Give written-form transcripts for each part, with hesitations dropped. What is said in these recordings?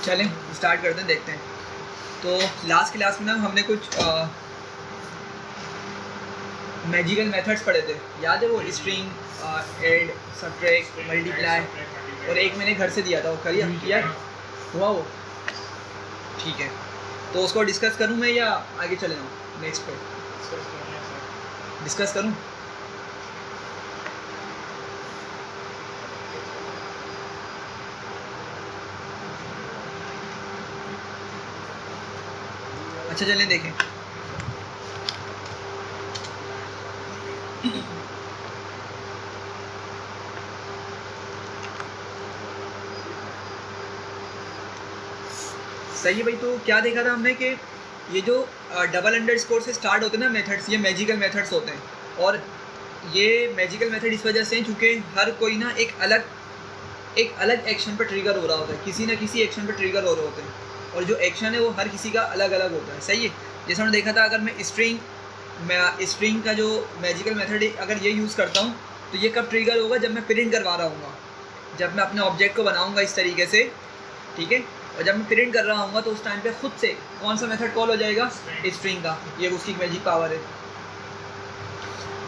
चलें स्टार्ट करते हैं, देखते हैं। तो लास्ट क्लास में ना हमने कुछ मैजिकल मेथड्स पढ़े थे, याद है? वो स्ट्रिंग, ऐड, सब्ट्रैक्ट, मल्टीप्लाई, और एक मैंने घर से दिया था, वो किया हुआ वो, ठीक है। तो उसको डिस्कस करूं मैं या आगे चले जाऊँ नेक्स्ट पे? डिस्कस करूं? अच्छा चलें देखें। सही है भाई। तो क्या देखा था हमने कि ये जो डबल अंडरस्कोर से स्टार्ट होते हैं ना मेथड्स, ये मैजिकल मेथड्स होते हैं। और ये मैजिकल मेथड इस वजह से हैं क्योंकि हर कोई ना एक अलग एक्शन पर ट्रिगर हो रहा होता है, किसी ना किसी एक्शन पर ट्रिगर हो रहे होते हैं, और जो एक्शन है वो हर किसी का अलग अलग होता है। सही है। जैसे हमने देखा था, अगर मैं स्ट्रिंग का जो मैजिकल मेथड अगर ये यूज़ करता हूँ तो ये कब ट्रिगर होगा? जब मैं प्रिंट करवा रहा हूँ, जब मैं अपने ऑब्जेक्ट को बनाऊँगा इस तरीके से, ठीक है। और जब मैं प्रिंट कर रहा हूँ तो उस टाइम पे खुद से कौन सा मेथड कॉल हो जाएगा? स्ट्रिंग का। ये उसकी मैजिक पावर है।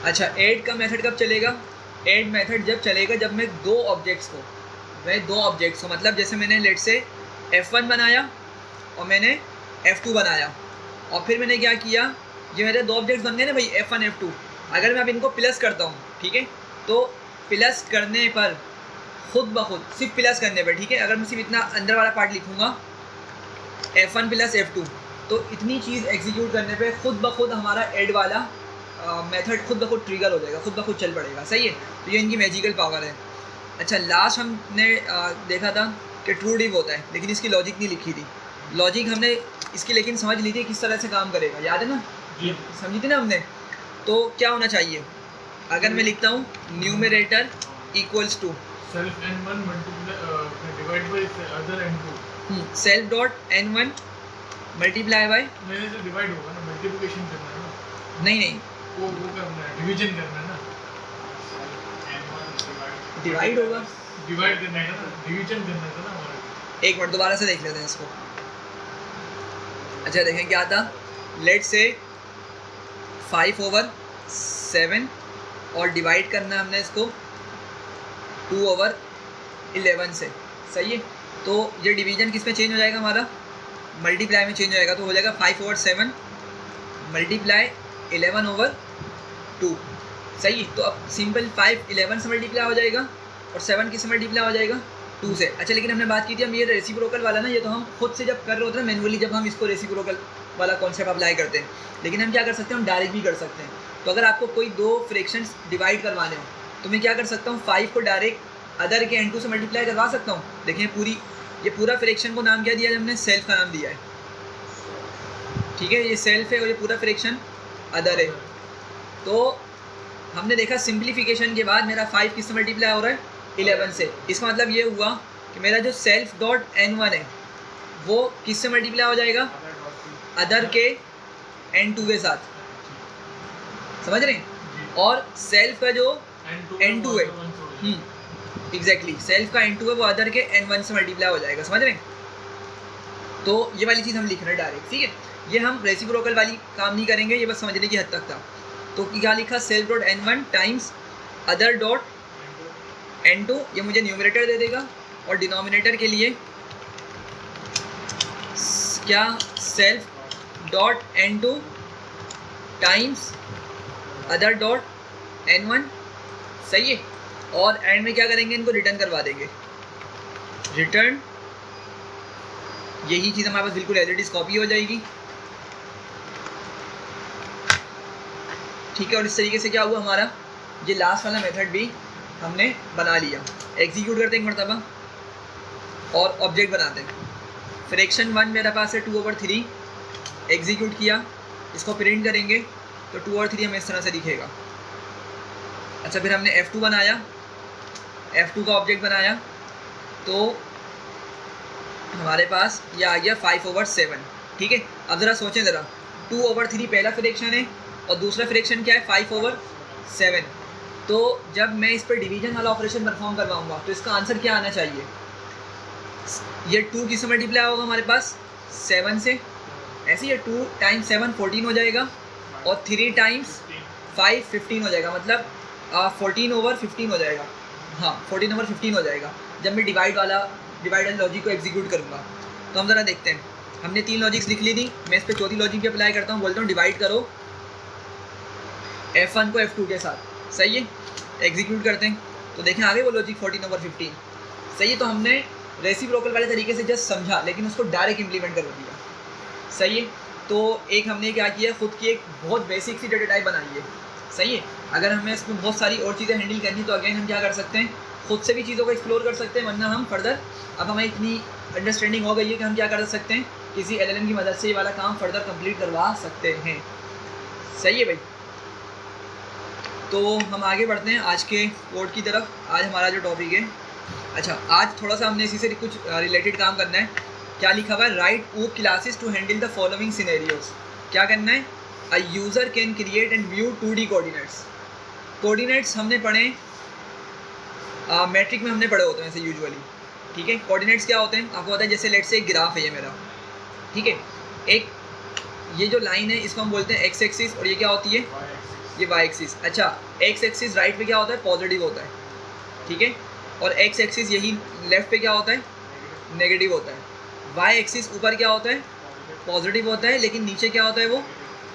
अच्छा, ऐड का मेथड कब चलेगा? ऐड मेथड जब चलेगा जब मैं दो ऑब्जेक्ट्स को मतलब जैसे मैंने लेट से F1 बनाया और मैंने F2 बनाया, और फिर मैंने क्या किया, ये मेरे दो ऑब्जेक्ट्स बन गए ना भाई, F1 F2। अगर मैं अब इनको प्लस करता हूँ, ठीक है, तो प्लस करने पर खुद ब खुद, सिर्फ प्लस करने पर, ठीक है, अगर मैं सिर्फ इतना अंदर वाला पार्ट लिखूँगा F1 प्लस F2, तो इतनी चीज़ एग्जीक्यूट करने पे खुद ब खुद हमारा ऐड वाला मेथड खुद ब खुद ट्रिगर हो जाएगा, खुद ब खुद चल पड़ेगा। सही है। तो ये इनकी मैजिकल पावर है। अच्छा, लास्ट हमने देखा था कि ट्रू डिव होता है, लेकिन इसकी लॉजिक नहीं लिखी थी। लॉजिक हमने इसकी लेकिन समझ ली थी किस तरह से काम करेगा, याद है ना? समझी थी ना हमने? तो क्या होना चाहिए? अगर मैं लिखता हूँ numerator equals to self n1 divide by other n2, self dot n1 multiply by, मैंने से डिवाइड होगा ना, मल्टीप्लिकेशन करना है ना? नहीं वो करना है, डिवीजन करना है ना? डिवाइड होगा, डिवाइड करना है ना, डिवीजन करना था ना हमारा। एक मिनट दोबारा से देख लेते हैं इसको। अच्छा देखें क्या था, लेट से 5/7 और डिवाइड करना हमने इसको 2/11 से। सही है। तो ये डिवीजन किस में चेंज हो जाएगा? हमारा मल्टीप्लाई में चेंज हो जाएगा, तो हो जाएगा 5/7 मल्टीप्लाई 11/2। सही है। तो अब सिंपल 5 11 से मल्टीप्लाई हो जाएगा और 7 किससे मल्टीप्लाई हो जाएगा? 2 से। अच्छा, लेकिन हमने बात की थी, हम ये रेसिप्रोकल वाला ना, ये तो हम खुद से जब कर रहे होते हैं मैनुअली, जब हम इसको रेसिप्रोकल वाला कॉन्सेप्ट अप्लाई करते हैं, लेकिन हम क्या कर सकते हैं, हम डायरेक्ट भी कर सकते हैं। तो अगर आपको कोई दो फ्रैक्शंस डिवाइड करवाने हो तो मैं क्या कर सकता हूँ, 5 को डायरेक्ट अदर के n2 से मल्टीप्लाई करवा सकता हूँ। देखिए ये पूरा फ्रैक्शन को नाम क्या दिया है हमने? सेल्फ का नाम दिया है, ठीक है। ये सेल्फ है और ये पूरा फ्रैक्शन अदर है। तो हमने देखा सिंप्लीफिकेशन के बाद मेरा 5 किससे मल्टीप्लाई हो रहा है? 11 से। इसका मतलब ये हुआ कि मेरा जो सेल्फ डॉट n1 है वो किससे मल्टीप्लाई हो जाएगा? अदर के n2 के साथ। समझ रहे हैं? और सेल्फ का जो n2 है, एग्जैक्टली, सेल्फ का n2 है वो अदर के n1 से मल्टीप्लाई हो जाएगा। समझ रहे हैं? तो ये वाली चीज़ हम लिख रहे हैं डायरेक्ट, ठीक है। ये हम रेसिप्रोकल वाली काम नहीं करेंगे, ये बस समझने की हद तक था। तो क्या लिखा? Self dot n1 times other dot n2, ये मुझे न्यूमरेटर दे देगा, और डिनोमिनेटर के लिए क्या? Self dot n2 times other dot n1। सही है। और एंड में क्या करेंगे? इनको रिटर्न करवा देंगे, रिटर्न। यही चीज़ हमारे पास बिल्कुल एज इट इज कॉपी हो जाएगी, ठीक है। और इस तरीके से क्या हुआ, हमारा ये लास्ट वाला मेथड भी हमने बना लिया। एग्जीक्यूट करते हैं एक मरतबा और ऑब्जेक्ट बनाते हैं। फ्रैक्शन 1 मेरे पास है 2/3, एग्जीक्यूट किया, इसको प्रिंट करेंगे तो 2/3 हमें इस तरह से दिखेगा। अच्छा, फिर हमने F2 बनाया, F2 का ऑब्जेक्ट बनाया, तो हमारे पास ये आ गया 5/7, ठीक है। अब ज़रा सोचें ज़रा, 2/3 पहला फ्रैक्शन है और दूसरा फ्रैक्शन क्या है? 5/7। तो जब मैं इस पर डिवीजन वाला ऑपरेशन परफॉर्म करवाऊंगा तो इसका आंसर क्या आना चाहिए? ये 2 किससे मल्टीप्लाई होगा हमारे पास 7 से, ऐसे ये 2 टाइम्स 7 14 हो जाएगा और 3 टाइम्स 5 15 हो जाएगा, मतलब 14/15 हो जाएगा। हाँ 14/15 हो जाएगा जब मैं डिवाइड वाले लॉजिक को एग्जीक्यूट करूँगा। तो हम ज़रा देखते हैं, हमने 3 लॉजिक्स लिख ली थी, मैं इस पर चौथी लॉजिक भी अप्लाई करता हूँ, बोलता हूँ डिवाइड करो F1 को F2 के साथ। सही है, एग्जीक्यूट करते हैं तो देखें आगे वो लॉजिक 14/15। सही है, तो हमने रेसिप्रोकल वाले तरीके से जस्ट समझा लेकिन उसको डायरेक्ट इम्प्लीमेंट कर दिया। सही है, तो एक हमने क्या किया, खुद की एक बहुत बेसिक सी डेटा टाइप बनाई है। सही है, अगर हमें इसमें बहुत सारी और चीज़ें हैंडल करनी तो अगेन हम क्या कर सकते हैं, खुद से भी चीज़ों को एक्सप्लोर कर सकते हैं, वरना हम फर्दर, अब हमें इतनी अंडरस्टैंडिंग हो गई है कि हम क्या कर सकते हैं, किसी LLM की मदद से ये वाला काम फर्दर कंप्लीट करवा सकते हैं। सही है भाई, तो हम आगे बढ़ते हैं आज के कोड की तरफ। आज हमारा जो टॉपिक है, अच्छा आज थोड़ा सा हमने इसी से कुछ रिलेटेड काम करना है। क्या लिखा हुआ है, write OOP classes to handle the following scenarios. क्या करना है, a user can create and view 2D coordinates. Coordinates हमने पढ़े मैट्रिक में हमने पढ़े होते हैं ऐसे यूजुअली। ठीक है, कोऑर्डिनेट्स क्या होते हैं आपको पता है, जैसे लेट से एक ग्राफ है ये मेरा, ठीक है, एक ये जो लाइन है इसको हम बोलते हैं एक्स एक्सिस और ये क्या होती है, ये वाई एक्सिस। अच्छा, एक्स एक्सिस राइट पे क्या होता है, पॉजिटिव होता है, ठीक है, और एक्स एक्सिस यही लेफ्ट पे क्या होता है, नेगेटिव होता है। वाई एक्सिस ऊपर क्या होता है, पॉजिटिव होता है, लेकिन नीचे क्या होता है, वो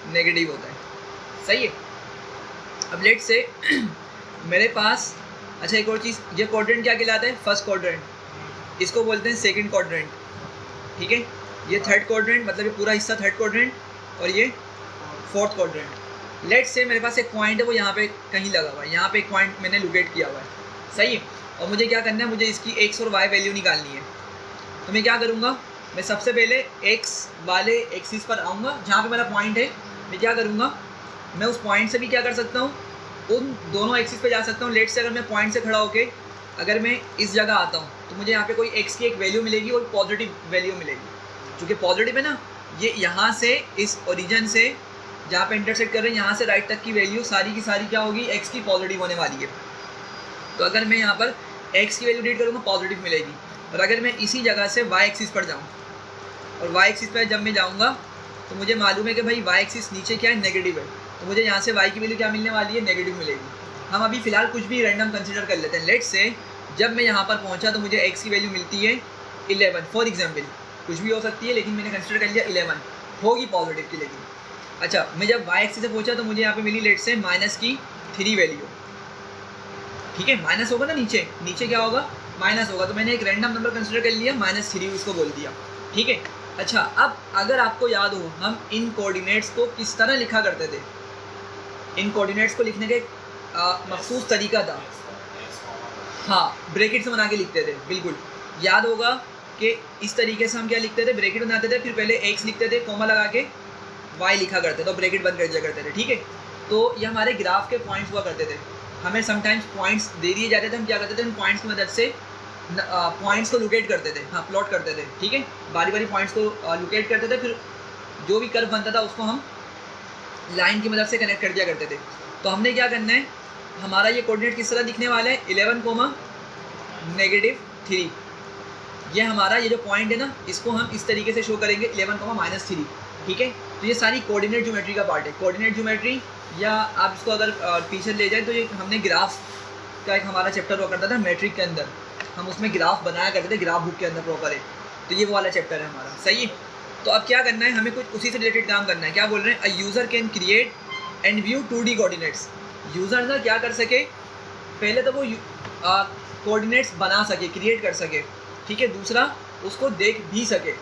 नेगेटिव होता है। सही है, अब लेट से मेरे पास, अच्छा एक और चीज़, ये क्वाड्रेंट क्या कहलाता है, फर्स्ट क्वाड्रेंट, इसको बोलते हैं सेकंड क्वाड्रेंट। ठीक है, ये थर्ड क्वाड्रेंट, मतलब ये पूरा हिस्सा थर्ड क्वाड्रेंट और ये फोर्थ क्वाड्रेंट। लेट से मेरे पास एक पॉइंट है, वो यहाँ पे कहीं लगा हुआ है, यहाँ पे एक पॉइंट मैंने लोकेट किया हुआ है। सही है, और मुझे क्या करना है, मुझे इसकी एक्स और वाई वैल्यू निकालनी है। तो मैं क्या करूँगा, मैं सबसे पहले एक्स वाले एक्सिस पर आऊँगा, जहाँ पे मेरा पॉइंट है। मैं क्या करूँगा, मैं उस पॉइंट से भी क्या कर सकता हूँ, उन दोनों एक्सिस पे जा सकता हूँ। लेट से अगर मैं पॉइंट से खड़ा होके अगर मैं इस जगह आता हूँ तो मुझे यहाँ पे कोई एक्स की एक वैल्यू मिलेगी और पॉजिटिव वैल्यू मिलेगी। क्योंकि पॉजिटिव है ना, ये यहाँ से इस ओरिजिन से जहाँ पे इंटरसेक्ट कर रहे हैं, यहाँ से राइट तक की वैल्यू सारी की सारी क्या होगी, एक्स की पॉजिटिव होने वाली है। तो अगर मैं यहाँ पर एक्स की वैल्यू रीड करूँगा, पॉजिटिव मिलेगी। और अगर मैं इसी जगह से वाई एक्सिस पर जाऊँ और वाई एक्सिस पर जब मैं जाऊँगा तो मुझे मालूम है कि भाई वाई एक्सिस नीचे क्या है, नेगेटिव है, तो मुझे यहाँ से वाई की वैल्यू क्या मिलने वाली है, नेगेटिव मिलेगी। हम अभी फ़िलहाल कुछ भी रैंडम कंसिडर कर लेते हैं। लेट से जब मैं यहाँ पर पहुँचा तो मुझे एक्स की वैल्यू मिलती है 11 फॉर एग्जाम्पल, कुछ भी हो सकती है लेकिन मैंने कंसिडर कर लिया 11 होगी पॉजिटिव की। लेकिन अच्छा, मैं जब वाई एक्सिस से पहुँचा तो मुझे यहाँ पे मिली लेट से -3 वैल्यू। ठीक है, माइनस होगा ना, नीचे नीचे क्या होगा, माइनस होगा, तो मैंने एक रैंडम नंबर कंसिडर कर लिया, -3 उसको बोल दिया। ठीक है, अच्छा अब अगर आपको याद हो हम इन कोऑर्डिनेट्स को किस तरह लिखा करते थे, इन कोऑर्डिनेट्स को लिखने का एक मखसूस तरीका था। हाँ, ब्रैकेट से बना के लिखते थे, बिल्कुल याद होगा कि इस तरीके से हम क्या लिखते थे, ब्रैकेट बनाते थे, फिर पहले एक्स लिखते थे, कोमा लगा के वाई लिखा करते थे, तो ब्रैकेट बंद कर दिया करते थे। ठीक है, तो ये हमारे ग्राफ के पॉइंट्स हुआ करते थे। हमें समटाइम्स पॉइंट्स दे दिए जाते थे, हम क्या करते थे, उन पॉइंट्स की मदद से पॉइंट्स को लोकेट करते थे, हाँ प्लॉट करते थे। ठीक है, बारी बारी पॉइंट्स को लोकेट करते थे, फिर जो भी कर्व बनता था उसको हम लाइन की मदद से कनेक्ट कर दिया करते थे। तो हमने क्या करना है, हमारा ये कोऑर्डिनेट किस तरह दिखने वाला है, 11, -3। ये हमारा ये जो पॉइंट है ना, इसको हम इस तरीके से शो करेंगे, 11, -3। ठीक है, तो ये सारी कोऑर्डिनेट ज्योमेट्री का पार्ट है। कोऑर्डिनेट ज्योमेट्री, या आप इसको अगर पीछे ले जाए तो ये हमने ग्राफ का एक हमारा चैप्टर हुआ करता था मैट्रिक के अंदर, हम उसमें ग्राफ बनाया करते थे, ग्राफ बुक के अंदर प्रॉपर है, तो ये वो वाला चैप्टर है हमारा। सही है, तो अब क्या करना है, हमें कुछ उसी से रिलेटेड काम करना है। क्या बोल रहे हैं, अ user can create and view 2D coordinates. User ना क्या कर सके, पहले तो वो कोऑर्डिनेट्स बना सके, क्रिएट कर सके। ठीक है, दूसरा उसको देख भी सके,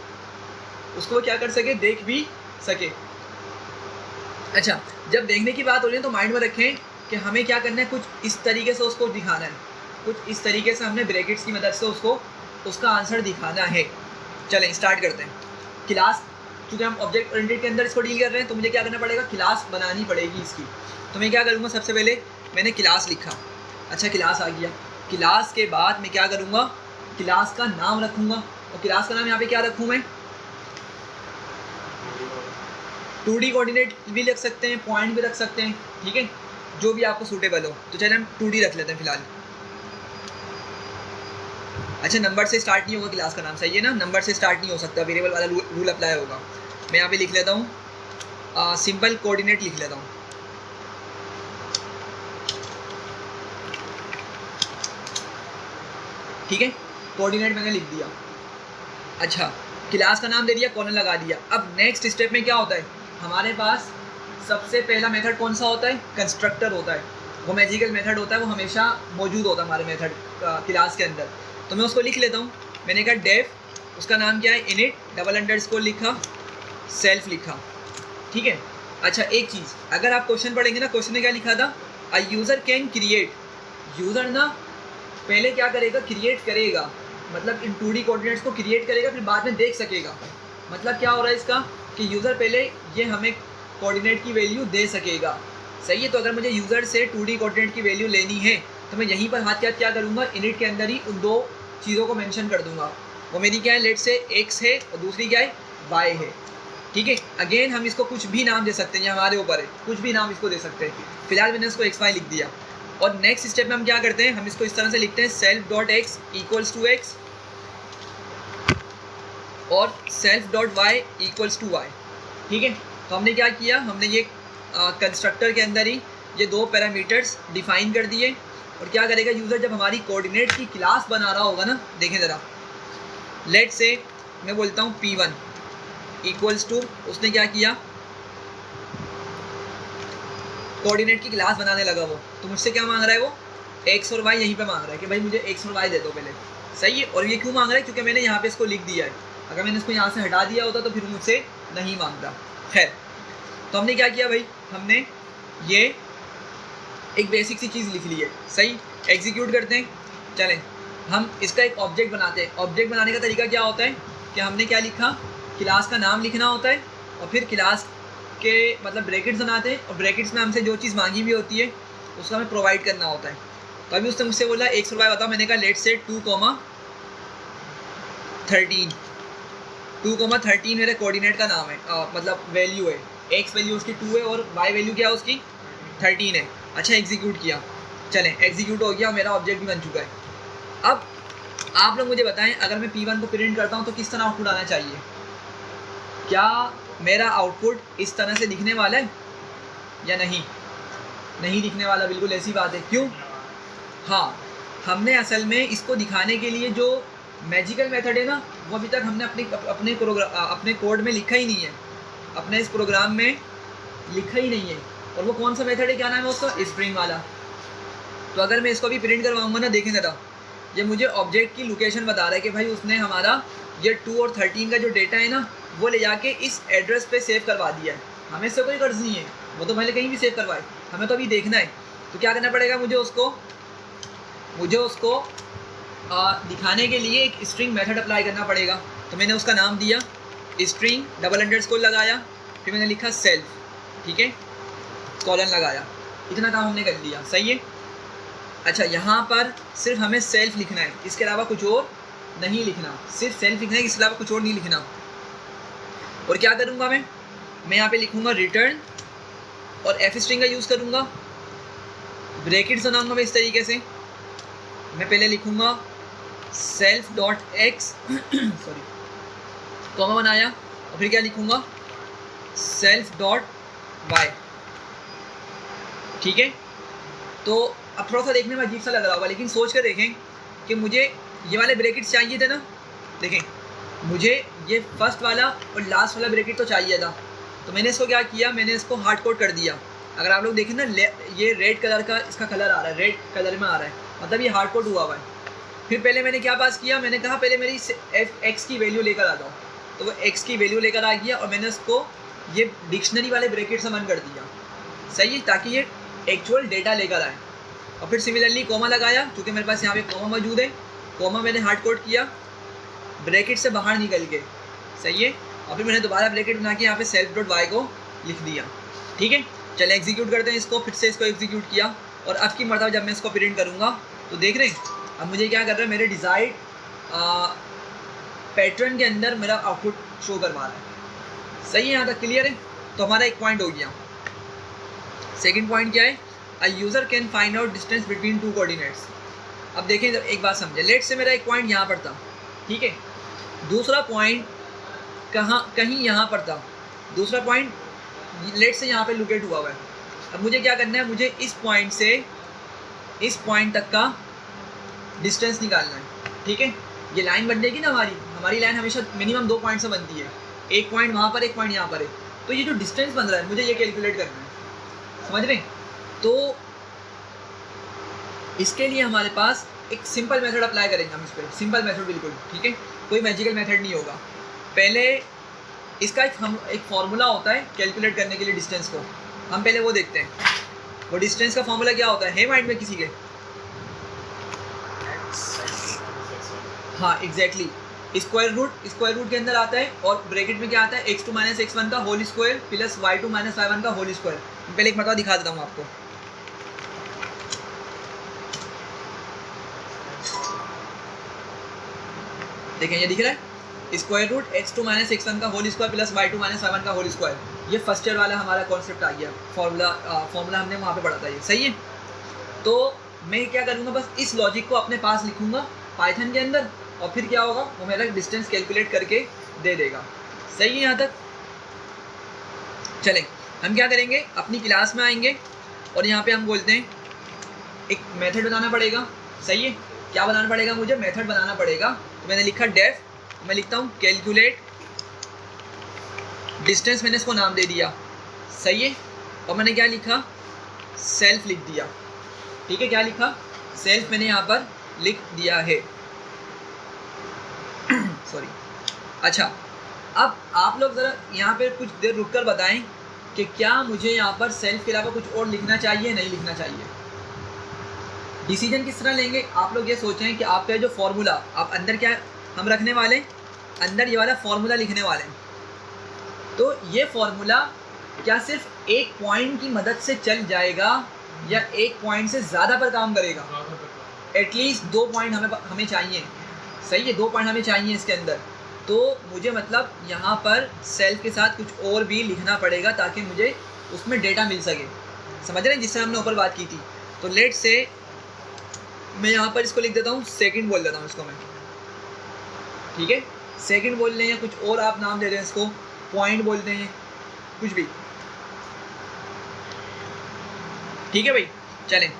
उसको क्या कर सके, देख भी सके। अच्छा, जब देखने की बात हो रही है तो माइंड में रखें कि हमें क्या करना है, कुछ इस तरीके से उसको दिखाना है, कुछ इस तरीके से हमने ब्रैकेट्स की मदद से उसको उसका आंसर दिखाना है। चलें स्टार्ट करते हैं। क्लास, क्योंकि हम ऑब्जेक्ट ओरिएंटेड के अंदर इसको डील कर रहे हैं तो मुझे क्या करना पड़ेगा, क्लास बनानी पड़ेगी इसकी। तो मैं क्या करूँगा, सबसे पहले मैंने क्लास लिखा, अच्छा क्लास आ गया। क्लास के बाद मैं क्या करूँगा, क्लास का नाम रखूँगा, और क्लास का नाम यहाँ पे क्या रखूँ मैं, 2D कोऑर्डिनेट भी रख सकते हैं, पॉइंट भी रख सकते हैं। ठीक है, जो भी आपको सूटेबल हो। तो चलिए हम 2D रख लेते हैं फिलहाल। अच्छा, नंबर से स्टार्ट नहीं होगा क्लास का नाम, सही है ना, नंबर से स्टार्ट नहीं हो सकता, वेरिएबल वाला रूल अप्लाई होगा। मैं यहाँ पे लिख लेता हूँ सिंपल कोऑर्डिनेट लिख लेता हूँ। ठीक है, कोऑर्डिनेट मैंने लिख दिया। अच्छा, क्लास का नाम दे दिया, कॉर्नर लगा दिया। अब नेक्स्ट स्टेप में क्या होता है, हमारे पास सबसे पहला मेथड कौन सा होता है, कंस्ट्रक्टर होता है। वो मैजिकल मेथड होता है, वो हमेशा मौजूद होता है हमारे मेथड क्लास के अंदर। तो मैं उसको लिख लेता हूँ। मैंने कहा डेफ, उसका नाम क्या है, इनिट डबल अंडरस्कोर लिखा, सेल्फ लिखा। ठीक है। अच्छा, एक चीज़, अगर आप क्वेश्चन पढ़ेंगे ना, क्वेश्चन में क्या लिखा था, a user can create. User ना पहले क्या करेगा, क्रिएट करेगा, मतलब इन 2D कोऑर्डिनेट्स को क्रिएट करेगा, फिर बाद में देख सकेगा। मतलब क्या हो रहा है इसका, कि यूज़र पहले ये हमें कोऑर्डिनेट की वैल्यू दे सकेगा। सही है। तो अगर मुझे यूज़र से 2D कोऑर्डिनेट की वैल्यू लेनी है तो मैं यहीं पर हाथ क्या करूँगा, इनिट के अंदर ही उन दो चीज़ों को मेंशन कर दूंगा। वो मेरी क्या है, लेट से एक्स है और दूसरी क्या है, वाई है। ठीक है। अगेन हम इसको कुछ भी नाम दे सकते हैं, ये हमारे ऊपर है, कुछ भी नाम इसको दे सकते हैं। फिलहाल मैंने इसको एक्स वाई लिख दिया। और नेक्स्ट स्टेप में हम क्या करते हैं, हम इसको इस तरह से लिखते हैं, self dot x equals to x और self dot y equals to y. ठीक है। तो हमने क्या किया, हमने ये कंस्ट्रक्टर के अंदर ही ये दो पैरामीटर्स डिफाइन कर दिए। और क्या करेगा यूज़र, जब हमारी कोऑर्डिनेट की क्लास बना रहा होगा ना, देखें ज़रा, लेट से मैं बोलता हूँ P1 इक्वल्स टू, उसने क्या किया, कोऑर्डिनेट की क्लास बनाने लगा वो, तो मुझसे क्या मांग रहा है वो, एक्स और वाई यहीं पे मांग रहा है कि भाई मुझे एक्स और वाई दे दो पहले। सही है। और ये क्यों मांग रहा है, क्योंकि मैंने यहाँ पे इसको लिख दिया है। अगर मैंने इसको यहाँ से हटा दिया होता तो फिर मुझसे नहीं मांगता। खैर, तो हमने क्या किया भाई, हमने ये एक बेसिक सी चीज़ लिख ली है। सही। एग्जीक्यूट करते हैं। चलें, हम इसका एक ऑब्जेक्ट बनाते हैं। ऑब्जेक्ट बनाने का तरीका क्या होता है कि हमने क्या लिखा, क्लास का नाम लिखना होता है और फिर क्लास के मतलब ब्रैकेट्स बनाते हैं, और ब्रैकेट्स में हमसे जो चीज़ मांगी भी होती है उसका हमें प्रोवाइड करना होता है। तो अभी उसने मुझसे बोला एक्स और वाई बताओ, मैंने कहा लेट से 2,13 2,13 मेरे कोऑर्डिनेट का नाम है, मतलब वैल्यू है। एक्स वैल्यू उसकी 2 है और वाई वैल्यू क्या है उसकी 13 है। अच्छा, एग्जीक्यूट किया। चलें, एग्जीक्यूट हो गया, मेरा ऑब्जेक्ट भी बन चुका है। अब आप लोग मुझे बताएं, अगर मैं P1 को प्रिंट करता हूं तो किस तरह आउटपुट आना चाहिए। क्या मेरा आउटपुट इस तरह से दिखने वाला है या नहीं, नहीं दिखने वाला, बिल्कुल ऐसी बात है। क्यों, हाँ, हमने असल में इसको दिखाने के लिए जो मैजिकल मेथड है ना, वो अभी तक हमने अपने कोड में लिखा ही नहीं है, अपने इस प्रोग्राम में लिखा ही नहीं है। और वो कौन सा मेथड है, क्या नाम है उसका, स्प्रिंग वाला। तो अगर मैं इसको भी प्रिंट करवाऊंगा ना, देखें ज़रा, ये मुझे ऑब्जेक्ट की लोकेशन बता रहा है कि भाई उसने हमारा ये 2 और 13 का जो डेटा है ना, वो ले जाके इस एड्रेस पे सेव करवा दिया है। हमें इससे कोई गर्ज नहीं है, वो तो पहले कहीं भी सेव करवाए, हमें तो अभी देखना है। तो क्या करना पड़ेगा, मुझे उसको दिखाने के लिए एक स्ट्रिंग मेथड अप्लाई करना पड़ेगा। तो मैंने उसका नाम दिया स्ट्रिंग डबल अंडरस्कोर लगाया, फिर मैंने लिखा सेल्फ, ठीक है, कॉलन लगाया। इतना काम हमने कर लिया। सही है। अच्छा, यहाँ पर सिर्फ हमें सेल्फ लिखना है, इसके अलावा कुछ और नहीं लिखना, सिर्फ सेल्फ लिखना है, इसके अलावा कुछ और नहीं लिखना। और क्या करूँगा मैं यहाँ पे लिखूँगा रिटर्न और एफ स्ट्रिंग का यूज़ करूँगा। ब्रैकेट्स बनाऊँगा मैं इस तरीके से, मैं पहले लिखूँगा self dot x sorry, comma बनाया, और फिर क्या लिखूँगा, सेल्फ डॉट वाई। ठीक है। तो अब थोड़ा सा देखने में अजीब सा लग रहा होगा, लेकिन सोच कर देखें कि मुझे ये वाले ब्रैकेट्स चाहिए थे ना। देखें, मुझे ये फर्स्ट वाला और लास्ट वाला ब्रैकेट तो चाहिए था, तो मैंने इसको क्या किया, मैंने इसको हार्ड कोड कर दिया। अगर आप लोग देखें ना, ये रेड कलर का इसका कलर आ रहा है, रेड कलर में आ रहा है, मतलब ये हार्ड कोड हुआ हुआ है। फिर पहले मैंने क्या पास किया, मैंने कहा पहले मेरी एक्स की वैल्यू लेकर आ जाओ, तो वो एक्स की वैल्यू लेकर आ गया, और मैंने उसको ये डिक्शनरी वाले ब्रैकेट से बंद कर दिया। सही है, ताकि ये एक्चुअल डेटा लेकर आए। और फिर सिमिलरली कॉमा लगाया, क्योंकि मेरे पास यहाँ पे कॉमा मौजूद है, कॉमा मैंने हार्ड कोड किया ब्रैकेट से बाहर निकल के। सही है। और फिर मैंने दोबारा ब्रैकेट बना के यहाँ पे सेल्फ डॉट वाई को लिख दिया। ठीक है। चले एग्जीक्यूट करते हैं इसको, फिर से इसको एग्जीक्यूट किया, और अब की मरतबा जब मैं इसको प्रिंट करूँगा तो देख रहे हैं अब मुझे क्या कर रहा है, मेरे डिज़ायर्ड पैटर्न के अंदर मेरा आउटपुट शो करवा रहा है। सही है, यहाँ तक क्लियर है। तो हमारा एक पॉइंट हो गया। सेकेंड पॉइंट क्या है, a user can find out distance between two coordinates. अब देखें एक बात समझे, लेट से मेरा एक पॉइंट यहाँ पर था, ठीक है, दूसरा पॉइंट कहीं यहाँ पर था, दूसरा पॉइंट लेट से यहाँ पे लोकेट हुआ हुआ है। अब मुझे क्या करना है, मुझे इस पॉइंट से इस पॉइंट तक का डिस्टेंस निकालना है, ठीक है। ये लाइन बन जाएगी ना हमारी लाइन हमेशा मिनिमम 2 पॉइंट से बनती है, एक पॉइंट वहाँ पर, एक पॉइंट यहाँ पर है। तो ये जो डिस्टेंस बन रहा है मुझे ये कैलकुलेट करना है, समझ रहे हैं। तो इसके लिए हमारे पास एक सिंपल मेथड अप्लाई करेंगे हम इस पर, सिंपल मेथड बिल्कुल, ठीक है, कोई मैजिकल मेथड नहीं होगा। पहले इसका एक फार्मूला होता है कैलकुलेट करने के लिए डिस्टेंस को, हम पहले वो देखते हैं। वो डिस्टेंस का फार्मूला क्या होता है माइंड में किसी के? हाँ एग्जैक्टली, स्क्वायर रूट के अंदर आता है और ब्रैकेट में क्या आता है, x2 - x1 का whole square plus y2 - y1 का होल स्क्वायर। पहले एक मरतबा दिखा देता हूँ आपको। देखें ये दिख रहा है, स्क्वायर रूट x2 - x1 का whole square plus y2 - y1 का होल स्क्वायर। ये फर्स्ट ईयर वाला हमारा कॉन्सेप्ट आ गया, फॉर्मूला हमने वहाँ पे पढ़ा था, ये सही है। तो मैं क्या करूँगा, बस इस लॉजिक को अपने पास लिखूँगा पाइथन के अंदर, और फिर क्या होगा, वो मेरा डिस्टेंस कैलकुलेट करके दे देगा। सही है यहाँ तक? चलें, हम क्या करेंगे, अपनी क्लास में आएंगे और यहाँ पे हम बोलते हैं एक मेथड बनाना पड़ेगा, सही है। क्या बनाना पड़ेगा, मुझे मेथड बनाना पड़ेगा। तो मैंने लिखा डेफ, मैं लिखता हूँ कैलकुलेट डिस्टेंस, मैंने इसको नाम दे दिया, सही है। और मैंने क्या लिखा, सेल्फ लिख दिया, ठीक है। क्या लिखा, सेल्फ मैंने यहाँ पर लिख दिया है, सॉरी। अच्छा, अब आप लोग ज़रा यहाँ पे कुछ देर रुक कर बताएं कि क्या मुझे यहाँ पर सेल्फ के अलावा कुछ और लिखना चाहिए, नहीं लिखना चाहिए। डिसीजन किस तरह लेंगे, आप लोग ये सोचें कि आपका जो फार्मूला आप अंदर क्या हम रखने वाले, अंदर ये वाला फार्मूला लिखने वाले हैं। तो ये फार्मूला क्या सिर्फ एक पॉइंट की मदद से चल जाएगा या एक पॉइंट से ज़्यादा पर काम करेगा? एटलीस्ट 2 पॉइंट हमें चाहिए, सही है, 2 पॉइंट हमें चाहिए इसके अंदर। तो मुझे मतलब यहाँ पर सेल्फ के साथ कुछ और भी लिखना पड़ेगा ताकि मुझे उसमें डेटा मिल सके, समझ रहे हैं, जिससे हमने ऊपर बात की थी। तो लेट से मैं यहाँ पर इसको लिख देता हूँ, सेकंड बोल देता हूँ इसको मैं, ठीक है। सेकंड बोल रहे हैं, कुछ और आप नाम दे रहे हैं इसको, पॉइंट बोलते हैं, कुछ भी, ठीक है भाई। चलें,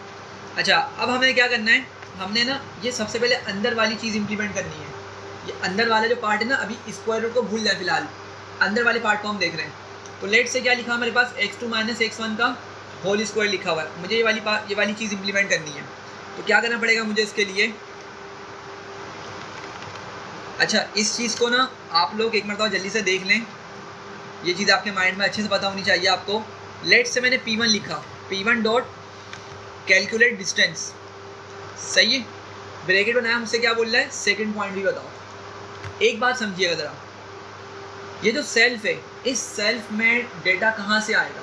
अच्छा अब हमें क्या करना है, हमने ना ये सबसे पहले अंदर वाली चीज़ इंप्लीमेंट करनी है। ये अंदर वाला जो पार्ट है ना, अभी स्क्वायर रूट को भूल जाए फिलहाल, अंदर वाले पार्ट को हम देख रहे हैं। तो लेट से क्या लिखा हमारे पास, x2 - x1 का होल स्क्वायर लिखा हुआ है। मुझे ये वाली चीज़ इंप्लीमेंट करनी है। तो क्या करना पड़ेगा मुझे इसके लिए, अच्छा इस चीज़ को ना आप लोग एक मरतबा जल्दी से देख लें, ये चीज़ आपके माइंड में अच्छे से पता होनी चाहिए आपको। लेट से मैंने P1 लिखा, P1 डॉट कैलकुलेट डिस्टेंस, सही है। ब्रैकेट बनाया, मुझसे क्या बोल रहा है, सेकंड पॉइंट भी बताओ। एक बात समझिएगा ज़रा, ये जो सेल्फ है, इस सेल्फ में डेटा कहाँ से आएगा?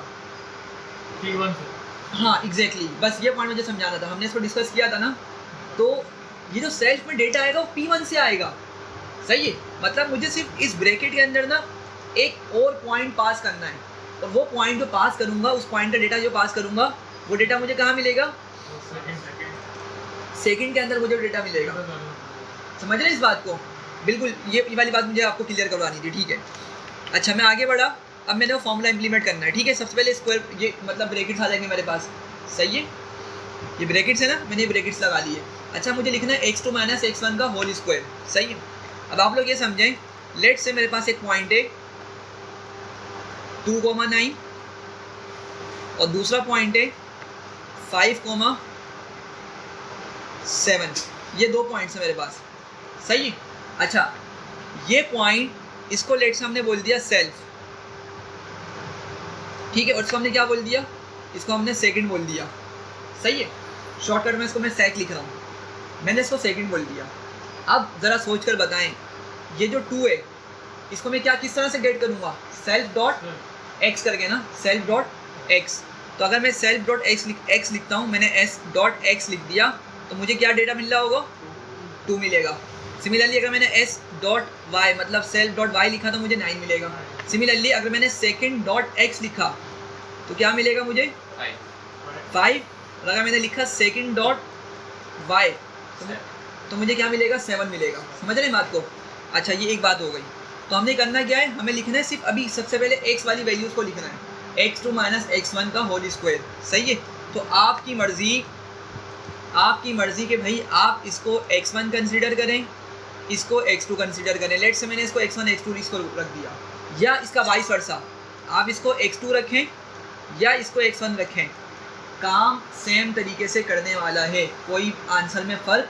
P1 से। हाँ एग्जैक्टली, बस ये पॉइंट मुझे समझाना था, हमने इसको डिस्कस किया था ना। तो ये जो सेल्फ में डेटा आएगा वो P1 से आएगा, सही है। मतलब मुझे सिर्फ इस ब्रैकेट के अंदर ना एक और पॉइंट पास करना है, और वो पॉइंट जो पास करूँगा, उस पॉइंट का डेटा जो पास करूँगा, वो डेटा मुझे कहाँ मिलेगा, सेकंड के अंदर मुझे डेटा मिलेगा। समझ रहे हैं इस बात को? बिल्कुल, ये वाली बात मुझे आपको क्लियर करवानी थी, ठीक है। अच्छा मैं आगे बढ़ा, अब मैंने वो फॉर्मूला इंप्लीमेंट करना है, ठीक है। सबसे पहले स्क्वायर, ये मतलब ब्रैकेट्स आ जाएंगे मेरे पास, सही है। ये ब्रैकेट्स है ना, मैंने ये ब्रैकेट्स लगा लिए। अच्छा मुझे लिखना है x2 - x1 का होल स्क्वायर, सही है। अब आप लोग ये समझें, लेट से मेरे पास एक पॉइंट है 2,9 और दूसरा पॉइंट है 5,7, ये 2 पॉइंट्स हैं मेरे पास, सही है। अच्छा ये पॉइंट, इसको लेट से हमने बोल दिया सेल्फ, ठीक है, और इसको हमने क्या बोल दिया, इसको हमने सेकंड बोल दिया, सही है। शॉर्टकट में इसको मैं सेक लिख रहा हूँ, मैंने इसको सेकंड बोल दिया। अब ज़रा सोच कर बताएं, ये जो 2 है, इसको मैं क्या किस तरह से गेट करूँगा, सेल्फ डॉट एक्स करके ना, सेल्फ डॉट एक्स। तो अगर मैं सेल्फ डॉट एक्स लिखता हूँ, मैंने एस डॉट एक्स लिख दिया, तो मुझे क्या डेटा मिल रहा होगा, 2 मिलेगा। सिमिलरली अगर मैंने एस डॉट वाई मतलब सेल्फ डॉट वाई लिखा तो मुझे 9 मिलेगा। सिमिलरली अगर मैंने सेकंड डॉट एक्स लिखा तो क्या मिलेगा मुझे, 5। और अगर मैंने लिखा सेकंड डॉट वाई तो मुझे क्या मिलेगा 7 मिलेगा। समझ रहे हैं बात को? अच्छा ये एक बात हो गई। तो हमने करना क्या है, हमें लिखना है सिर्फ अभी सबसे पहले x वाली वैल्यूज़ को लिखना है, x2 माइनस x1 का होल स्क्वायर। सही है। तो आपकी मर्ज़ी कि भाई आप इसको x1 कंसीडर करें, इसको x2 कंसीडर करें। लेट से मैंने इसको x1 x2 इसको रख दिया, या इसका वाइस वर्सा, आप इसको x2 रखें या इसको x1 रखें, काम सेम तरीके से करने वाला है, कोई आंसर में फ़र्क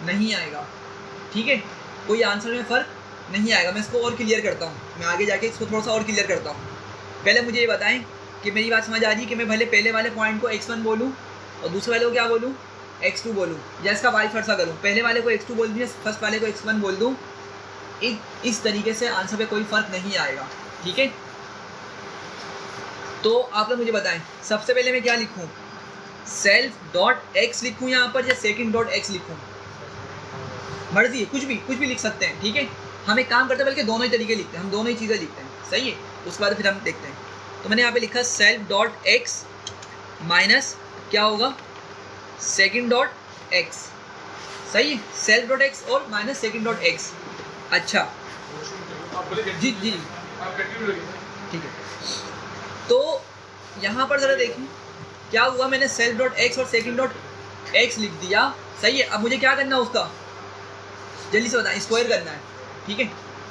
नहीं आएगा। ठीक है, कोई आंसर में फ़र्क नहीं आएगा। मैं इसको और क्लियर करता हूँ, मैं आगे जाके इसको थोड़ा सा और क्लियर करता हूँ। पहले मुझे ये बताएं कि मेरी बात समझ आ रही है कि मैं भले पहले वाले पॉइंट को x1 बोलूँ और दूसरे वाले को क्या बोलूँ, x2 बोलूँ, या इसका वाइस वर्सा करूँ, पहले वाले को x2 बोल दूँ, फर्स्ट वाले को x1 बोल दूँ। इस तरीके से आंसर पे कोई फ़र्क नहीं आएगा। ठीक है, तो आप लोग मुझे बताएं सबसे पहले मैं क्या लिखूँ, सेल्फ डॉट एक्स लिखूँ यहाँ पर या सेकंड डॉट एक्स लिखूँ, मर्जी है, कुछ भी लिख सकते हैं। ठीक है, हम एक काम करते हैं बल्कि दोनों ही तरीके लिखते हैं, हम दोनों ही चीज़ें लिखते हैं। सही है, उसके बाद फिर हम देखते हैं। तो मैंने यहाँ पे लिखा सेल्फ डॉट एक्स माइनस क्या होगा, सेकंड डॉट एक्स। सही है, सेल्फ डॉट एक्स और माइनस सेकंड डॉट एक्स। अच्छा जी जी ठीक है, तो यहाँ पर ज़रा देखिए क्या हुआ, मैंने सेल्फ डॉट एक्स और सेकंड डॉट एक्स लिख दिया। सही है, अब मुझे क्या करना है उसका, जल्दी से बताएं, स्क्वायर करना है। ठीक है,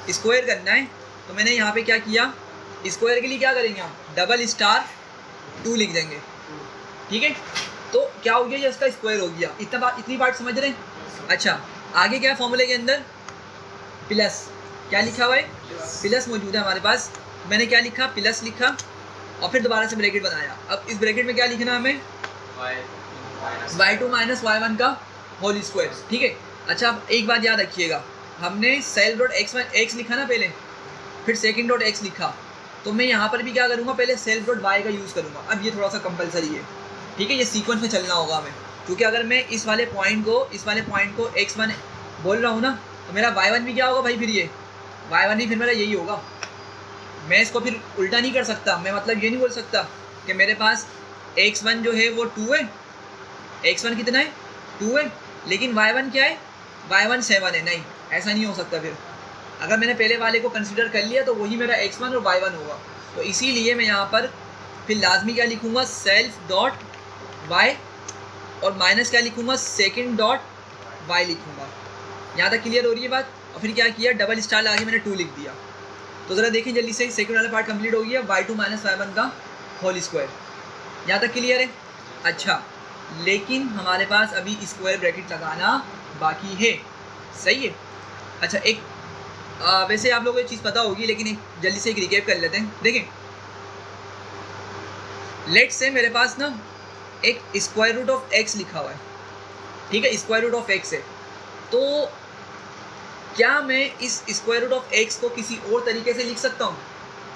स्क्वायर करना है। तो मैंने यहाँ पे क्या किया, स्क्वायर के लिए क्या करेंगे हम, डबल स्टार 2 लिख देंगे। ठीक है, तो क्या हो गया, ये इसका स्क्वायर हो गया। इतनी बात समझ रहे हैं? अच्छा आगे क्या है फॉर्मूले के अंदर, प्लस, क्या लिखा हुआ है, प्लस मौजूद है हमारे पास। मैंने क्या लिखा, प्लस लिखा और फिर दोबारा से ब्रैकेट बनाया। अब इस ब्रैकेट में क्या लिखना है हमें, y2 माइनस y1 का होल स्क्वायर। ठीक है, अच्छा अब एक बात याद रखिएगा, हमने सेल्फ डॉट एक्स लिखा ना पहले, फिर सेकंड डॉट एक्स लिखा, तो मैं यहाँ पर भी क्या करूँगा, पहले सेल्फ डॉट वाई का यूज़ करूँगा। अब ये थोड़ा सा कंपलसरी है। ठीक है, ये सीक्वेंस में चलना होगा हमें, क्योंकि अगर मैं इस वाले पॉइंट को x1 बोल रहा हूँ ना, तो मेरा y1 भी क्या होगा भाई, फिर ये y1 भी फिर मेरा यही होगा। मैं इसको फिर उल्टा नहीं कर सकता, मैं मतलब ये नहीं बोल सकता कि मेरे पास x1 जो है वो 2 है, x1 कितना है 2 है, लेकिन y1 क्या है, y1 7 है। नहीं, ऐसा नहीं हो सकता। फिर अगर मैंने पहले वाले को कंसीडर कर लिया तो वही मेरा x1 और y1 होगा। तो इसीलिए मैं यहाँ पर फिर लाजमी क्या लिखूँगा, सेल्फ डॉट y और माइनस क्या लिखूँगा, सेकंड डॉट y लिखूँगा। यहाँ तक क्लियर हो रही है बात? और फिर क्या किया, डबल स्टार लगा के मैंने 2 लिख दिया। तो ज़रा देखिए जल्दी से, सेकंड वाला पार्ट कंप्लीट हो गया, y2 माइनस y1 का होल स्क्वायर। यहाँ तक क्लियर है? अच्छा, लेकिन हमारे पास अभी स्क्वायर ब्रैकेट लगाना बाकी है। सही है। अच्छा एक वैसे आप लोगों को ये चीज़ पता होगी, लेकिन एक जल्दी से एक रिकैप कर लेते हैं। देखें, लेट से मेरे पास ना एक स्क्वायर रूट ऑफ एक्स लिखा हुआ है। ठीक है, स्क्वायर रूट ऑफ एक्स है, तो क्या मैं इस स्क्वायर रूट ऑफ एक्स को किसी और तरीके से लिख सकता हूँ?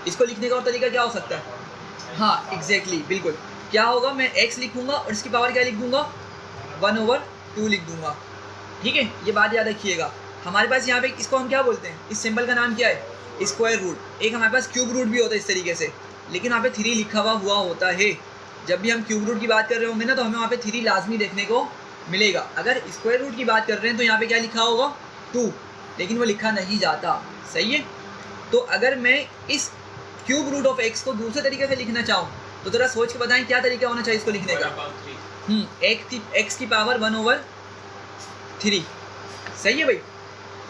इसको लिखने का और तरीका क्या हो सकता है? हाँ एग्जैक्टली, बिल्कुल। क्या होगा, मैं x लिखूंगा और इसकी पावर क्या लिख दूंगा, 1/2 लिख दूंगा। ठीक है, ये बात याद रखिएगा। हमारे पास यहाँ पे इसको हम क्या बोलते हैं, इस सिंबल का नाम क्या है, स्क्वायर रूट। एक हमारे पास क्यूब रूट भी होता है इस तरीके से, लेकिन वहाँ पे 3 लिखा हुआ होता है। जब भी हम क्यूब रूट की बात कर रहे होंगे ना, तो हमें वहाँ पे 3 लाजमी देखने को मिलेगा। अगर स्क्वायर रूट की बात कर रहे हैं तो यहाँ पे क्या लिखा होगा, 2, लेकिन वो लिखा नहीं जाता। सही है। तो अगर मैं इस क्यूब रूट ऑफ एक्स को दूसरे तरीके से लिखना चाहूँ तो ज़रा सोच के बताएं क्या तरीका होना चाहिए इसको लिखने का। एक्स की पावर 1/3। सही है भाई।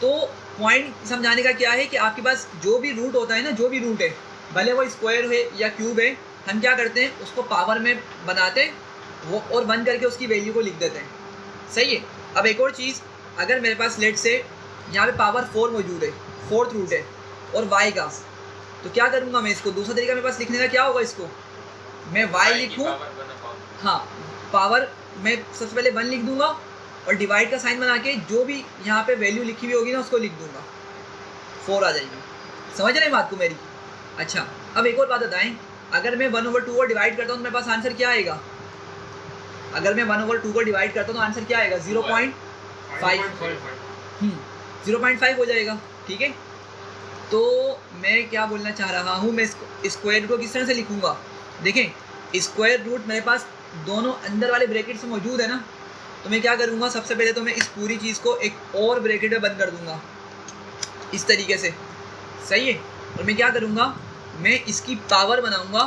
तो पॉइंट समझाने का क्या है कि आपके पास जो भी रूट होता है ना, जो भी रूट है, भले वो स्क्वायर है या क्यूब है, हम क्या करते हैं उसको पावर में बनाते हैं वो और 1 करके उसकी वैल्यू को लिख देते हैं। सही है। अब एक और चीज़, अगर मेरे पास लेट से यहाँ पे पावर 4 मौजूद है, 4th रूट है और y का, तो क्या करूँगा मैं, इसको दूसरा तरीका मेरे पास लिखने का क्या होगा, इसको मैं y लिखूँ, हाँ पावर मैं सबसे पहले 1 लिख दूंगा और डिवाइड का साइन बना के जो भी यहाँ पे वैल्यू लिखी हुई होगी ना उसको लिख दूंगा, 4 आ जाएगी। समझ रहे हैं बात को मेरी? अच्छा अब एक और बात बताएं, अगर मैं 1/2 को डिवाइड करता हूँ तो मेरे पास आंसर क्या आएगा? अगर मैं 1/2 को डिवाइड करता हूँ तो आंसर क्या आएगा, 0.5 0.5 हो जाएगा। ठीक है, तो मैं क्या बोलना चाह रहा हूँ, मैं स्क्वायर रूट को किस तरह से लिखूँगा? देखें, स्क्वायर रूट मेरे पास दोनों अंदर वाले ब्रैकेट से मौजूद है ना, तो मैं क्या करूँगा, सबसे पहले तो मैं इस पूरी चीज़ को एक और ब्रैकेट में बंद कर दूँगा इस तरीके से, सही है। और मैं क्या करूँगा, मैं इसकी पावर बनाऊँगा,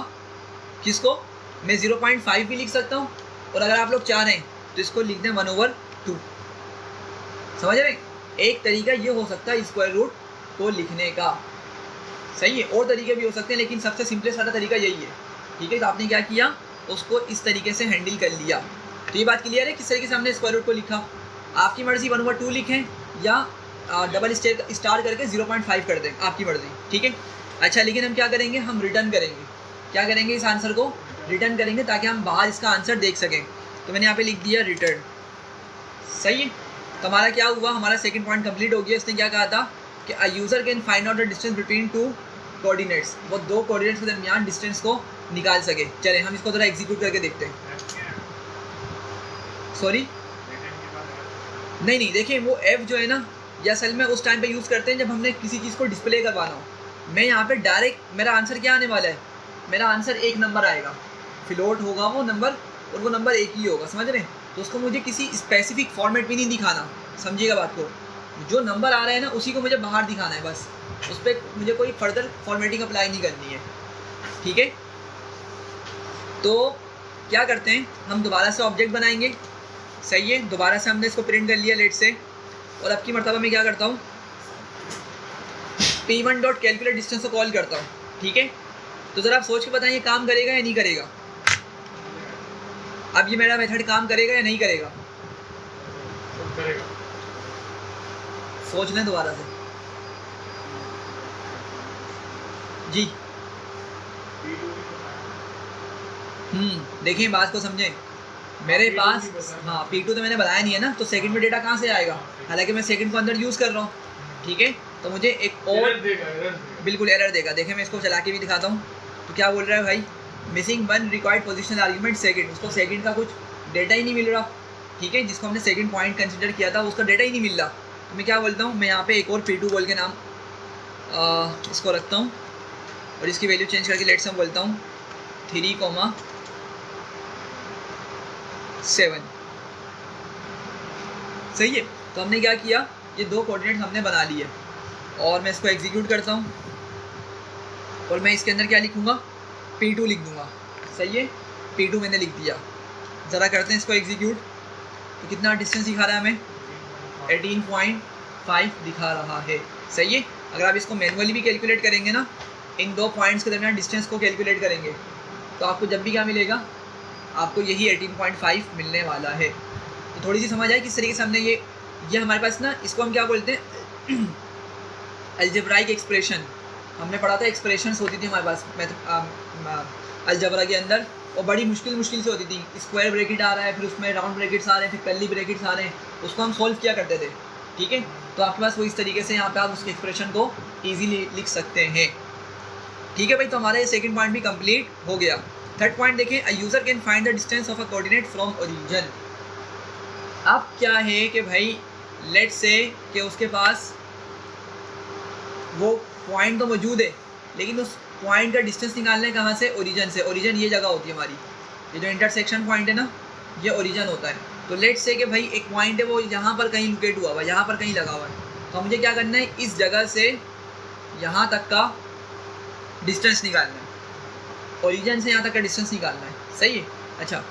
किसको, मैं 0.5 भी लिख सकता हूँ, और अगर आप लोग चाह रहे हैं तो इसको लिख दें 1/2। समझ रहे हैं? एक तरीका ये हो सकता है स्क्वायर रूट को लिखने का, सही है। और तरीके भी हो सकते हैं, लेकिन सबसे सिंपलेस्ट वाला तरीका यही है, ठीक है। तो आपने क्या किया, उसको इस तरीके से हैंडल कर लिया। तो ये बात क्लियर है किस तरीके से हमने स्क्वायर रूट को लिखा। आपकी मर्जी 1/2 लिखें या डबल स्टार करके 0.5 कर दें, आपकी मर्जी, ठीक है। अच्छा, लेकिन हम क्या करेंगे, हम रिटर्न करेंगे। क्या करेंगे, इस आंसर को रिटर्न करेंगे ताकि हम बाहर इसका आंसर देख सकें। तो मैंने यहाँ पे लिख दिया रिटर्न, सही है। तो हमारा क्या हुआ, हमारा सेकंड पॉइंट कंप्लीट हो गया। इसने क्या कहा था कि अ user can find out the distance between two coordinates, वो दो कोऑर्डिनेट्स के दरमियान डिस्टेंस को निकाल सके। चले हम इसको ज़रा एग्जीक्यूट करके देखते हैं। सॉरी, नहीं, देखिए वो एफ जो है ना, ये असल में उस टाइम पे यूज़ करते हैं जब हमने किसी चीज़ को डिस्प्ले करवाना हो। मैं यहाँ पे डायरेक्ट, मेरा आंसर क्या आने वाला है, मेरा आंसर एक नंबर आएगा, फ्लोट होगा वो नंबर, और वो नंबर एक ही होगा, समझ रहे हैं। तो उसको मुझे किसी स्पेसिफिक फॉर्मेट में नहीं दिखाना, समझिएगा बात को। जो नंबर आ रहा है ना, उसी को मुझे बाहर दिखाना है बस, उस पर मुझे कोई फर्दर फॉर्मेटिंग अप्लाई नहीं करनी है, ठीक है। तो क्या करते हैं, हम दोबारा से ऑब्जेक्ट बनाएंगे, सही है। दोबारा से हमने इसको प्रिंट कर लिया लेट से, और अब की मरतबा मैं क्या करता हूँ, p1 डॉट कैलकुलेट डिस्टेंस को कॉल करता हूँ, ठीक है। तो ज़रा आप सोच के बताएं, ये काम करेगा या नहीं करेगा। अब ये मेरा मेथड काम करेगा या नहीं करेगा, सोच लें दोबारा से जी। देखिए बात को समझें, मेरे पास, हाँ P2 तो मैंने बनाया नहीं है ना, तो सेकंड में डेटा कहाँ से आएगा, हालांकि मैं सेकंड को अंदर यूज़ कर रहा हूँ, ठीक है। तो मुझे एक और बिल्कुल एरर देगा। देखें मैं इसको चला के भी दिखाता हूँ। तो क्या बोल रहा है भाई, missing 1 required position argument second, उसको सेकंड का कुछ डेटा ही नहीं मिल रहा, ठीक है। जिसको हमने सेकंड पॉइंट कंसिडर किया था उसका डेटा ही नहीं मिल रहा। तो मैं क्या बोलता हूँ, मैं यहाँ पे एक और P2 बोल के नाम इसको रखता हूँ, और इसकी वैल्यू चेंज करके लेट्स हम बोलता हूँ 3,7, सही है। तो हमने क्या किया, ये दो कोऑर्डिनेट्स हमने बना लिए, और मैं इसको एग्जीक्यूट करता हूँ, और मैं इसके अंदर क्या लिखूँगा, P2 लिख दूँगा, सही है। P2 मैंने लिख दिया। ज़रा करते हैं इसको एग्जीक्यूट, तो कितना डिस्टेंस दिखा रहा है हमें, 18.5 दिखा रहा है, सही है। अगर आप इसको मैनुअली भी कैलकुलेट करेंगे ना, इन दो पॉइंट्स के दरमियान डिस्टेंस को कैलकुलेट करेंगे, तो आपको जब भी क्या मिलेगा, आपको यही 18.5 मिलने वाला है। तो थोड़ी सी समझ आए किस तरीके से हमने ये हमारे पास ना, इसको हम क्या बोलते हैं, अलजेब्राइक एक्सप्रेशन। हमने पढ़ा था, एक्सप्रेशंस होती थी हमारे पास अलजेब्रा के अंदर, और बड़ी मुश्किल से होती थी। स्क्वायर ब्रैकेट आ रहा है, फिर उसमें राउंड ब्रैकेट्स आ रहे हैं, फिर कर्ली ब्रैकेट्स आ रहे हैं, उसको हम सॉल्व किया करते थे, ठीक है। तो आपके पास वो इस तरीके से यहाँ पे आप उसके एक्सप्रेशन को ईजीली लिख सकते हैं, ठीक है भाई। तो हमारा ये सेकंड पॉइंट भी कंप्लीट हो गया। थर्ड पॉइंट देखें, अ user can find the distance of a coordinate from origin. अब क्या है कि भाई लेट्स से कि उसके पास वो पॉइंट तो मौजूद है, लेकिन उस पॉइंट का डिस्टेंस निकालना है कहाँ से, ओरिजिन से। ओरिजिन ये जगह होती है हमारी, ये जो इंटरसेक्शन पॉइंट है ना, ये ओरिजिन होता है। तो लेट्स से कि भाई एक पॉइंट है वो यहाँ पर कहीं लोकेट हुआ हुआ, यहाँ पर कहीं लगा हुआ है। तो मुझे क्या करना है, इस जगह से यहाँ तक का डिस्टेंस निकालना है, ओरिजिन से यहाँ तक का डिस्टेंस निकालना है, सही है। अच्छा,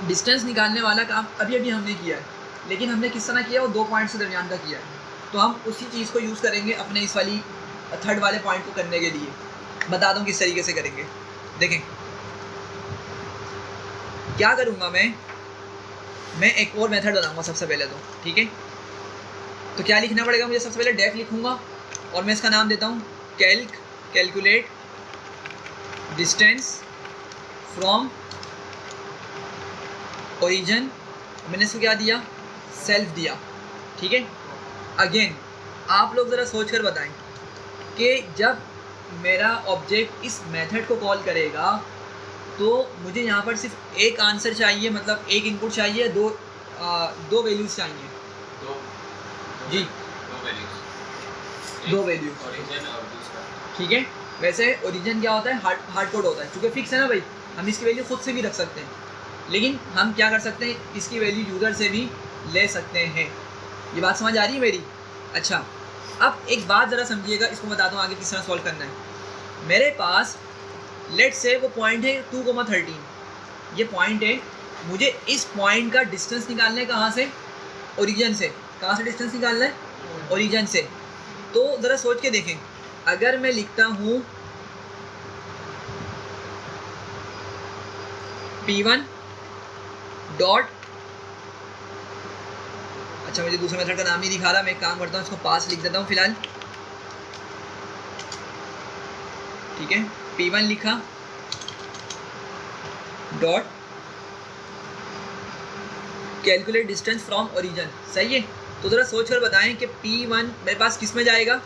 डिस्टेंस निकालने वाला काम अभी हमने किया है, लेकिन हमने किस तरह किया, वो दो पॉइंट्स के दरमियान का किया है। तो हम उसी चीज़ को यूज़ करेंगे अपने इस वाली थर्ड वाले पॉइंट को करने के लिए। बता दूँ किस तरीके से करेंगे। देखें क्या करूँगा मैं एक और मेथड बनाऊँगा सबसे पहले तो, ठीक है। तो क्या लिखना पड़ेगा मुझे, सबसे पहले डेफ लिखूँगा, और मैं इसका नाम देता हूँ कैलकुलेट डिस्टेंस फ्रॉम ओरिजिन। मैंने इसको क्या दिया, सेल्फ दिया, ठीक है। अगेन आप लोग ज़रा सोच कर बताएं कि जब मेरा ऑब्जेक्ट इस मेथड को कॉल करेगा तो मुझे यहाँ पर सिर्फ एक आंसर चाहिए, मतलब एक इनपुट चाहिए, दो वैल्यूज़ चाहिए, जी दो वैल्यूज़, ठीक है। वैसे ओरिजिन क्या होता है, हार्ड कोड होता है, चूँकि फिक्स है ना भाई, हम इसकी वैल्यू खुद से भी रख सकते हैं, लेकिन हम क्या कर सकते हैं, इसकी वैल्यू यूज़र से भी ले सकते हैं। ये बात समझ आ रही है मेरी? अच्छा, अब एक बात ज़रा समझिएगा, इसको बताता हूँ आगे किस तरह सॉल्व करना है। मेरे पास लेट से वो पॉइंट है 2,13, ये पॉइंट है, मुझे इस पॉइंट का डिस्टेंस निकालना है कहाँ से? ओरिजिन से। कहाँ से डिस्टेंस निकालना है? ओरिजिन से। तो ज़रा सोच के देखें, अगर मैं लिखता हूँ P1 डॉट, अच्छा मुझे दूसरे मेथड का नाम नहीं दिखा रहा, मैं एक काम करता हूँ इसको पास लिख देता हूँ फिलहाल, ठीक है। P1 लिखा dot calculate distance from origin, सही है। तो ज़रा सोच कर बताएं कि P1 मेरे पास किस में जाएगा?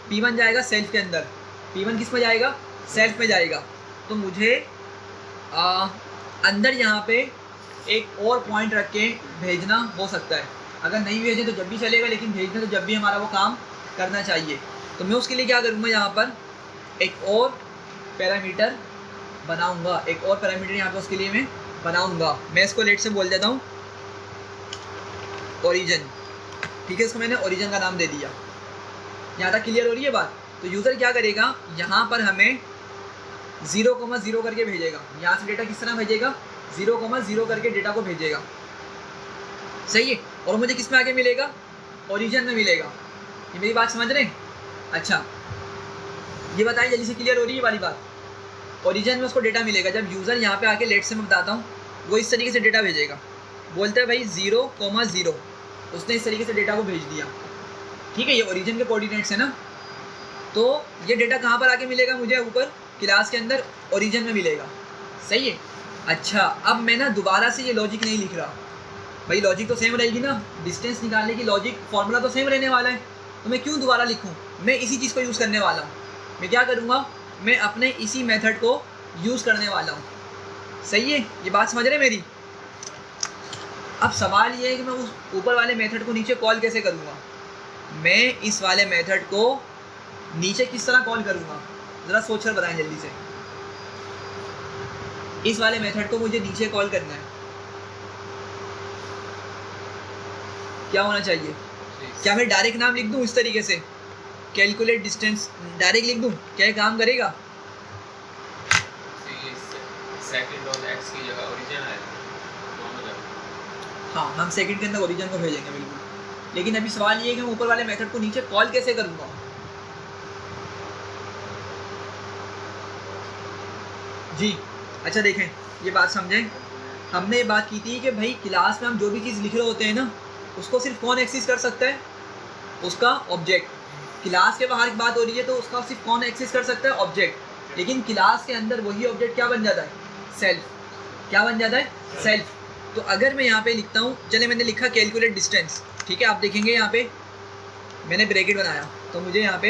P1 जाएगा सेल्फ के अंदर। P1 किस में जाएगा? सेल्फ में जाएगा। तो मुझे अंदर यहाँ पे एक और पॉइंट रख के भेजना हो सकता है। अगर नहीं भेजें तो जब भी चलेगा, लेकिन भेजना तो जब भी हमारा वो काम करना चाहिए। तो मैं उसके लिए क्या करूँगा, यहाँ पर एक और पैरामीटर बनाऊँगा, एक और पैरामीटर यहाँ पर उसके लिए मैं बनाऊँगा। मैं इसको लेट से बोल देता हूँ ओरिजिन, ठीक है। इसको मैंने ओरिजिन का नाम दे दिया। यहाँ तक क्लियर हो रही है बात? तो यूज़र क्या करेगा, यहाँ पर हमें 0,0 करके भेजेगा। यहाँ से डेटा किस तरह भेजेगा? 0,0 करके डेटा को भेजेगा, सही है। और मुझे किस में आगे मिलेगा? ओरिजिन में मिलेगा। ये मेरी बात समझ रहे हैं? अच्छा, ये बताइए जल्दी से, क्लियर हो रही है वाली बात? ओरिजिन में उसको डेटा मिलेगा। जब यूज़र यहाँ पे आके लेट से मैं बताता हूँ, वो इस तरीके से डेटा भेजेगा, बोलते हैं भाई 0,0, उसने इस तरीके से डेटा को भेज दिया, ठीक है। ये ओरिजिन के कोऑर्डिनेट्स है ना। तो ये डेटा कहाँ पर आके मिलेगा मुझे? ऊपर क्लास के अंदर ओरिजिन में मिलेगा, सही है। अच्छा, अब मैं ना दोबारा से ये लॉजिक नहीं लिख रहा भाई, लॉजिक तो सेम रहेगी ना, डिस्टेंस निकालने की लॉजिक फॉर्मूला तो सेम रहने वाला है, तो मैं क्यों दोबारा लिखूँ? मैं इसी चीज़ को यूज़ करने वाला हूँ। मैं क्या करूँगा, मैं अपने इसी मेथड को यूज़ करने वाला हूँ, सही है। ये बात समझ रहे मेरी? अब सवाल ये है कि मैं उस ऊपर वाले मेथड को नीचे कॉल कैसे करूँगा। मैं इस वाले मेथड को नीचे किस तरह कॉल करूँगा, ज़रा सोच कर बताएं जल्दी से। इस वाले मेथड को मुझे नीचे कॉल करना है, क्या होना चाहिए? क्या मैं डायरेक्ट नाम लिख दूँ इस तरीके से, कैलकुलेट डिस्टेंस डायरेक्ट लिख दूँ, क्या ये काम करेगा? सेकंड और एक्स की जगह ओरिजिन आएगा। हाँ, हम सेकंड के अंदर ओरिजिन को भेजेंगे बिल्कुल। लेकिन अभी सवाल ये है कि मैं ऊपर वाले मेथड को नीचे कॉल कैसे करूँगा। जी अच्छा, देखें ये बात समझें। हमने ये बात की थी कि भाई क्लास में हम जो भी चीज़ लिख रहे होते हैं ना, उसको सिर्फ कौन एक्सेस कर सकता है? उसका ऑब्जेक्ट। क्लास के बाहर की बात हो रही है तो उसका सिर्फ कौन एक्सेस कर सकता है? ऑब्जेक्ट। लेकिन क्लास के अंदर वही ऑब्जेक्ट क्या बन जाता है? सेल्फ। क्या बन जाता है? सेल्फ। तो अगर मैं यहाँ पे लिखता हूँ, चले मैंने लिखा कैलकुलेट डिस्टेंस, ठीक है। आप देखेंगे यहाँ पे मैंने ब्रैकेट बनाया, तो मुझे यहाँ पे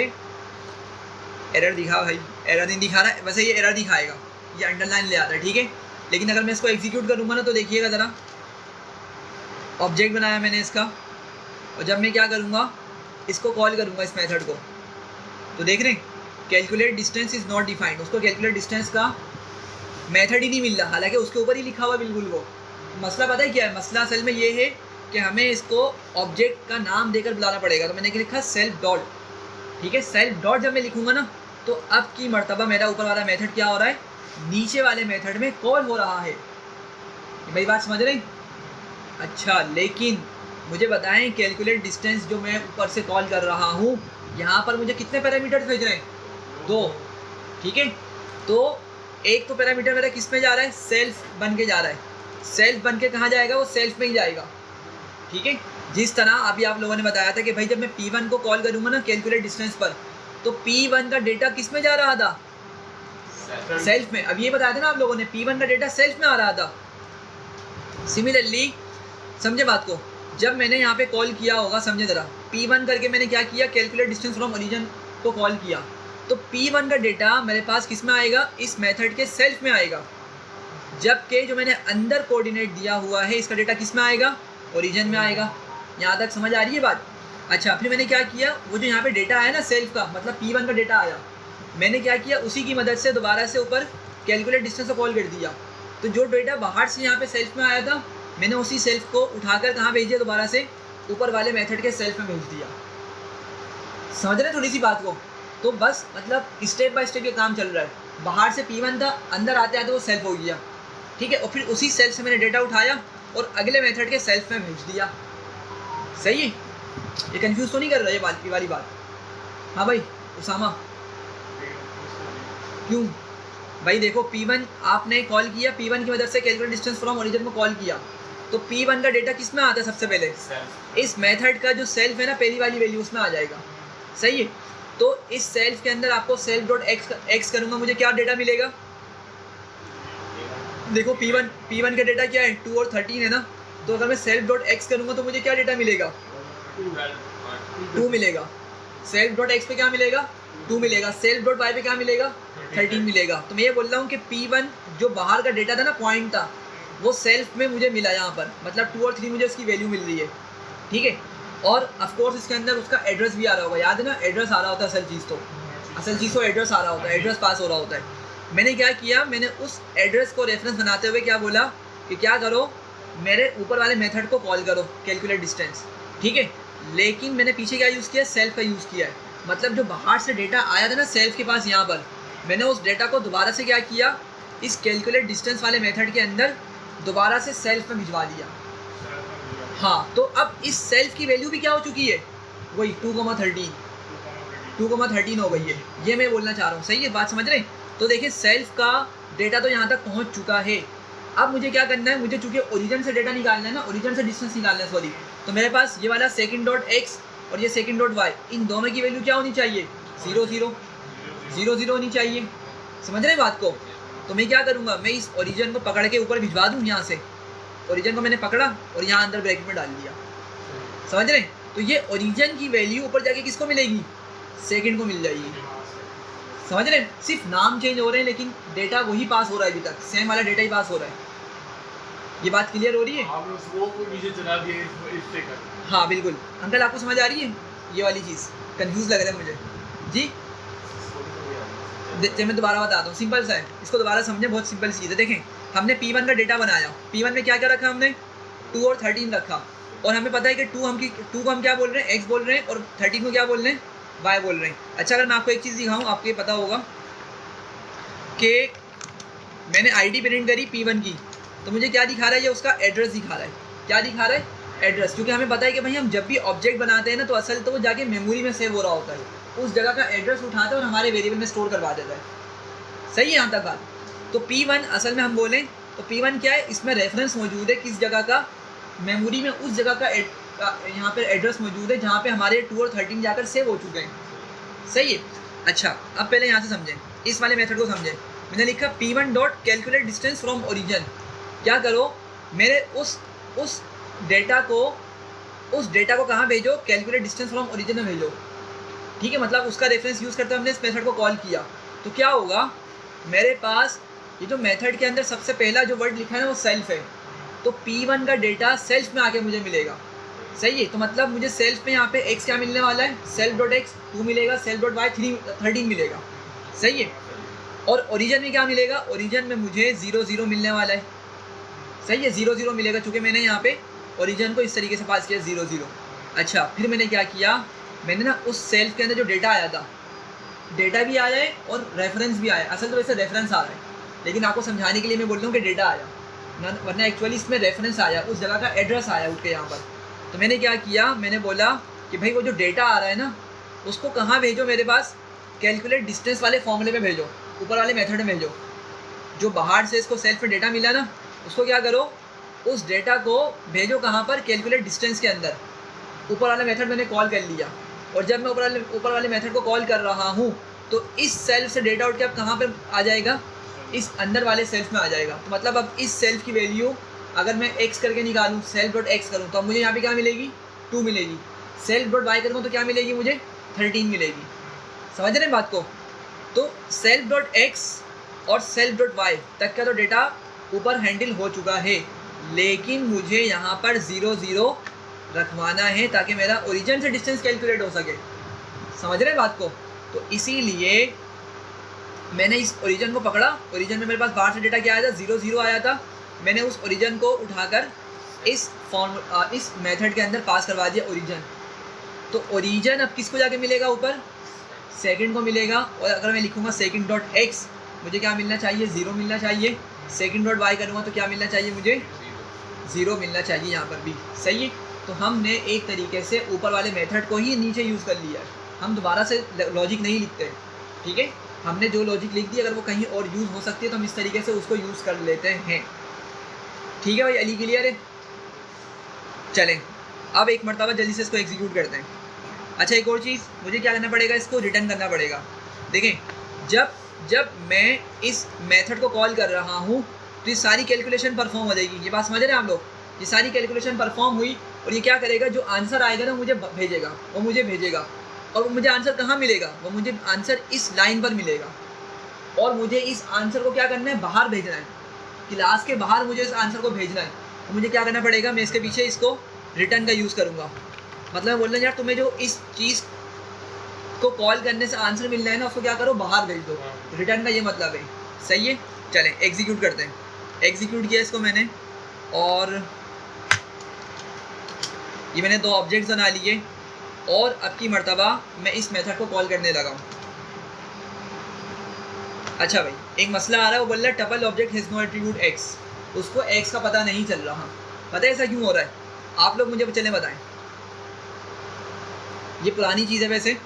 एरर दिखा, भाई एरर नहीं दिखा रहा है, वैसे ये एरर दिखाएगा, ये अंडरलाइन ले आता है, ठीक है। लेकिन अगर मैं इसको एग्जीक्यूट करूँगा ना, तो देखिएगा ज़रा, ऑब्जेक्ट बनाया मैंने इसका, और जब मैं क्या करूँगा, इसको कॉल करूँगा इस मेथड को, तो देख रहे हैं calculate distance is not defined. उसको कैलकुलेट डिस्टेंस का मेथड ही नहीं मिल रहा, हालांकि उसके ऊपर ही लिखा हुआ बिल्कुल वो। मसला पता है क्या है? मसला असल में ये है कि हमें इसको ऑब्जेक्ट का नाम देकर बुलाना पड़ेगा। तो मैंने लिखा सेल्फ डॉट, ठीक है। सेल्फ डॉट जब मैं लिखूँगा ना, तो अब की मर्तबा मेरा ऊपर वाला मेथड क्या हो रहा है? नीचे वाले मेथड में कॉल हो रहा है। मेरी बात समझ रहे हैं? अच्छा, लेकिन मुझे बताएं कैलकुलेट डिस्टेंस जो मैं ऊपर से कॉल कर रहा हूँ, यहाँ पर मुझे कितने पैरामीटर्स भेज रहे हैं? 2, ठीक है। तो एक तो पैरामीटर मेरा किस में जा रहा है? सेल्फ बन के जा रहा है। सेल्फ बन के कहाँ जाएगा? वो सेल्फ में ही जाएगा, ठीक है। जिस तरह अभी आप लोगों ने बताया था कि भाई जब मैं P1 को कॉल करूँगा ना कैलकुलेट डिस्टेंस पर, तो P1 का डेटा किस में जा रहा था? सेल्फ में। अब ये बताया था ना आप लोगों ने, P1 का डेटा सेल्फ में आ रहा था। सिमिलरली समझे बात को, जब मैंने यहाँ पे कॉल किया होगा, समझे ज़रा, P1 करके मैंने क्या किया? कैलकुलेट डिस्टेंस फ्रॉम ओरिजिन को कॉल किया, तो P1 का डेटा मेरे पास किस में आएगा? इस मेथड के सेल्फ में आएगा। जबकि जो मैंने अंदर कोऑर्डिनेट दिया हुआ है, इसका डेटा किस में आएगा? ओरिजिन में आएगा। यहाँ तक समझ आ रही है बात? अच्छा, फिर मैंने क्या किया, वो जो यहाँ पे डेटा आया ना सेल्फ का, मतलब P1 का डेटा आया, मैंने क्या किया, उसी की मदद से दोबारा से ऊपर कैलकुलेट डिस्टेंस को कॉल कर दिया। तो जो डेटा बाहर से यहाँ पे सेल्फ में आया था, मैंने उसी सेल्फ को उठाकर कहाँ भेज दिया, दोबारा से ऊपर वाले मेथड के सेल्फ में भेज दिया। समझ रहे थोड़ी सी बात को? तो बस मतलब स्टेप बाय स्टेप ये काम चल रहा है। बाहर से P1 था, अंदर आते आते वो सेल्फ हो गया, ठीक है, और फिर उसी सेल्फ से मैंने डेटा उठाया और अगले मेथड के सेल्फ में भेज दिया। सही है? ये कंफ्यूज तो नहीं कर रहा ये वाली बात? हाँ भाई उसामा, क्यों भाई? देखो P1 आपने कॉल किया, P1 की मदद से कैलकुलेट डिस्टेंस फ्रॉम ओरिजिन को कॉल किया, तो P1 का डेटा किस में आता है सबसे पहले? इस मेथड का जो सेल्फ है ना, पहली वाली वैल्यू उसमें आ जाएगा। सही है? तो इस सेल्फ के अंदर आपको सेल्फ डॉट एक्स करूँगा, मुझे क्या डेटा मिलेगा? देखो P1 का डेटा क्या है? 2 और 13 है ना, तो अगर मैं सेल्फ डॉट एक्स करूँगा तो मुझे क्या डेटा मिलेगा? 2 मिलेगा। सेल्फ डॉट एक्स पे क्या मिलेगा? 2 मिलेगा। सेल्फ डॉट वाई पे क्या मिलेगा? 13 मिलेगा। तो मैं ये बोल रहा हूँ कि P1 जो बाहर का डेटा था ना, पॉइंट था, वो सेल्फ में मुझे मिला यहाँ पर, मतलब 2 और 3 मुझे उसकी वैल्यू मिल रही है, ठीक है। और ऑफकोर्स इसके अंदर उसका एड्रेस भी आ रहा होगा, याद है ना? एड्रेस आ रहा होता है, असल चीज़ तो एड्रेस आ रहा होता है, एड्रेस पास हो रहा होता है। मैंने क्या किया, मैंने उस एड्रेस को रेफरेंस बनाते हुए क्या बोला कि क्या करो, मेरे ऊपर वाले मेथड को कॉल करो, कैलकुलेट डिस्टेंस, ठीक है। लेकिन मैंने पीछे क्या यूज़ किया? सेल्फ का यूज़ किया है। मतलब जो बाहर से डेटा आया था ना सेल्फ के पास, यहाँ पर मैंने उस डेटा को दोबारा से क्या किया, इस कैलकुलेट डिस्टेंस वाले मेथड के अंदर दोबारा से सेल्फ में भिजवा दिया। हाँ, तो अब इस सेल्फ की वैल्यू भी क्या हो चुकी है? वही 2,13 हो गई है। ये मैं बोलना चाह रहा हूँ। सही है? बात समझ रहे हैं? तो देखिए सेल्फ का डेटा तो यहाँ तक पहुँच चुका है। अब मुझे क्या करना है, मुझे चूँकि ओरिजिन से डेटा निकालना है ना, ओरिजिन से डिस्टेंस निकालना है, सॉरी, तो मेरे पास ये वाला सेकंड डॉट एक्स और ये सेकंड डॉट वाई, इन दोनों की वैल्यू क्या होनी चाहिए? 0 0 होनी चाहिए। समझ रहे बात को? तो मैं क्या करूँगा, मैं इस ओरिजिन को पकड़ के ऊपर भिजवा दूँ। यहाँ से ओरिजिन को मैंने पकड़ा और यहाँ अंदर ब्रैकेट में डाल दिया। समझ रहे? तो ये ओरिजिन की वैल्यू ऊपर जाके किसको मिलेगी? सेकंड को मिल जाएगी। समझ रहे? सिर्फ नाम चेंज हो रहे हैं लेकिन डेटा वही पास हो रहा है, अभी तक सेम वाला डेटा ही पास हो रहा है। ये बात क्लियर हो रही है? आपने उसको नीचे चला दिया इससे कर। हाँ बिल्कुल। अंकल आपको समझ आ रही है ये वाली चीज़? कंफ्यूज लग रहा है मुझे जी। मैं दोबारा बताता हूँ, सिंपल सा है, इसको दोबारा समझें, बहुत सिंपल चीज़ है। देखें, हमने P1 का डेटा बनाया, P1 में क्या क्या रखा हमने? 2 और 13 रखा, और हमें पता है कि 2 को हम क्या बोल रहे हैं? x बोल रहे हैं, और 13 को क्या बोल रहे हैं? y बोल रहे हैं। अच्छा, अगर मैं आपको एक चीज़ दिखाऊँ, आपको ये पता होगा कि मैंने ID प्रिंट करी P1 की, तो मुझे क्या दिखा रहा है? ये उसका एड्रेस दिखा रहा है। क्या दिखा रहा है? एड्रेस। क्योंकि हमें पता है कि भाई हम जब भी ऑब्जेक्ट बनाते हैं ना, तो असल तो वो जाके मेमोरी में सेव हो रहा होता है, उस जगह का एड्रेस उठाता है और हमारे वेरिएबल में स्टोर करवा देता है। सही है यहाँ तक बात? तो P1 असल में हम बोलें तो P1 क्या है? इसमें रेफरेंस मौजूद है किस जगह का? मेमोरी में उस जगह का यहाँ पर एड्रेस मौजूद है जहाँ पे हमारे 2 और 13 जाकर सेव हो चुके हैं। सही है? अच्छा, अब पहले यहाँ से समझें, इस वाले मेथड को समझें। मैंने लिखा P1 dot calculate distance from origin. क्या करो, मेरे उस डेटा को कहाँ भेजो? कैलकुलेट डिस्टेंस फ्रॉम ओरिजिन में भेजो, ठीक है। मतलब उसका रेफरेंस यूज़ करते हुए हमने इस मेथड को कॉल किया, तो क्या होगा, मेरे पास ये जो मेथड के अंदर सबसे पहला जो वर्ड लिखा है ना, वो सेल्फ है, तो P1 का डेटा सेल्फ में आके मुझे मिलेगा। सही है? तो मतलब मुझे सेल्फ में यहाँ पे x क्या मिलने वाला है? सेल्फ डॉट एक्स 2 मिलेगा, सेल्फ डॉट वाई 13 मिलेगा। सही है? और ओरिजिन में क्या मिलेगा? ओरिजिन में मुझे 0 0 मिलने वाला है। सही है? 0 0 मिलेगा, चूँकि मैंने यहाँ पे ओरिजिन को इस तरीके से पास किया 0 0। अच्छा, फिर मैंने क्या किया, मैंने ना उस सेल्फ के अंदर जो डेटा आया था, डेटा भी आया है और रेफरेंस भी आया। असल तो वैसे रेफरेंस आ रहा है, लेकिन आपको समझाने के लिए मैं बोल रहा हूँ कि डेटा आया, वरना एक्चुअली इसमें रेफरेंस आया, उस जगह का एड्रेस आया उठ के यहाँ पर। तो मैंने क्या किया, मैंने बोला कि भाई वो जो डेटा आ रहा है ना, उसको कहाँ भेजो? मेरे पास कैलकुलेट डिस्टेंस वाले फॉर्मूले में भेजो, ऊपर वाले मेथड में भेजो। जो बाहर से इसको सेल्फ में डेटा मिला ना, उसको क्या करो, उस डेटा को भेजो कहाँ पर? कैलकुलेट डिस्टेंस के अंदर। ऊपर वाला मेथड मैंने कॉल कर लिया, और जब मैं ऊपर वाले मेथड को कॉल कर रहा हूँ, तो इस सेल्फ से डेटा उठ के अब कहाँ पर आ जाएगा? इस अंदर वाले सेल्फ में आ जाएगा। तो मतलब अब इस सेल्फ की वैल्यू अगर मैं x करके निकालूँ, सेल्फ डॉट एक्स करूँ, तो अब मुझे यहाँ पे क्या मिलेगी? 2 मिलेगी। सेल्फ डॉट वाई करूँ तो क्या मिलेगी मुझे? 13 मिलेगी। समझ रहे हैं बात को? तो सेल्फ डॉट एक्स और सेल्फ डॉट वाई तक का तो डेटा ऊपर हैंडल हो चुका है, लेकिन मुझे यहाँ पर 0 0 रखवाना है ताकि मेरा ओरिजिन से डिस्टेंस कैलकुलेट हो सके। समझ रहे हैं बात को? तो इसीलिए मैंने इस ओरिजिन को पकड़ा, ओरिजिन में मेरे पास बाहर से डेटा क्या आया था, 0 0 आया था। मैंने उस ओरिजिन को उठाकर इस मेथड के अंदर पास करवा दिया ओरिजिन। तो ओरिजिन अब किसको जाके मिलेगा, ऊपर सेकंड को मिलेगा। और अगर मैं लिखूँगा सेकंड डॉट एक्स, मुझे क्या मिलना चाहिए, 0 मिलना चाहिए। सेकंड डॉट वाई करूँगा तो क्या मिलना चाहिए, मुझे 0 मिलना चाहिए यहाँ पर भी। सही है। तो हमने एक तरीके से ऊपर वाले मेथड को ही नीचे यूज़ कर लिया है, हम दोबारा से लॉजिक नहीं लिखते। ठीक है, हमने जो लॉजिक लिख दी अगर वो कहीं और यूज़ हो सकती है तो हम इस तरीके से उसको यूज़ कर लेते हैं। ठीक है भाई, अली क्लियर है। चलें अब एक मरतबा जल्दी से इसको एग्जीक्यूट करते हैं। अच्छा, एक और चीज़, मुझे क्या करना पड़ेगा, इसको रिटर्न करना पड़ेगा। देखें, जब मैं इस मेथड को कॉल कर रहा हूँ तो ये सारी कैलकुलेशन परफॉर्म हो जाएगी। ये बात समझ रहे हैं आप लोग, ये सारी कैलकुलेशन परफॉर्म हुई और ये क्या करेगा, जो आंसर आएगा ना मुझे भेजेगा, वो मुझे भेजेगा। और वो मुझे आंसर कहाँ मिलेगा, वो मुझे आंसर इस लाइन पर मिलेगा। और मुझे इस आंसर को क्या करना है, बाहर भेजना है, क्लास के बाहर मुझे इस आंसर को भेजना है। तो मुझे क्या करना पड़ेगा, मैं इसके पीछे इसको रिटर्न का यूज़ करूँगा। मतलब बोल रहे हैं यार, तुम्हें जो इस चीज़ को कॉल करने से आंसर मिल रहा है ना, उसको क्या करो, बाहर भेज दो। रिटर्न का ये मतलब है। सही है, चलें एग्जीक्यूट करते हैं। एग्जीक्यूट किया इसको मैंने, और ये मैंने 2 ऑब्जेक्ट्स बना लिए। और अब की मर्तबा मैं इस मेथड को कॉल करने लगा हूँ। अच्छा भाई, एक मसला आ रहा है, वो बोल रहा है tuple object has no attribute x. उसको एक्स का पता नहीं चल रहा। पता है ऐसा क्यों हो रहा है, आप लोग मुझे चले बताएं। ये पुरानी चीज़ है वैसे।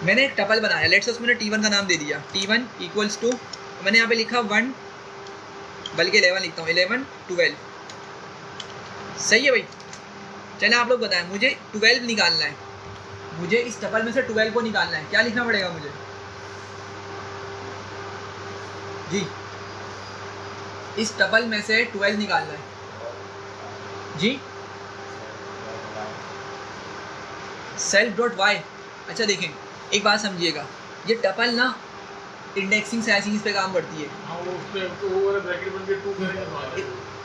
मैंने एक टपल बनाया, लेट्स से उसमें मैंने T1 का नाम दे दिया, T1 इक्वल्स टू, मैंने यहाँ पे लिखा 1, बल्कि 11 लिखता हूँ, 11 12। सही है भाई। चलें आप लोग बताएं, मुझे 12 निकालना है, मुझे इस टपल में से 12 को निकालना है। क्या लिखना पड़ेगा मुझे जी, इस टपल में से 12 निकालना है जी। Self dot Y. अच्छा देखें, एक बात समझिएगा, ये टपल ना इंडेक्सिंग साइजिंग पे काम करती है।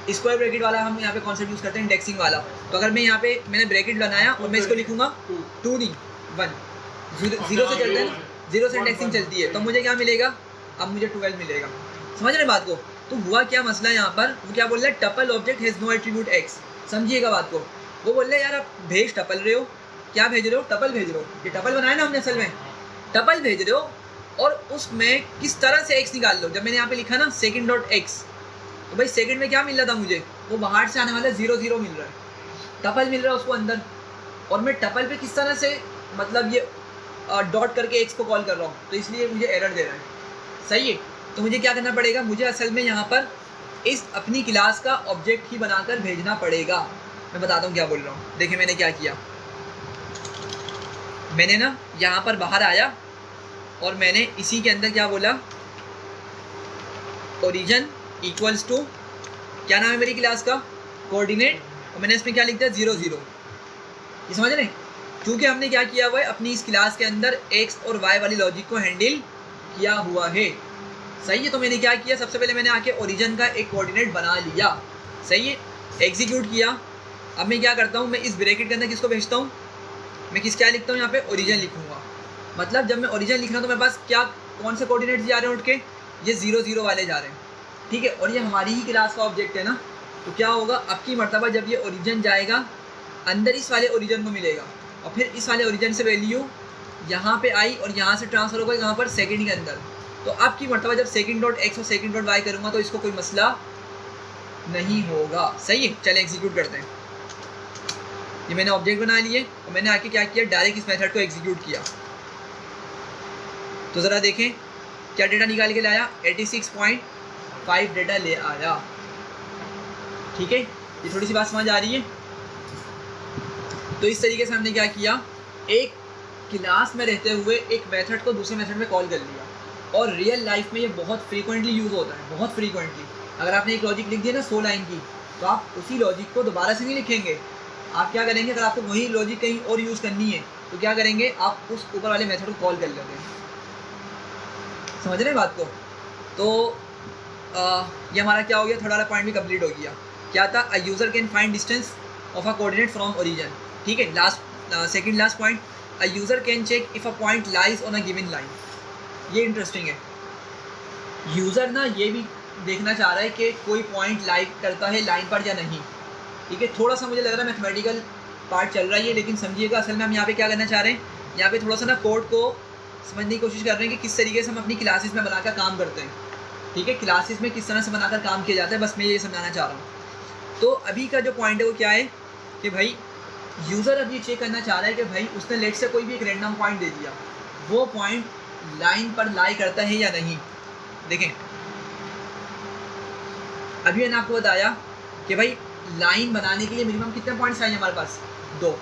स्क्वायर ब्रैकेट वाला हम यहाँ पे कॉन्सेप्ट यूज़ करते हैं, इंडेक्सिंग वाला। तो अगर मैं यहाँ पे मैंने ब्रैकेट बनाया और मैं इसको लिखूंगा 2 नहीं 1, 0 से चलता है ना, 0 से इंडेक्सिंग चलती है, तो मुझे क्या मिलेगा, अब मुझे 12 मिलेगा। समझ रहे बात को। तो हुआ क्या मसला यहाँ पर, वो क्या बोल रहा है, tuple object has no attribute x. समझिएगा बात को। वो बोल रहे हैं यार आप भेज टपल रहे हो, क्या भेज रहे हो, टपल भेज रहे हो। ये टपल बनाया ना हमने असल में, टपल भेज रहे हो और उसमें किस तरह से एक्स निकाल लो। जब मैंने यहाँ पे लिखा ना सेकंड डॉट एक्स, तो भाई सेकंड में क्या मिल रहा था मुझे, वो बाहर से आने वाला 0 0 मिल रहा है, टपल मिल रहा है उसको अंदर। और मैं टपल पे किस तरह से मतलब ये डॉट करके एक्स को कॉल कर रहा हूँ, तो इसलिए मुझे एरर दे रहा है। सही है। तो मुझे क्या करना पड़ेगा, मुझे असल में यहाँ पर इस अपनी क्लास का ऑब्जेक्ट ही बनाकर भेजना पड़ेगा। मैं बताता हूँ क्या बोल रहा हूँ। देखिए मैंने क्या किया, मैंने ना यहाँ पर बाहर आया और मैंने इसी के अंदर क्या बोला, ओरिजिन इक्वल्स टू, क्या नाम है मेरी क्लास का, कोऑर्डिनेट, और मैंने इसमें क्या लिख दिया 0 0। ये समझ रहे, क्योंकि हमने क्या किया हुआ है, अपनी इस क्लास के अंदर एक्स और वाई वाली लॉजिक को हैंडल किया हुआ है। सही है। तो मैंने क्या किया, सबसे पहले मैंने आके ओरिजिन का एक कोऑर्डिनेट बना लिया। सही है। एग्जीक्यूट किया। अब मैं क्या करता हूँ, मैं इस ब्रैकेट के अंदर किसको भेजता हूँ, मैं क्या लिखता हूँ यहाँ पे, ओरिजिन लिखूँगा। मतलब जब मैं ओरिजिन लिख रहा हूँ तो मेरे पास क्या कौन से कोऑर्डिनेट्स जा रहे हैं उठ के, ये 0 0 वाले जा रहे हैं। ठीक है। और ये हमारी ही क्लास का ऑब्जेक्ट है ना, तो क्या होगा, अब की मर्तबा जब ये ओरिजिन जाएगा अंदर इस वाले ओरिजिन को मिलेगा, और फिर इस वाले ओरिजिन से वैल्यू यहाँ पे आई और यहाँ से ट्रांसफर होगा यहाँ पर सेकंड के अंदर। तो अब की मर्तबा जब सेकंड डॉट एक्स और सेकंड डॉट वाई करूँगा तो इसको कोई मसला नहीं होगा। सही है। चलें एग्जीक्यूट करते हैं। ये मैंने ऑब्जेक्ट बना लिए और मैंने आके क्या किया, डायरेक्ट इस मेथड को एग्जीक्यूट किया। तो ज़रा देखें क्या डेटा निकाल के लाया, 86.5 डेटा ले आया। ठीक है। ये थोड़ी सी बात समझ आ रही है। तो इस तरीके से हमने क्या किया, एक क्लास में रहते हुए एक मेथड को दूसरे मेथड में कॉल कर लिया। और रियल लाइफ में ये बहुत फ्रीक्वेंटली यूज़ होता है, बहुत फ्रीक्वेंटली। अगर आपने एक लॉजिक लिख दिया ना 100 लाइन की, तो आप उसी लॉजिक को दोबारा से नहीं लिखेंगे। आप क्या करेंगे, अगर आपको वही लॉजिक कहीं और यूज़ करनी है तो क्या करेंगे, आप उस ऊपर वाले मेथड को कॉल कर लोगे। समझ रहे हैं बात को। तो ये हमारा क्या हो गया, थर्ड वाला पॉइंट भी कंप्लीट हो गया। क्या था, a user can find distance of a coordinate from origin. ठीक है। Last second last point, a user can check if a point lies on a given line. ये इंटरेस्टिंग है। यूज़र ना ये भी देखना चाह रहा है कि कोई पॉइंट लाइक करता है लाइन पर या नहीं, ठीक है। थोड़ा सा मुझे लग रहा है मैथमेटिकल पार्ट चल रहा है ये, लेकिन समझिएगा असल में हम यहाँ पे क्या करना चाह रहे हैं, यहाँ पे थोड़ा सा ना कोड को समझने की कोशिश कर रहे हैं कि किस तरीके से हम अपनी क्लासेस में बनाकर काम करते हैं, ठीक है। क्लासेस में किस तरह से बनाकर काम किया जाता है, बस मैं ये समझाना चाह रहा हूँ। तो अभी का जो पॉइंट है वो क्या है कि भाई यूज़र अब ये चेक करना चाह रहा है कि भाई उसने लेट से कोई भी एक रैंडम पॉइंट दे दिया, वो पॉइंट लाइन पर लाई करता है या नहीं। देखें अभी मैंने आपको बताया कि भाई लाइन बनाने के लिए मिनिमम कितने पॉइंट्स चाहिए हमारे पास, 2।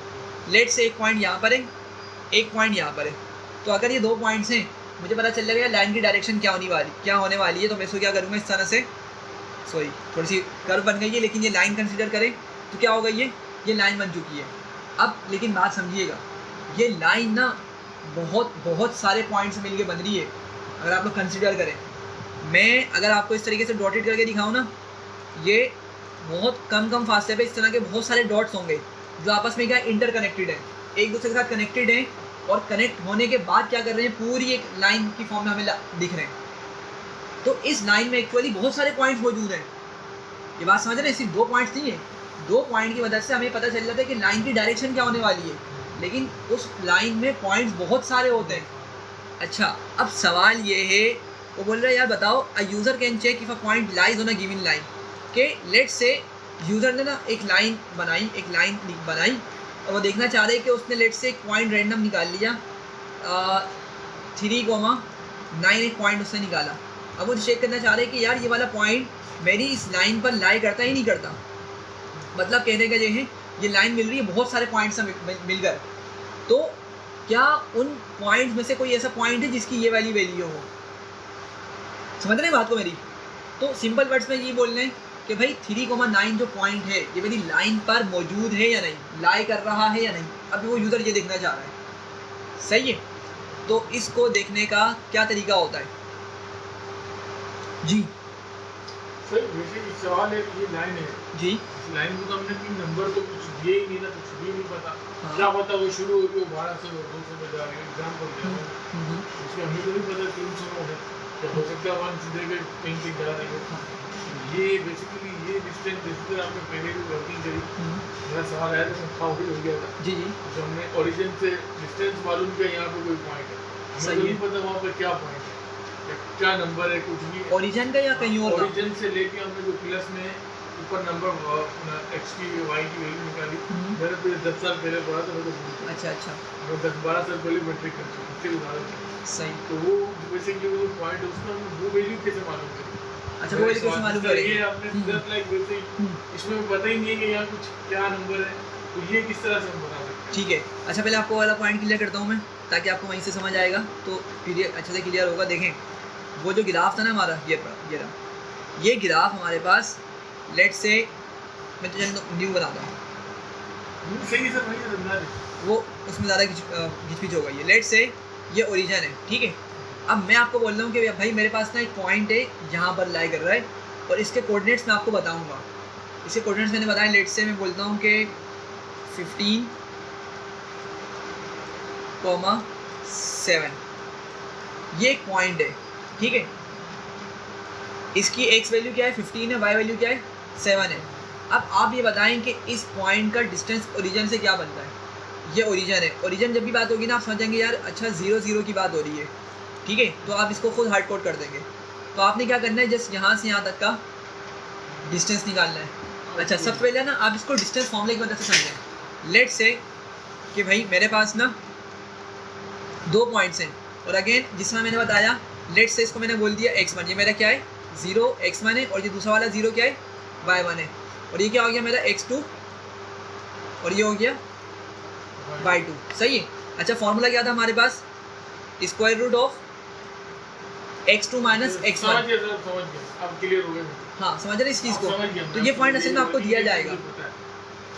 लेट से एक पॉइंट यहाँ पर है, एक पॉइंट यहाँ पर है। तो अगर ये 2 पॉइंट्स हैं, मुझे पता चल जाएगा लाइन की डायरेक्शन क्या होने वाली है। तो मैं इसको क्या करूँगा, इस तरह से, सॉरी थोड़ी सी कर्व बन गई है, लेकिन ये लाइन कंसीडर करें तो क्या होगा, ये लाइन बन चुकी है। अब लेकिन बात समझिएगा, ये लाइन ना बहुत सारे पॉइंट्स मिल के बन रही है। अगर आप लोग कंसिडर करें, मैं अगर आपको इस तरीके से डॉटेड करके दिखाऊँ ना, ये बहुत कम फासले पे इस तरह के बहुत सारे डॉट्स होंगे जो आपस में क्या इंटरकनेक्टेड है, एक दूसरे के साथ कनेक्टेड हैं, और कनेक्ट होने के बाद क्या कर रहे हैं, पूरी एक लाइन की फॉर्म में हमें दिख रहे हैं। तो इस लाइन में एक्चुअली बहुत सारे पॉइंट्स मौजूद हैं। ये बात समझ रहे हैं, सिर्फ 2 पॉइंट्स नहीं है, 2 पॉइंट की वजह से हमें पता चल जाता है कि लाइन की डायरेक्शन क्या होने वाली है, लेकिन उस लाइन में पॉइंट्स बहुत सारे होते हैं। अच्छा, अब सवाल ये है, वो बोल रहा है यार बताओ, a user can check if a point lies on a given line, कि लेट से यूज़र ने ना एक लाइन बनाई और वो देखना चाह रहे हैं कि उसने लेट से एक पॉइंट रैंडम निकाल लिया, 3,9 एक पॉइंट उसने निकाला। अब वो चेक करना चाह रहे हैं कि यार ये वाला पॉइंट मेरी इस लाइन पर लाई करता ही नहीं करता। मतलब कहने का ये है, ये लाइन मिल रही है बहुत सारे पॉइंट्स से मिलकर, तो क्या उन पॉइंट्स में से कोई ऐसा पॉइंट है जिसकी ये वाली वैल्यू हो। समझ रहे हैं बात को मेरी? तो सिंपल वर्ड्स में ये बोल रहे हैं कि भाई 3,9 जो पॉइंट है ये मेरी लाइन पर मौजूद है या नहीं, लाई कर रहा है या नहीं। अभी वो यूज़र ये देखना चाह रहा है, सही है। तो इसको देखने का क्या तरीका होता है जी? सर वैसे एक सवाल है, ये लाइन है जी, इस लाइन को तो हमने 3 नंबर तो कुछ दिए ही नहीं ना, कुछ भी नहीं पता। हाँ। क्या पता वो शुरू हो रही हो 12 से 200 में जा रही है, एग्जाम्पल दे रहा हूँ, उसमें हमें तो नहीं पता 300 है, तो हो सकता है 1 से देकर कहीं से जा रही हो। ये बेसिकली ये डिस्टेंस जिस तरह आपने पहले भी वर्किंग करी, मेरा सवाल आया तो काफी हो गया था जी जी, जो हमने ओरिजिन से डिस्टेंस मालूम किया, यहाँ पे कोई पॉइंट है, हमें तो नहीं पता वहाँ पर क्या पॉइंट है, क्या नंबर है, कुछ भी ओरिजिन का या कहीं और का? ओरिजिन से लेके हमने जो प्लस में ऊपर नंबर एक्स की वाई की वैल्यू निकाली, मेरे तो 10 साल पहले पढ़ा था, मेरे को अच्छा, मैं 10-12 साल पहले मैट्रिक कर चुका, उसके उदाहरण सही। तो वो बेसिकली वो पॉइंट है, उसका वो वैल्यू कैसे मालूम करें? अच्छा, वो कैसे मालूम करेंगे? ये आपने जस्ट लाइक वैसे ही इसमें पता ही नहीं है कि यहाँ कुछ क्या नंबर है, तो ये किस तरह से हम बता सकते हैं? ठीक है, अच्छा पहले आपको वाला पॉइंट क्लियर करता हूँ मैं, ताकि आपको वहीं से समझ आएगा, तो क्लियर अच्छे से क्लियर होगा। देखें वो जो ग्राफ था ना हमारा, ये ग्राफ हमारे पास, लेट से मैं तो न्यू बनाता हूँ, सही सर, वही समझा रहे, वो उसमें ज़्यादा घिचपिच हो गई है। लेट से ये ओरिजिन है, ठीक है। अब मैं आपको बोल रहा हूँ कि भाई मेरे पास ना एक पॉइंट है यहाँ पर लाई कर रहा है, और इसके कोऑर्डिनेट्स मैं आपको बताऊँगा। इसके कोऑर्डिनेट्स मैंने बताया, लेट से मैं बोलता हूँ कि 15,7 ये एक पॉइंट है, ठीक है। इसकी एक्स वैल्यू क्या है 15 है, वाई वैल्यू क्या है 7 है। अब आप ये बताएं कि इस पॉइंट का डिस्टेंस ओरिजिन से क्या बनता है। ये ओरिजिन है, ओरिजिन जब भी बात होगी ना आप समझेंगे यार अच्छा 0 0 की बात हो रही है, ठीक है। तो आप इसको खुद हार्ड कोड कर देंगे। तो आपने क्या करना है, जस्ट यहाँ से यहाँ तक का डिस्टेंस निकालना है। अच्छा, सबसे पहले ना आप इसको डिस्टेंस फॉर्मूले की वजह से समझें। लेट से कि भाई मेरे पास ना 2 पॉइंट्स हैं, और अगेन जिसमें मैंने बताया लेट से इसको मैंने बोल दिया x1, ये मेरा क्या है 0 x1 है, और ये दूसरा वाला 0 क्या है y1 है, और ये क्या हो गया मेरा x2, और ये हो गया y2, सही है। अच्छा, फॉर्मूला क्या था हमारे पास, square root of x2 minus x1। समझ गया, अब क्लियर हो गया। हाँ, समझ रहे इस चीज़ को? तो ये मैं पॉइंट असल में आपको दिया जाएगा।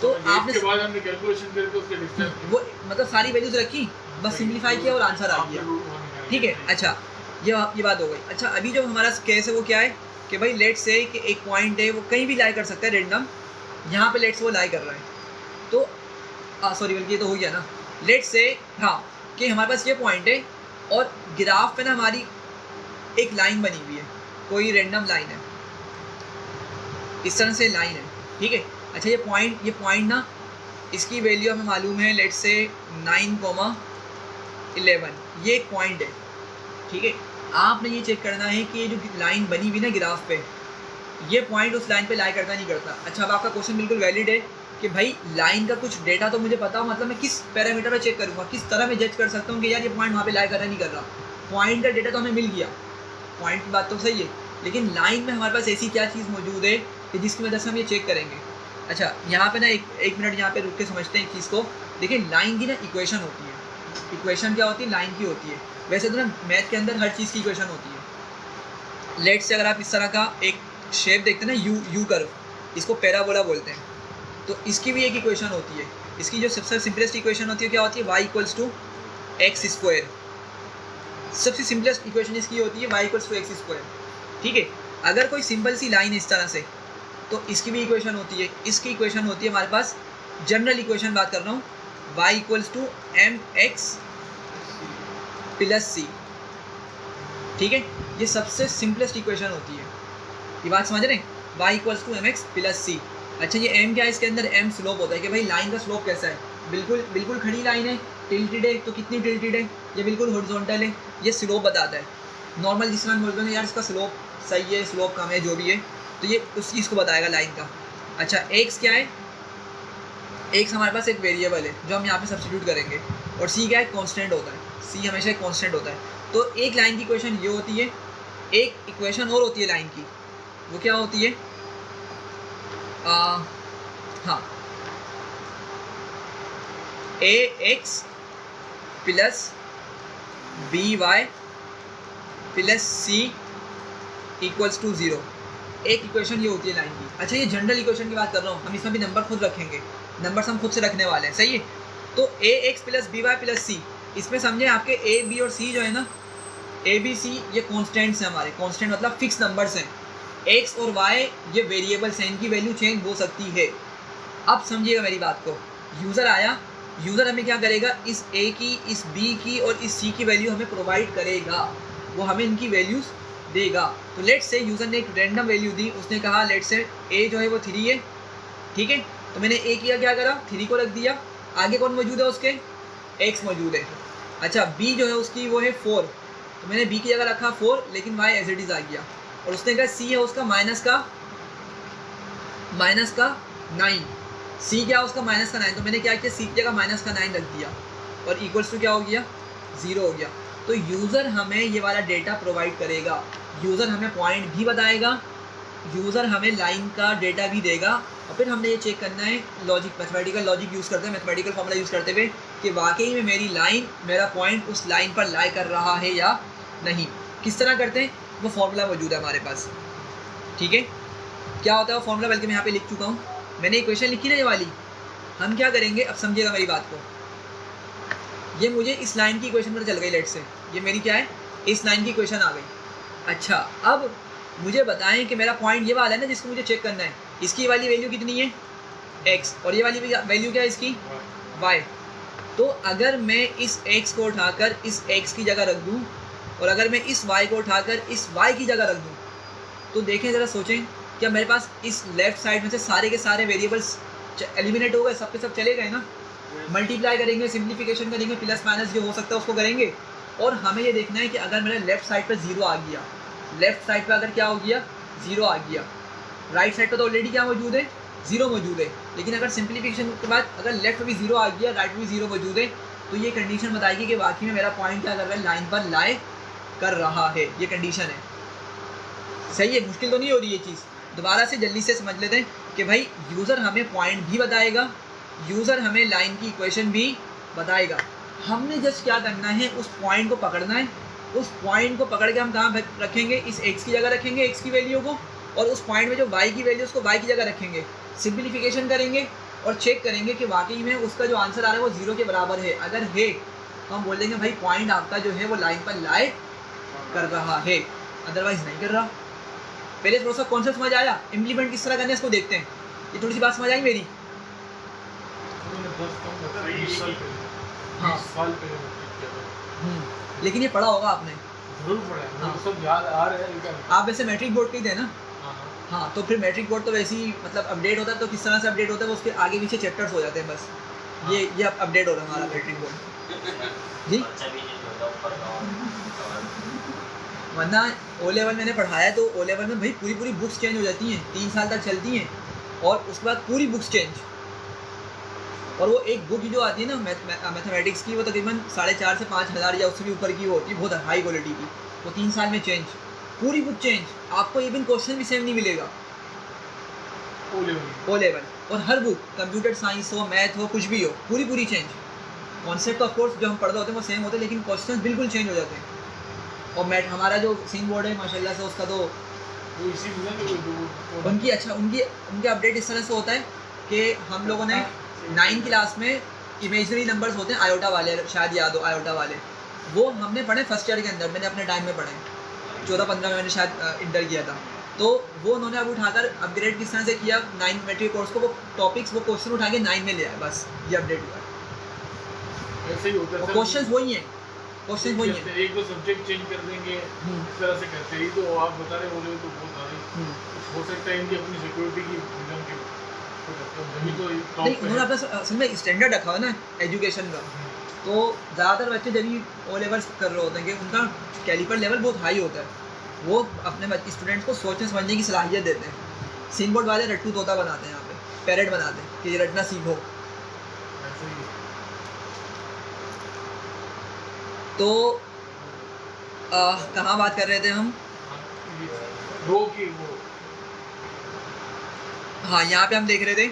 तो आपने इसके बाद हमने कैलकुलेशन करके उसके डिस्टेंस वो मतलब सारी वैल्यूज रखी, बस सिंप्लीफाई किया और आंसर आ गया, ठीक है। अच्छा, ये बात हो गई। अच्छा, अभी जो हमारा केस है वो क्या है कि भाई लेट से कि एक पॉइंट है वो कहीं भी लाई कर सकता है रेंडम, यहाँ पे लेट से वो लाई कर रहा है, तो सॉरी बल्कि ये तो हो गया ना। लेट से हाँ कि हमारे पास ये पॉइंट है, और ग्राफ पे ना हमारी एक लाइन बनी हुई है, कोई रैंडम लाइन है, इस तरह से लाइन है, ठीक है। अच्छा ये पॉइंट ना, इसकी वैल्यू हमें मालूम है, लेट्स से 9,11, ये एक पॉइंट है, ठीक है। आपने ये चेक करना है कि ये जो लाइन बनी हुई ना ग्राफ पे, ये पॉइंट उस लाइन पे लाई करता नहीं करता। अच्छा अब आपका क्वेश्चन बिल्कुल वैलिड है कि भाई लाइन का कुछ डेटा तो मुझे पता हो, मतलब मैं किस पैरामीटर पे चेक करूँगा, किस तरह मैं जज कर सकता हूँ कि यार ये पॉइंट वहाँ पे लाई कर रहा नहीं कर रहा। पॉइंट का डेटा तो हमें मिल गया, पॉइंट की बात तो सही है, लेकिन लाइन में हमारे पास ऐसी क्या चीज़ मौजूद है कि जिसकी वजह से हम ये चेक करेंगे। अच्छा यहाँ पे ना एक मिनट यहाँ पे रुक के समझते हैं एक चीज़ को। देखिए लाइन की ना इक्वेशन होती है, इक्वेशन क्या होती है, लाइन की होती है। वैसे तो ना मैथ के अंदर हर चीज़ की इक्वेशन होती है। लेट से अगर आप इस तरह का एक शेप देखते हैं ना, यू कर्व, इसको पैराबोला बोलते हैं, तो इसकी भी एक इक्वेशन होती है। इसकी जो सबसे सिंपलेस्ट इक्वेशन होती है क्या होती है, y equals to x square. सबसे सिंपलेस्ट इक्वेशन इसकी होती है y equals to x square, ठीक है। अगर कोई सिंपल सी लाइन इस तरह से, तो इसकी भी इक्वेशन होती है। इसकी इक्वेशन होती है हमारे पास, जनरल इक्वेशन बात कर रहा हूँ, y equals to m x plus c, ठीक है। ये सबसे सिंपलेस्ट इक्वेशन होती है, ये बात समझ रहे हैं, y equals to m x plus c. अच्छा ये m क्या है, इसके अंदर m स्लोप होता है कि भाई लाइन का स्लोप कैसा है, बिल्कुल खड़ी लाइन है, टिल्टेड है, तो कितनी टिल्टेड है, ये बिल्कुल हॉरिजॉन्टल है, ये स्लोप बताता है। नॉर्मल जिस तरह बोलते हैं यार इसका स्लोप सही है, स्लोप कम है, जो भी है, तो ये उस चीज़ को बताएगा लाइन का। अच्छा x क्या है, x हमारे पास एक वेरिएबल है जो हम यहाँ पे सब्स्टिट्यूट करेंगे, और c क्या है, कांस्टेंट होता है, c हमेशा एक कांस्टेंट होता है। तो एक लाइन की इक्वेशन ये होती है, एक इक्वेशन और होती है लाइन की, वो क्या होती है, हाँ, a x plus b y plus c equals to 0, एक इक्वेशन ये होती है लाइन की। अच्छा ये जनरल इक्वेशन की बात कर रहा हूँ, हम इसमें भी नंबर खुद रखेंगे, नंबर्स हम खुद से रखने वाले हैं, सही है। तो a x plus b y plus c, इसमें समझे आपके ए बी और सी जो है ना, ए बी सी ये कॉन्स्टेंट्स हैं हमारे, कॉन्स्टेंट मतलब फिक्स नंबर्स हैं। एक्स और वाई ये वेरिएबल्स हैं, इनकी वैल्यू चेंज हो सकती है। अब समझिएगा मेरी बात को, यूज़र आया, यूज़र हमें क्या करेगा, इस ए की, इस बी की और इस सी की वैल्यू हमें प्रोवाइड करेगा, वो हमें इनकी वैल्यूज़ देगा। तो लेट्स से यूज़र ने एक रैंडम वैल्यू दी, उसने कहा लेट्स से ए जो है वो 3 है, ठीक है। तो मैंने ए किया, क्या करा, 3 को रख दिया, आगे कौन मौजूद है उसके, एक्स मौजूद है। अच्छा बी जो है उसकी वो है 4, तो मैंने बी की जगह रखा 4, लेकिन वाई एज इट इज़ आ गया, और उसने कहा सी है उसका माइनस का 9, सी क्या उसका माइनस का 9, तो मैंने क्या किया, सी की जगह माइनस का 9 रख दिया, और इक्वल्स टू क्या हो गया, 0 हो गया। तो यूज़र हमें ये वाला डेटा प्रोवाइड करेगा, यूज़र हमें पॉइंट भी बताएगा, यूज़र हमें लाइन का डेटा भी देगा, और फिर हमने ये चेक करना है लॉजिक, मैथमेटिकल लॉजिक यूज़ करते हैं, मैथमेटिकल फॉर्मूला यूज़ करते हुए कि वाकई में मेरी लाइन, मेरा पॉइंट उस लाइन पर लाई कर रहा है या नहीं। किस तरह करते हैं, वो फॉर्मूला मौजूद है हमारे पास, ठीक है। क्या होता है वो फॉर्मूला, बल्कि मैं यहाँ पे लिख चुका हूँ, मैंने इक्वेशन लिखी ना ये वाली। हम क्या करेंगे, अब समझिएगा मेरी बात को, ये मुझे इस लाइन की इक्वेशन पर चल गई, लेट से ये मेरी क्या है, इस लाइन की इक्वेशन आ गई। अच्छा अब मुझे बताएं कि मेरा पॉइंट ये वाला है ना जिसको मुझे चेक करना है, इसकी वाली वैल्यू कितनी है, x, और ये वाली वैल्यू क्या है इसकी, y। तो अगर मैं इस x को उठाकर इस x की जगह रख दूँ, और अगर मैं इस y को उठाकर इस y की जगह रख दूँ, तो देखें ज़रा सोचें, क्या मेरे पास इस लेफ़्ट साइड में से सारे के सारे वेरिएबल्स एलिमिनेट हो गए, सब के सब चले गए ना। मल्टीप्लाई करेंगे, सिंप्लीफिकेशन करेंगे, प्लस माइनस जो हो सकता है उसको करेंगे, और हमें ये देखना है कि अगर मेरे लेफ़्ट साइड पर 0 आ गया, लेफ़्ट साइड पर अगर क्या हो गया, 0 आ गया, राइट साइड पर तो ऑलरेडी क्या मौजूद है, 0 मौजूद है, लेकिन अगर सिंप्लीफिकेशन के बाद अगर लेफ्ट में भी 0 आ गया, राइट में भी 0 मौजूद है, तो ये कंडीशन बताएगी कि वाकई में मेरा पॉइंट क्या कर रहा है, लाइन पर लाई कर रहा है, ये कंडीशन है। सही है, मुश्किल तो नहीं हो रही ये चीज़। दोबारा से जल्दी से समझ लेते हैं कि भाई यूज़र हमें पॉइंट भी बताएगा, यूज़र हमें लाइन की इक्वेशन भी बताएगा, हमने जस्ट क्या करना है, उस पॉइंट को पकड़ना है। उस पॉइंट को पकड़ के हम कहाँ रखेंगे, इस x की जगह रखेंगे x की वैल्यू को, और उस पॉइंट में जो y की वैल्यू उसको y की जगह रखेंगे, सिंप्लीफिकेशन करेंगे और चेक करेंगे कि वाकई में उसका जो आंसर आ रहा है वो 0 के बराबर है। अगर है तो हम बोल देंगे भाई पॉइंट आपका जो है वो लाइन पर लाई कर रहा है, अदरवाइज नहीं कर रहा। पहले थोड़ा सा कॉन्सेप्ट समझ आया, इम्प्लीमेंट किस तरह करने इसको देखते हैं। ये थोड़ी सी बात समझ आई मेरी? हाँ, साल पहले लेकिन ये पढ़ा होगा आपने, जरूर पढ़ा है, हाँ। मुझे सब याद आ रहा है लेकिन आप वैसे मैट्रिक बोर्ड के ही थे ना? हाँ हाँ हाँ, तो फिर मैट्रिक बोर्ड तो वैसे ही मतलब अपडेट होता है, तो किस तरह से अपडेट होता है वो उसके आगे पीछे चैप्टर्स हो जाते हैं बस। ये अब अपडेट हो रहा है हमारा मैट्रिक बोर्ड जी। बच्चा भी नहीं होता ऊपर का और वरना ओ लेवल मैंने पढ़ाया तो ओ लेवल में भाई पूरी पूरी बुक्स चेंज हो जाती हैं, 3 साल तक चलती हैं और उसके बाद पूरी बुक्स चेंज। और वो एक बुक जो आती है ना मैथमेटिक्स की, वो तकरीबन 4,500 से 5,000 या उससे भी ऊपर की वो होती है, बहुत हाई क्वालिटी की। वो 3 साल में चेंज, पूरी बुक चेंज, आपको इवन क्वेश्चन भी सेम नहीं मिलेगा ओ लेवल। और हर बुक, कंप्यूटर साइंस हो, मैथ हो, कुछ भी हो, पूरी चेंज। कॉन्सेप्ट ऑफ कोर्स जो हम पढ़ रहे होते हैं वो सेम होते हैं, लेकिन क्वेश्चन बिल्कुल चेंज हो जाते हैं। और मैथ हमारा जो सीन बोर्ड है माशाल्लाह से, उसका तो वो इसी में ना जो उनके अपडेट इस तरह से होता है कि हम लोगों ने 9 क्लास में इमेजनरी नंबर्स होते हैं आयोटा वाले, शायद याद हो आयोटा वाले, वो हमने पढ़े फर्स्ट ईयर के अंदर, मैंने अपने टाइम में पढ़े 14-15 में मैंने शायद इंटर किया था। तो वो उन्होंने अब उठाकर अपग्रेड किस तरह से किया 9 मैट्रिक कोर्स को, वो टॉपिक्स वो क्वेश्चन उठा के 9 में ले आए, बस ये अपडेट हुआ है। ऐसे ही होता है। क्वेश्चन वही हैं, क्वेश्चन वही हैं। एक दो सब्जेक्ट चेंज कर देंगे, इस तरह से करते ही तो आप बता रहे हो तो बहुत सारी हो सकता है इनकी अपनी सिक्योरिटी की रीजन के जमी तो टॉप नहीं, पे उन्होंने है। अपना असल में स्टैंडर्ड रखा हुआ है ना एजुकेशन का। तो ज़्यादातर बच्चे जब भी ओ लेवल्स कर रहे होते हैं कि उनका कैलिपर लेवल बहुत हाई होता है, वो अपने स्टूडेंट्स को सोचने समझने की सलाहियत देते हैं। सीन बोर्ड वाले रट्टू तोता बनाते हैं, यहाँ पे पैरेट बनाते हैं कि ये रटना सीखो। ऐसे ही तो कहाँ बात कर रहे थे हम? रो की वो हाँ, यहाँ पे हम देख रहे थे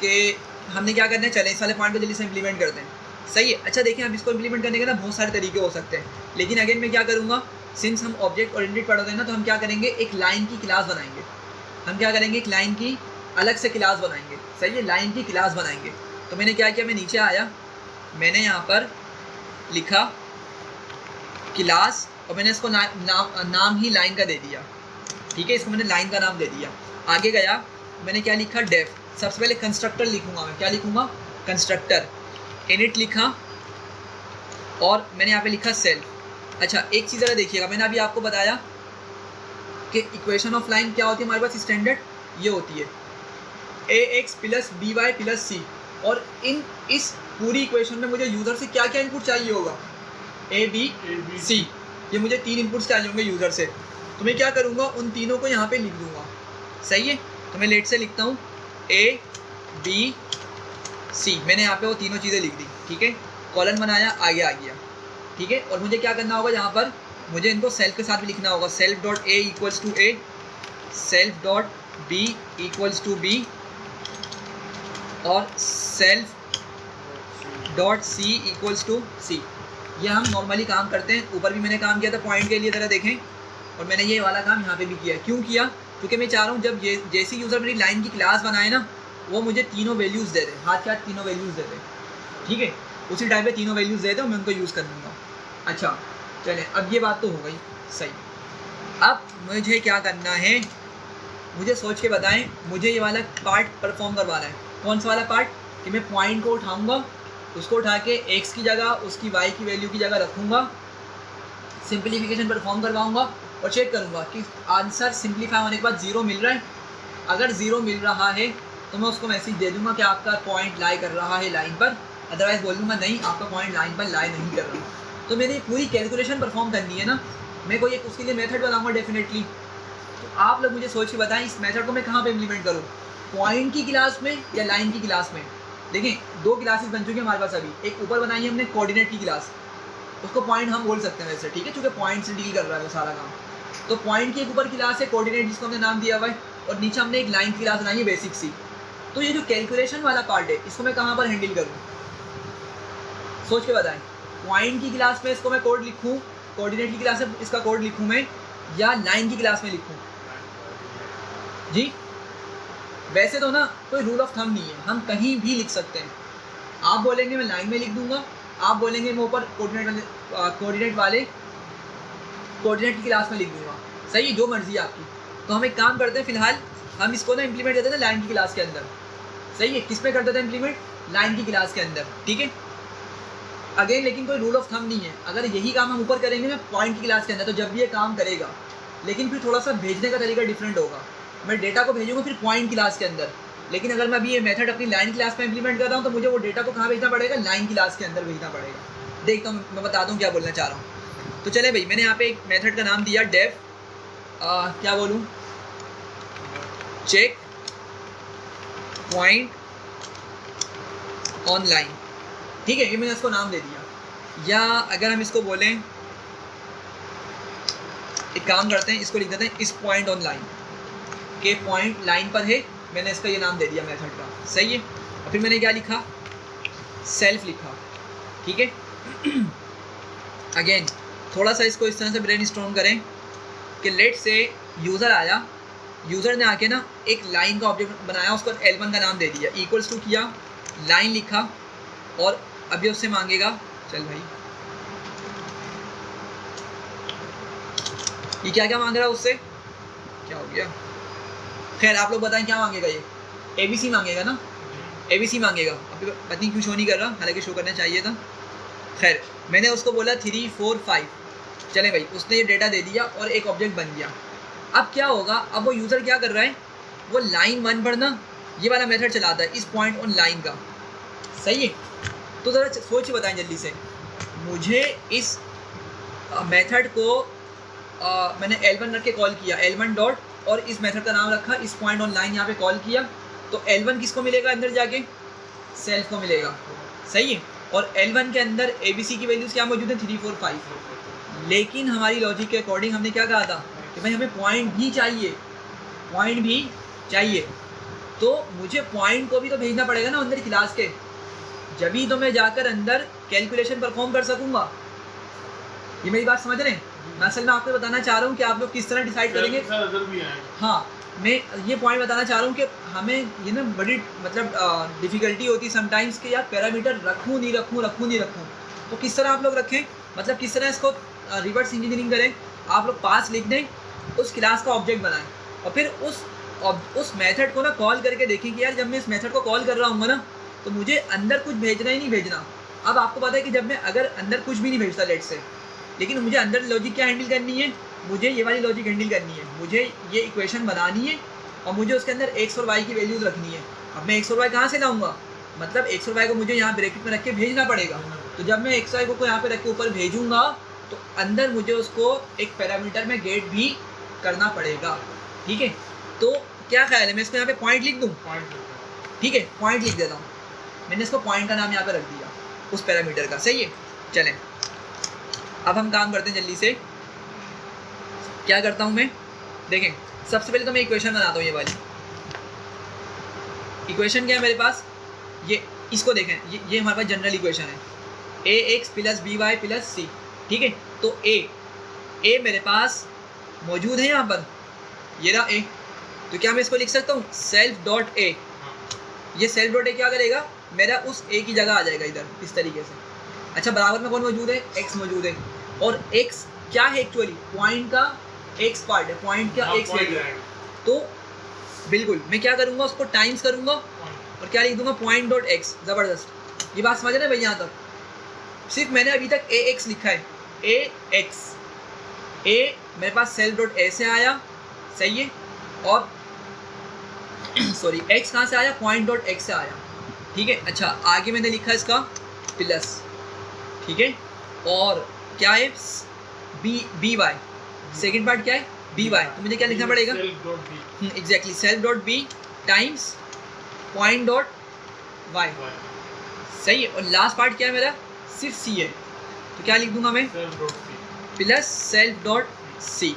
कि हमने क्या करना है, चले इस वाले पॉइंट को जल्दी से इम्प्लीमेंट करते हैं। सही है। अच्छा देखिए, अब इसको इम्प्लीमेंट करने के ना बहुत सारे तरीके हो सकते हैं, लेकिन अगेन मैं क्या करूँगा, सिंस हम ऑब्जेक्ट ओरिएंटेड पढ़ रहे हैं ना, तो हम क्या करेंगे, एक लाइन की क्लास बनाएंगे। हम क्या करेंगे, एक लाइन की अलग से क्लास बनाएंगे। सही है, लाइन की क्लास बनाएंगे। तो मैंने क्या किया, मैं नीचे आया, मैंने यहाँ पर लिखा क्लास और मैंने इसको नाम ही लाइन का दे दिया। ठीक है, इसको मैंने लाइन का नाम दे दिया। आगे गया, मैंने क्या लिखा, डेफ। सबसे पहले कंस्ट्रक्टर लिखूंगा मैं, क्या लिखूंगा, कंस्ट्रक्टर। इनिट लिखा और मैंने यहाँ पे लिखा सेल्फ। अच्छा, एक चीज़ ज़रा देखिएगा, मैंने अभी आपको बताया कि इक्वेशन ऑफ लाइन क्या होती है हमारे पास स्टैंडर्ड, ये होती है ax + by + c। और इस पूरी इक्वेशन में मुझे यूज़र से क्या क्या इनपुट चाहिए होगा, a b c, ये मुझे 3 इनपुट्स चाहिए होंगे यूज़र से। तो मैं क्या करूँगा, उन तीनों को यहाँ पे लिख दूँगा। सही है, तो मैं लेट से लिखता हूँ a b c, मैंने यहाँ पे वो तीनों चीज़ें लिख दी। ठीक है, कॉलन बनाया, आगे आ गया। ठीक है, और मुझे क्या करना होगा, यहाँ पर मुझे इनको सेल्फ के साथ भी लिखना होगा। Self dot a = a, self dot b = b और सेल्फ डॉट c = c। ये हम नॉर्मली काम करते हैं। ऊपर भी मैंने काम किया था पॉइंट के लिए, ज़रा देखें, और मैंने ये वाला काम यहाँ पे भी किया। क्यों किया, क्योंकि मैं चाह रहा हूँ जब ये जैसी यूज़र मेरी लाइन की क्लास बनाए ना, वो मुझे तीनों वैल्यूज़ दे दे, हाथ के हाथ तीनों वैल्यूज़ दे दे। ठीक है, उसी टाइम पे तीनों वैल्यूज़ दे दे और मैं उनको यूज़ कर लूँगा। अच्छा चलें, अब ये बात तो हो गई सही। अब मुझे क्या करना है, मुझे सोच के बताएं, मुझे ये वाला पार्ट परफॉर्म करवाना है। कौन सा वाला पार्ट, कि मैं पॉइंट को उठाऊँगा, उसको उठा के x की जगह उसकी y की वैल्यू की जगह रखूँगा, सिंप्लीफिकेशन परफॉर्म करवाऊँगा और चेक करूँगा कि आंसर सिंप्लीफाई होने के बाद 0 मिल रहा है। अगर 0 मिल रहा है तो मैं उसको मैसेज दे दूँगा कि आपका पॉइंट लाई कर रहा है लाइन पर, अदरवाइज़ बोल दूँगा नहीं, आपका पॉइंट लाइन पर लाई नहीं कर रहा। तो मेरी पूरी कैलकुलेशन परफॉर्म करनी है ना, मैं कोई एक उसके लिए मेथड बनाऊँगा डेफिनेटली। तो आप लोग मुझे सोच के बताएं, इस मेथड को मैं कहाँ पर इम्प्लीमेंट करूँ, पॉइंट की क्लास में या लाइन की क्लास में। देखिए, 2 क्लासेस बन चुकी हैं हमारे पास अभी। एक ऊपर बनाई है हमने कोऑर्डिनेट की क्लास, उसको पॉइंट हम बोल सकते हैं वैसे, ठीक है, क्योंकि पॉइंट से डील कर रहा है वो सारा काम। तो पॉइंट की एक ऊपर क्लास है कोऑर्डिनेट, जिसको हमने नाम दिया हुआ है, और नीचे हमने एक लाइन की क्लास बनाई है बेसिक सी। तो ये जो कैलकुलेशन वाला पार्ट है, इसको मैं कहाँ पर हैंडल करूँ, सोच के बताएं। पॉइंट की क्लास में इसको मैं कोड लिखूँ, कोऑर्डिनेट की क्लास में इसका कोड लिखूँ मैं, या लाइन की क्लास में लिखूँ जी। वैसे तो ना कोई रूल ऑफ थंब नहीं है, हम कहीं भी लिख सकते हैं। आप बोलेंगे मैं लाइन में लिख दूंगा, आप बोलेंगे मैं ऊपर कोऑर्डिनेट की क्लास में लिख दूंगा। सही है, जो मर्जी है आपकी। तो हम एक काम करते हैं, फिलहाल हम इसको ना इम्प्लीमेंट करते हैं लाइन की क्लास के अंदर। सही है, किस पे कर देते हैं इम्प्लीमेंट, लाइन की क्लास के अंदर। ठीक है, अगेन लेकिन कोई रूल ऑफ थंब नहीं है, अगर यही काम हम ऊपर करेंगे ना पॉइंट की क्लास के अंदर तो जब भी ये काम करेगा, लेकिन फिर थोड़ा सा भेजने का तरीका डिफरेंट होगा। मैं डेटा को भेजूंगा फिर पॉइंट क्लास के अंदर, लेकिन अगर मैं अभी ये मेथड अपनी लाइन क्लास में इंप्लीमेंट कर रहा हूँ तो मुझे वो डेटा को कहाँ भेजना पड़ेगा, लाइन क्लास के अंदर भेजना पड़ेगा। देखता हूँ, मैं बता दूँ क्या बोलना चाह रहा हूँ। तो चले भाई, मैंने यहाँ पे एक मेथड का नाम दिया डेफ क्या बोलूँ, चेक पॉइंट ऑनलाइन, ठीक है, ये मैंने इसको नाम दे दिया। या अगर हम इसको बोलें, एक काम करते हैं, इसको लिख देते हैं इस पॉइंट ऑनलाइन के पॉइंट लाइन पर है, मैंने इसका ये नाम दे दिया मेथड का, सही है। और फिर मैंने क्या लिखा, सेल्फ लिखा, ठीक है। अगेन थोड़ा सा इसको इस तरह से ब्रेनस्टॉर्म करें कि लेट से यूज़र आया, यूज़र ने आके ना एक लाइन का ऑब्जेक्ट बनाया, उसको L1 का नाम दे दिया, इक्वल्स टू किया, लाइन लिखा, और अभी उससे मांगेगा, चल भाई ये क्या क्या मांग रहा है उससे, क्या हो गया, खैर आप लोग बताएं क्या मांगेगा, ये ABC मांगेगा ना, ABC मांगेगा। अभी पता नहीं क्यों शो नहीं कर रहा, हालांकि शो करना चाहिए था। खैर मैंने उसको बोला 3 4 5, चले भाई, उसने ये डेटा दे दिया और एक ऑब्जेक्ट बन गया। अब क्या होगा, अब वो यूज़र क्या कर रहा है, वो लाइन 1 पर ना ये वाला मेथड चलाता है इस पॉइंट ऑन लाइन का, सही है। तो ज़रा सोच बताएं जल्दी से, मुझे इस मेथड को मैंने L1 रख के कॉल किया, L1 डॉट, और इस मेथड का नाम रखा इस पॉइंट ऑन लाइन, यहाँ पे कॉल किया, तो L1 किसको मिलेगा अंदर जाके, सेल्फ को मिलेगा, सही है। और L1 के अंदर ABC की वैल्यूज़ क्या मौजूद है, 3 4 5। लेकिन हमारी लॉजिक के अकॉर्डिंग हमने क्या कहा था कि भाई हमें पॉइंट भी चाहिए, पॉइंट भी चाहिए, तो मुझे पॉइंट को भी तो भेजना पड़ेगा ना अंदर क्लास के, जब ही तो मैं जाकर अंदर कैलकुलेशन परफॉर्म कर सकूंगा। ये मेरी बात समझ रहे हैं? मैं असल में आपको बताना चाह रहा हूँ कि आप लोग किस तरह डिसाइड करेंगे। हाँ, मैं ये पॉइंट बताना चाह रहा हूँ कि हमें ये ना बड़ी मतलब डिफ़िकल्टी होती है समटाइम्स कि यार पैरामीटर रखूँ नहीं रखूँ, तो किस तरह आप लोग रखें, मतलब किस तरह इसको रिवर्स इंजीनियरिंग करें। आप लोग पास लिख दें, उस क्लास का ऑब्जेक्ट बनाएं, और फिर उस मेथड को ना कॉल करके देखें कि यार जब मैं इस मेथड को कॉल कर रहा हूँ ना, तो मुझे अंदर कुछ भेजना ही नहीं भेजना। अब आपको पता है कि जब मैं अगर अंदर कुछ भी नहीं भेजता लेट से, लेकिन मुझे अंदर लॉजिक क्या हैंडल करनी है, मुझे ये वाली लॉजिक हैंडल करनी है, मुझे ये इक्वेशन बनानी है, और मुझे उसके अंदर x और y की वैल्यूज़ रखनी है। अब मैं x और y कहाँ से लाऊंगा, मतलब x और y को मुझे यहाँ ब्रैकेट में रख के भेजना पड़ेगा। तो जब मैं x y को यहाँ पे रख के ऊपर भेजूँगा, तो अंदर मुझे उसको एक पैरामीटर में गेट भी करना पड़ेगा, ठीक है। तो क्या ख्याल है, मैं इसको यहाँ पे पॉइंट लिख दूँ, ठीक है, पॉइंट लिख देता हूँ, मैंने इसको पॉइंट का नाम यहाँ पे रख दिया उस पैरामीटर का, सही है। चलें अब हम काम करते हैं जल्दी से। क्या करता हूँ मैं, देखें, सबसे पहले तो मैं इक्वेशन बनाता हूँ, ये वाली इक्वेशन क्या है मेरे पास, ये इसको देखें, ये हमारे पास जनरल इक्वेशन है, ax plus by plus c, ठीक है। तो a मेरे पास मौजूद है यहाँ पर, ये रहा a, तो क्या मैं इसको लिख सकता हूँ सेल्फ डॉट a, ये सेल्फ डॉट a क्या करेगा, मेरा उस a की जगह आ जाएगा इधर इस तरीके से। अच्छा, बराबर में कौन मौजूद है, x मौजूद है, और x क्या है एक्चुअली, पॉइंट का x पार्ट है, पॉइंट का x वैल्यू है। तो बिल्कुल मैं क्या करूँगा, उसको टाइम्स करूँगा और क्या लिख दूँगा, पॉइंट डॉट एक्स। ज़बरदस्त, ये बात समझ रहे हैं भाई, यहाँ तक सिर्फ मैंने अभी तक ax लिखा है, ax, a मेरे पास सेल्फ डॉट a से आया, सही है, और सॉरी x कहाँ से आया, पॉइंट डॉट x से आया, ठीक है। अच्छा, आगे मैंने लिखा इसका प्लस, ठीक है, और क्या है बी वाई, सेकेंड पार्ट क्या है बी वाई, तो मुझे क्या लिखना पड़ेगा, exactly self dot b times point dot y, सही है। और लास्ट पार्ट क्या है मेरा, सिर्फ सी है, तो क्या लिख दूंगा मैं, प्लस सेल्फ डॉट सी।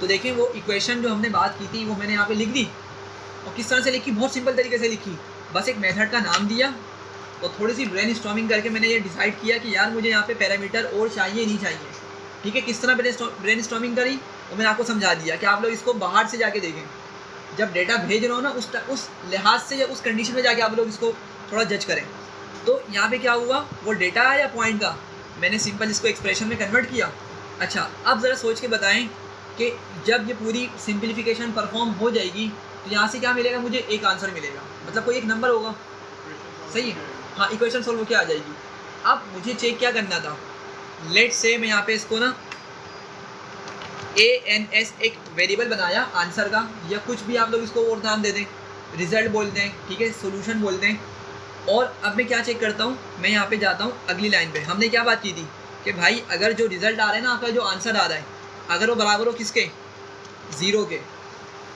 तो देखें वो इक्वेशन जो हमने बात की थी वो मैंने यहाँ पे लिख दी, और किस तरह से लिखी, बहुत सिंपल तरीके से लिखी, बस एक मेथड का नाम दिया और थोड़ी सी ब्रेनस्टॉर्मिंग करके मैंने ये डिसाइड किया कि यार मुझे यहाँ पे पैरामीटर और चाहिए नहीं चाहिए, ठीक है। किस तरह ब्रेनस्टॉर्मिंग करी वो मैंने आपको समझा दिया कि आप लोग इसको बाहर से जाके देखें, जब डेटा भेज रहे हो ना उस लिहाज से या उस कंडीशन में जाके आप लोग इसको थोड़ा जज करें। तो यहाँ पे क्या हुआ, वो डेटा आया पॉइंट का, मैंने सिंपल इसको एक्सप्रेशन में कन्वर्ट किया। अच्छा, अब ज़रा सोच के बताएं कि जब ये पूरी सिंप्लीफिकेशन परफॉर्म हो जाएगी तो यहाँ से क्या मिलेगा, मुझे एक आंसर मिलेगा, मतलब कोई एक नंबर होगा, सही है, हाँ, इक्वेशन सोल्व होकर आ जाएगी। अब मुझे चेक क्या करना था, लेट से मैं यहाँ पे इसको ना ANS एक वेरिएबल बनाया आंसर का, या कुछ भी आप लोग इसको और नाम दे दें, रिजल्ट बोल दें, ठीक है, सोल्यूशन बोल दें। और अब मैं क्या चेक करता हूँ, मैं यहाँ पे जाता हूँ अगली लाइन पे। हमने क्या बात की थी कि भाई अगर जो रिजल्ट आ रहा है ना, आपका जो आंसर आ रहा है, अगर वो बराबर हो किसके, 0 के,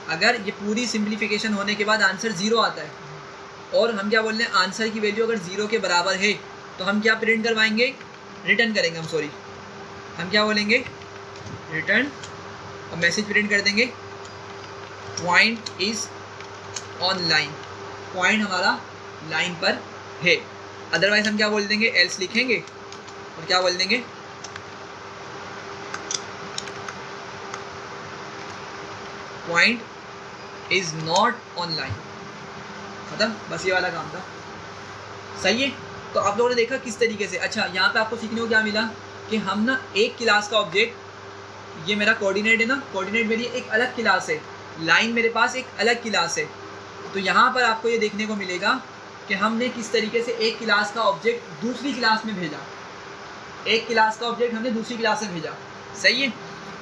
अगर ये पूरी सिंप्लीफिकेशन होने के बाद आंसर 0 आता है और हम क्या बोल रहे हैं, आंसर की वैल्यू अगर 0 के बराबर है तो हम क्या प्रिंट करवाएंगे, रिटर्न करेंगे, हम क्या बोलेंगे, रिटर्न, और मैसेज प्रिंट कर देंगे point is on line, point हमारा लाइन पर है। अदरवाइज हम क्या बोल देंगे, एल्स लिखेंगे और क्या बोल देंगे, point is not on line, खत्म, बस ये वाला काम था। सही है। तो आप लोगों ने देखा किस तरीके से। अच्छा, यहाँ पे आपको सीखने को क्या मिला कि हम ना एक क्लास का ऑब्जेक्ट, ये मेरा कोऑर्डिनेट है ना, कोऑर्डिनेट मेरी एक अलग क्लास है, लाइन मेरे पास एक अलग क्लास है। तो यहाँ पर आपको ये देखने को मिलेगा कि हमने किस तरीके से एक क्लास का ऑब्जेक्ट दूसरी क्लास में भेजा, एक क्लास का ऑब्जेक्ट हमने दूसरी क्लास में भेजा। सही है।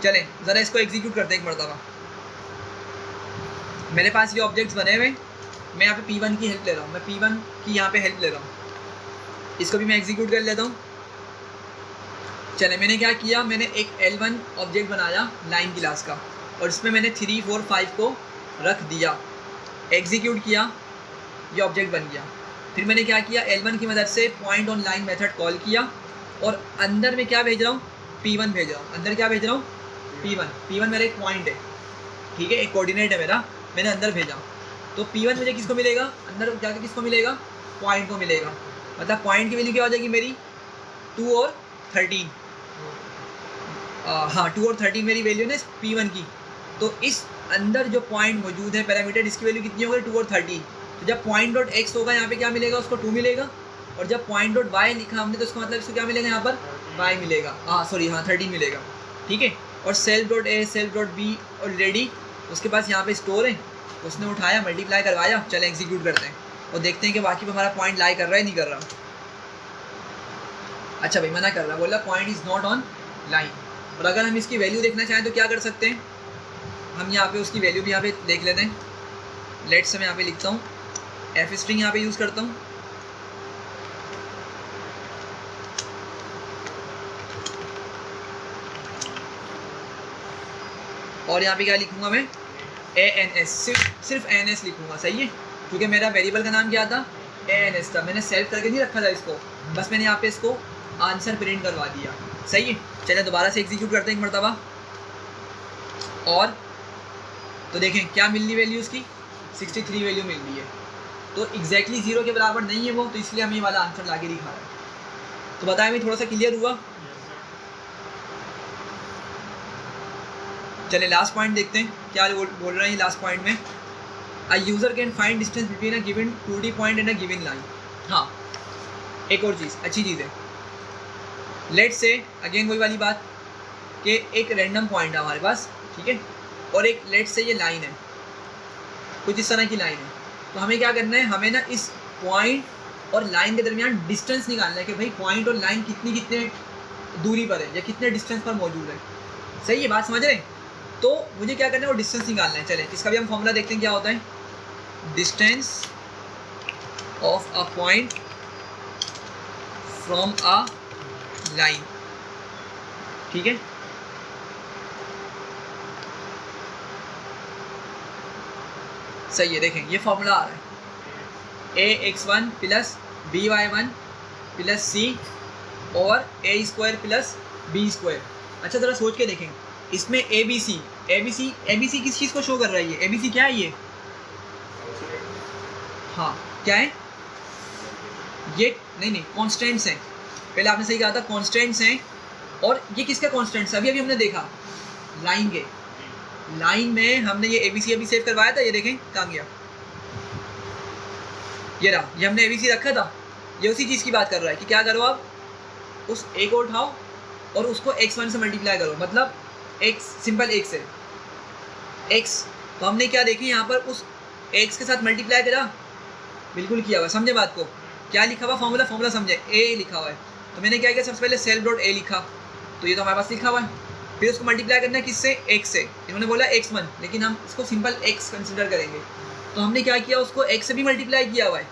चलें ज़रा इसको एग्जीक्यूट करते हैं एक मरतबा। मेरे पास ये ऑब्जेक्ट्स बने हुए, मैं यहाँ पे P1 की हेल्प ले रहा हूँ, मैं P1 की यहाँ पे हेल्प ले रहा हूँ, इसको भी मैं एग्जीक्यूट कर लेता हूँ। चले, मैंने क्या किया, मैंने एक L1 ऑब्जेक्ट बनाया लाइन क्लास का, और इसमें मैंने 3, 4, 5 को रख दिया, एग्जीक्यूट किया, ये ऑब्जेक्ट बन गया। फिर मैंने क्या किया, L1 की मदद से point on line method call किया, और अंदर में क्या भेज रहा हूँ, P1 भेज रहा हूँ। अंदर क्या भेज रहा हूँ, P1 मेरा एक पॉइंट है, ठीक है, एक कोऑर्डिनेट है मेरा, मैंने अंदर भेजा। तो P1 मुझे किसको मिलेगा, अंदर जाके किसको मिलेगा, पॉइंट को मिलेगा। मतलब पॉइंट की वैल्यू क्या हो जाएगी मेरी, 2 और 13। हाँ, 2 और 13 मेरी वैल्यू है P1 की। तो इस अंदर जो पॉइंट मौजूद है पैरामीटर, इसकी वैल्यू कितनी होगी, 2 और 13। तो जब पॉइंट डॉट एक्स होगा यहाँ पे क्या मिलेगा, उसको 2 मिलेगा, और जब पॉइंट डॉट वाई लिखा हमने तो उसका मतलब इसको क्या मिलेगा, यहाँ पर वाई मिलेगा, हाँ 13 मिलेगा, ठीक है। और self dot a, self dot b already उसके पास यहाँ पे स्टोर है, उसने उठाया, मल्टीप्लाई करवाया। चले एग्जीक्यूट करते हैं और देखते हैं कि बाकी पे हमारा पॉइंट लाई कर रहा है नहीं कर रहा। अच्छा भाई, मना कर रहा है, बोला point is not on line. और अगर हम इसकी वैल्यू देखना चाहें तो क्या कर सकते हैं, हम यहाँ पे उसकी वैल्यू भी यहाँ पे देख लेते हैं। लेट्स मैं यहाँ पे लिखता हूँ, एफ स्ट्रिंग यहाँ पे यूज़ करता हूँ, और यहाँ पे क्या लिखूँगा मैं, ANS, सिर्फ ANS लिखूँगा। सही है, क्योंकि मेरा वेरिएबल का नाम क्या था, ANS था, मैंने सेव करके नहीं रखा था इसको, बस मैंने यहाँ पे इसको आंसर प्रिंट करवा दिया। सही है। चलिए दोबारा से एग्जीक्यूट करते हैं एक मरतबा, और तो देखें क्या मिल रही वैल्यू उसकी, 63 वैल्यू मिल रही है। तो एग्जैक्टली 0 के बराबर नहीं है वो, तो इसलिए हमें ये वाला आंसर ला के दिखा रहा है। तो बताएं, मैं थोड़ा सा क्लियर हुआ। चलिए लास्ट पॉइंट देखते हैं क्या बोल रहे हैं लास्ट पॉइंट में। अ user can find distance between a given 2D point and a given line. हाँ, एक और चीज़, अच्छी चीज़ है। लेट्स से अगेन वही वाली बात कि एक रैंडम पॉइंट है हमारे पास, ठीक है, और एक लेट्स से ये लाइन है, कुछ इस तरह की लाइन है। तो हमें क्या करना है, हमें ना इस पॉइंट और लाइन के दरमियान डिस्टेंस निकालना है कि भाई पॉइंट और लाइन कितने दूरी पर है या कितने डिस्टेंस पर मौजूद है। सही है, बात समझ रहे हैं। तो मुझे क्या करना है, वो डिस्टेंस निकालना है। चलें इसका भी हम फॉर्मूला देखते हैं क्या होता है। Distance of a point from a line, ठीक है। सही है, देखें ये फॉर्मूला आ रहा है, ax1 plus by1 plus c और a square plus b square. अच्छा ज़रा सोच के देखें, इसमें ABC किस चीज़ को शो कर रही है, ABC क्या है ये, हाँ क्या है ये, नहीं कॉन्स्टेंट्स हैं। पहले आपने सही कहा था, कॉन्स्टेंट्स हैं। और ये किसका कॉन्स्टेंट्स है, अभी हमने देखा लाइन के, लाइन में हमने ये ABC अभी सेव करवाया था, ये देखें कहाँ गया, ये रहा, ये हमने ABC रखा था। ये उसी चीज़ की बात कर रहा है कि क्या करो आप, उस A को उठाओ और उसको x1 से मल्टीप्लाई करो, मतलब x सिंपल x है x। तो हमने क्या देखी यहाँ पर, उस x के साथ मल्टीप्लाई करा, बिल्कुल किया हुआ, समझे बात को, क्या लिखा हुआ फॉर्मूला समझे, a लिखा हुआ है। तो मैंने क्या किया, सबसे पहले सेल्फ डॉट ए लिखा, तो ये तो हमारे पास लिखा हुआ है। फिर उसको मल्टीप्लाई करना है किससे, एक्स से। इन्होंने बोला x1, लेकिन हम इसको सिंपल x कंसिडर करेंगे, तो हमने क्या किया, उसको x से भी मल्टीप्लाई किया हुआ है।